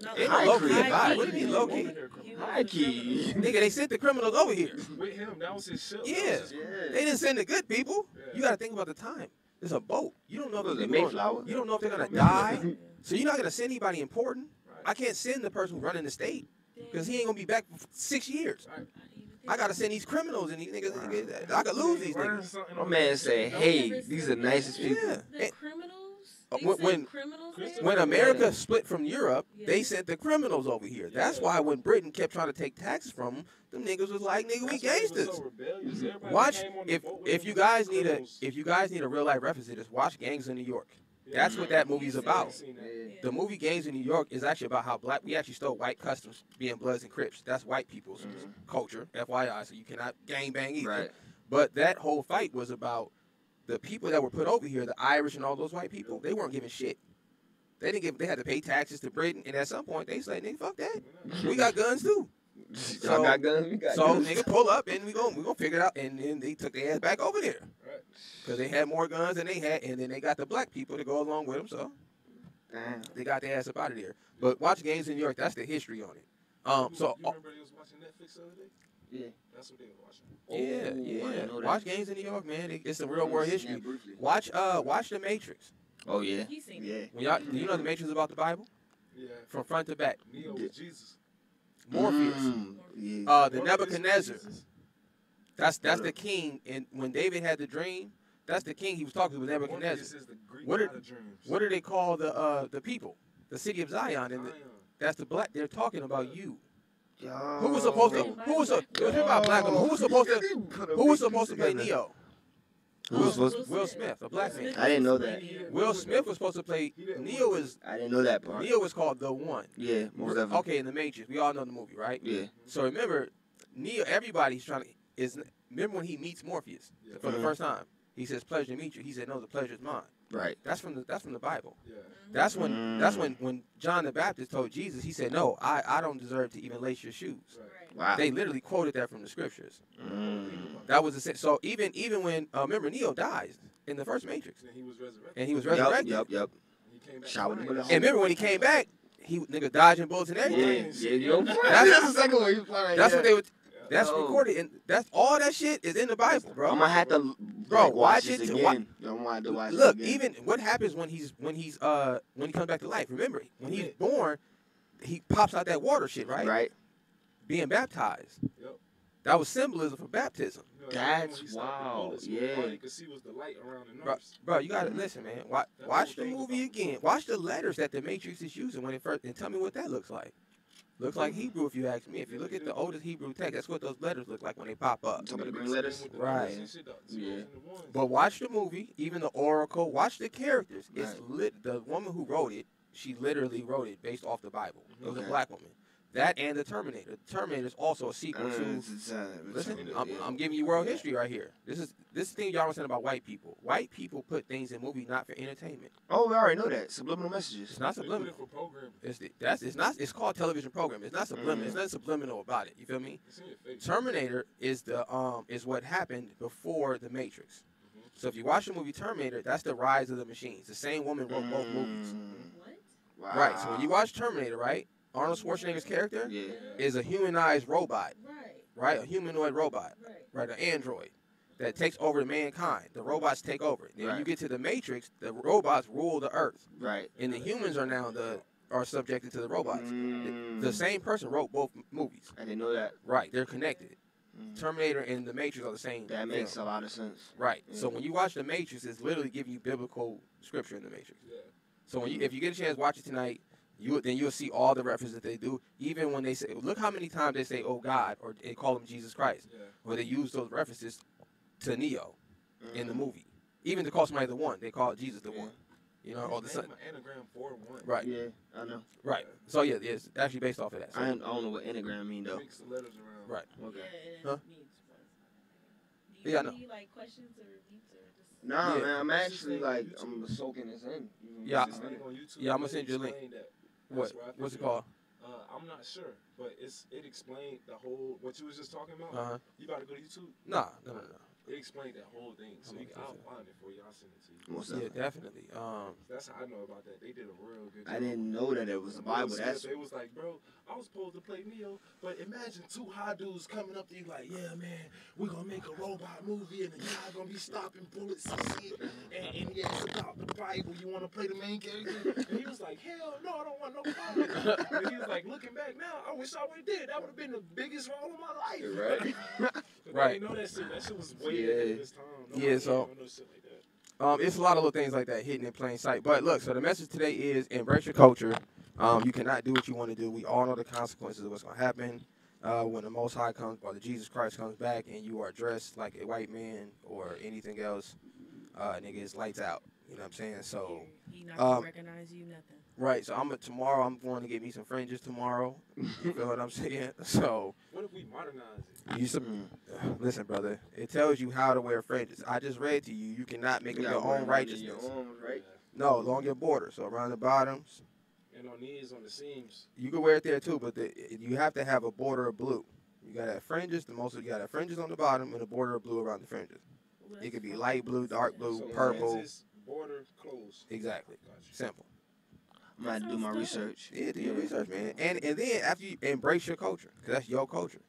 No, Ain't no high low-key key. about it. What do you mean low-key? He was High a key. criminal. Nigga, they sent the criminals over here. With him, that was his ship. Yeah. That was his crew. Yeah. They didn't send the good people. Yeah. You got to think about the time. It's a boat. You don't know if Was the it people Mayflower? you don't know if they're gonna die. Yeah. So you're not gonna send anybody important. Right. I can't send the person running the state because he ain't gonna be back for 6 years. Right. I gotta send these criminals and these niggas. I could lose these Learn niggas. something My on man that say, shit. hey, these are the nicest people. Yeah. The criminals? They when- sent when- criminals there? Christopher- When America split from Europe, Yeah. they sent the criminals over here. That's why when Britain kept trying to take taxes from them niggas was like, nigga, we That's why he was gangsters. so rebellious. Everybody Watch came on the boat with if him you was guys need a criminals. if you guys need a real life reference to this, watch Gangs in New York. Yeah. That's what that movie's Yeah. about. I've seen that. Yeah. The movie Gangs in New York is actually about how we actually stole white customs, being Bloods and Crips. That's white people's culture, FYI. So you cannot gang bang either. Right. But that whole fight was about the people that were put over here, the Irish and all those white people. They weren't giving shit. They didn't give. They had to pay taxes to Britain, and at some point they said, "Nigga, fuck that. We got guns too." Y'all got guns? We got So guns. nigga, pull up and we gonna figure it out. And then they took their ass back over there Right. because they had more guns than they had, and then they got the black people to go along with them. So Damn. they got their ass up out of there. But watch Gangs in New York. That's the history on it. So You remember they was watching Netflix the other day? Yeah. That's what they was watching. Oh, I yeah. didn't know that. Watch Gangs in New York, man. It's some real world Yeah, history. briefly. Watch The Matrix. Oh, yeah. He's seen it. Yeah. When y'all, do you know The Matrix is about the Bible Yeah. from front to back? Neo was Jesus. Morpheus. Yeah. The Morpheus was Nebuchadnezzar. Jesus? That's the king. And when David had the dream, that's the king he was talking to with Morpheus Nebuchadnezzar. is the Greek What god did- of dreams. What do they call the people? The city of Zion. And Zion. that's the black. They're talking about you. Yo. Who was supposed to? Who was it was about black women? Who was supposed to? Who was supposed to play Neo? Who was supposed to? Will Smith, a black man. I didn't know that. Will Smith was supposed to play. Neo is I didn't know that part. Neo was called the One. Yeah, most definitely. Okay, in the Matrix, we all know the movie, right? Yeah. So remember, Neo. Everybody's trying to remember when he meets Morpheus for the first time. He says, "Pleasure to meet you." He said, "No, the pleasure is mine." Right. That's from the Bible. Yeah. That's when John the Baptist told Jesus. He said, "No, I don't deserve to even lace your shoes." Right. Wow. They literally quoted that from the scriptures. Mm. That was so even when remember Neo dies in the first Matrix And he was resurrected. and he was resurrected. Yep. He came back. Showered him with flying. the And remember when he came back, he nigga dodging bullets and Yeah, everything. yeah, you know, That's- that's the second one you flying. That's yeah. what they would. That's Oh. recorded and that's all that shit is in the Bible, bro. I'm gonna have to, Bro, like, watch this it to again. I'm gonna have to watch Look, it again. even what happens when he comes back to life. Remember, when he's born, he pops out that water shit, right? Right. Being baptized. Yep. That was symbolism for baptism. You know, when That's he stopped the wow. bullets, Yeah. all you could see was the light around the Bro, nurse. bro, you gotta listen, man. Watch the movie again. Watch the letters that the Matrix is using when it first, and tell me what that looks like. Looks like Hebrew, if you ask me. If you look at the oldest Hebrew text, that's what those letters look like when they pop up. Some of the green letters. Right. Yeah. But watch the movie, even the oracle. Watch the characters. It's Right. the woman who wrote it. She literally wrote it based off the Bible. It was a Okay. black woman. That and the Terminator. The Terminator is also a sequel to. Listen, I'm giving you world history right here. This thing y'all were saying about white people. White people put things in movies not for entertainment. Oh, we already know that. Subliminal messages. It's not subliminal. It's called television programming. It's not subliminal. It's nothing subliminal about it. You feel me? Terminator is is what happened before the Matrix. So if you watch the movie Terminator, that's the rise of the machines. The same woman wrote both movies. What? Wow. Right. So when you watch Terminator, right, Arnold Schwarzenegger's character is a humanized robot, right? A humanoid robot, right? An android that takes over mankind. The robots take over. Then when you get to the Matrix, the robots rule the Earth, Right. and the humans are now are subjected to the robots. The same person wrote both movies. I didn't know that. Right. They're connected. Terminator and the Matrix are the same. That makes film. a lot of sense. Right. So when you watch the Matrix, it's literally giving you biblical scripture in the Matrix. So when if you get a chance, watch it tonight. You'll see all the references that they do. Even when they say, look how many times they say, "Oh God," or they call him Jesus Christ, or they use those references to Neo in the movie. Even to call somebody the one, they call Jesus the one. You know, or the son. Anagram for one. Right. Yeah, I know. Right. So yeah, it's actually based off of that. So, I don't know what anagram mean though. Mix the letters around. right. Okay. Huh? Do you Yeah, I have know. any like questions or repeats or just? Nah, Yeah. man, I'm actually like I'm soaking this in. Yeah. This link on YouTube, Yeah, I'm gonna it send you a link. explained that. What? That's where I What's it figured- called? I'm not sure, but it explained the whole what you was just talking about. Uh huh. You about to go to YouTube? No. It explained that whole thing. So I'm I'll gonna find it for you. I'll send it to you. Most Yeah, definitely. definitely. That's how I know about that. They did a real good job. I didn't know that it was the Bible. That's It was like, bro, I was supposed to play Neo, but imagine two high dudes coming up to you like, yeah, man, we're gonna make a robot movie and the guy gonna be stopping bullets and shit. And yeah, it's about the Bible. You wanna play the main character? And he was like, hell no, I don't want no problem. And he was like, looking back now, I wish I would have did. That would have been the biggest role of my life. right. Right. You know that shit. That shit was way ahead of his time. Yeah, so- no shit like that. It's a lot of little things like that hidden in plain sight. But look, so the message today is embrace your culture. You cannot do what you want to do. We all know the consequences of what's going to happen when the Most High comes, or the Jesus Christ comes back, and you are dressed like a white man or anything else. Nigga, it's lights out. You know what I'm saying? So, He not gonna recognize you, nothing. right. So tomorrow I'm going to get me some fringes tomorrow. You feel what I'm saying? So, What if we modernize it? listen, brother. It tells you how to wear fringes. I just read to you. You cannot make up your own righteousness. Right. No, along your border. So around the bottoms. And on these, on the seams. You can wear it there too, but you have to have a border of blue. You gotta have fringes. You gotta have fringes on the bottom and a border of blue around the fringes. It could be light blue, dark blue, So purple. lenses, border, clothes. Exactly. Gotcha. Simple. I'm gonna have to do my research. Yeah, do your research, man. And then after you embrace your culture, because that's your culture,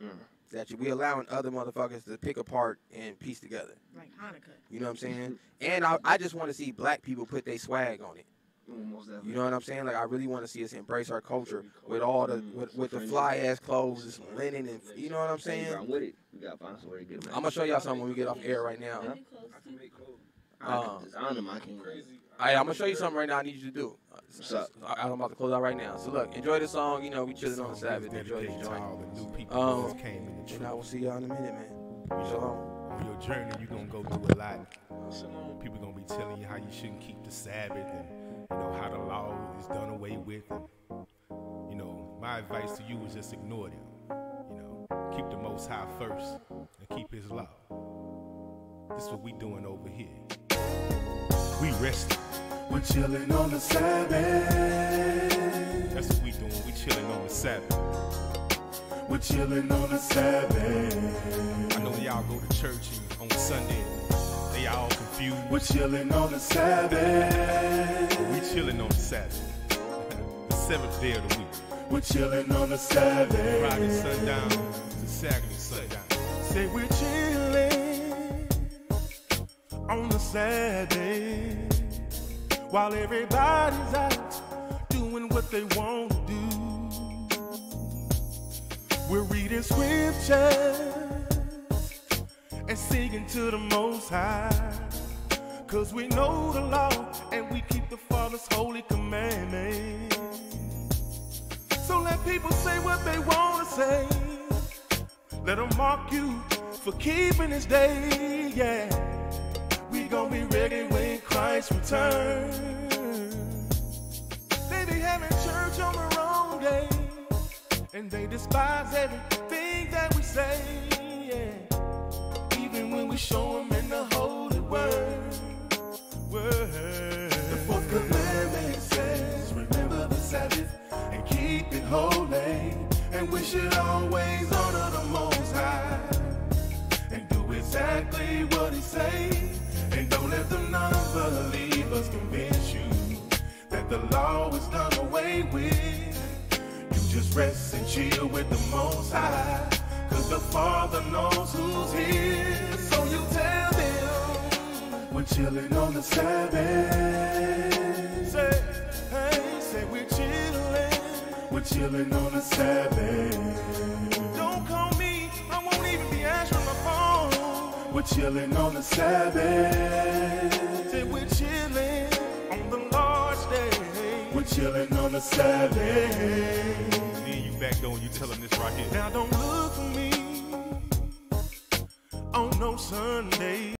that we allowing other motherfuckers to pick apart and piece together. Like Hanukkah. You know what I'm saying? And I just want to see black people put their swag on it. Most definitely. You know what I'm saying? Like I really want to see us embrace our culture with all the with the fly ass clothes, and some linen, and you know what I'm saying? I'm with it. We gotta find some way to get them. I'm gonna show y'all something when we get off air right now. Maybe close I to. can make clothes. I design them. I can. Crazy. I'm gonna show you something right now. I need you to do. What's up? I'm about to close out right now. So look, enjoy the song. You know, we chilling on the Sabbath. Enjoy this joint. And I will see y'all in a minute, man. Shalom. On your journey, you're gonna go through a lot. People gonna be telling you how you shouldn't keep the Sabbath, and you know how the law is done away with. And, you know, my advice to you is just ignore them. You know, keep the Most High first and keep His law. This is what we doing over here. We resting. We're chilling on the Sabbath. That's what we doing. We chilling on the Sabbath. We're chilling on the Sabbath. I know y'all go to church on Sunday. They all confused. We're chilling on the Sabbath. But we chilling on the Sabbath. The seventh day of the week. We're chilling on the Sabbath. Friday sundown to Saturday sundown. Say we're chilling on the Sabbath while everybody's out doing what they want to do. We're reading scripture and singing to the Most High. 'Cause we know the law and we keep the Father's holy commandments. So let people say what they want to say. Let them mock you for keeping His day, yeah. We gon' be ready when Christ returns. They be having church on the wrong day, and they despise everything that we say, yeah. Even when we show them in the holy word. The fourth commandment says, remember the Sabbath and keep it holy. And we should always honor the Most High and do exactly what He say. And don't let the non-believers convince you that the law is done away with. You just rest and chill with the Most High, 'cause the Father knows who's here. So you tell them we're chilling on the Sabbath. Say, hey, say we're chilling. We're chilling on the Sabbath. Don't call me, I won't even be answering my phone. We're chilling on the Sabbath. Say we're chilling on the Lord's day. We're chilling on the Sabbath. Then you back door and you tell them this right here. Now don't look for me on no Sunday.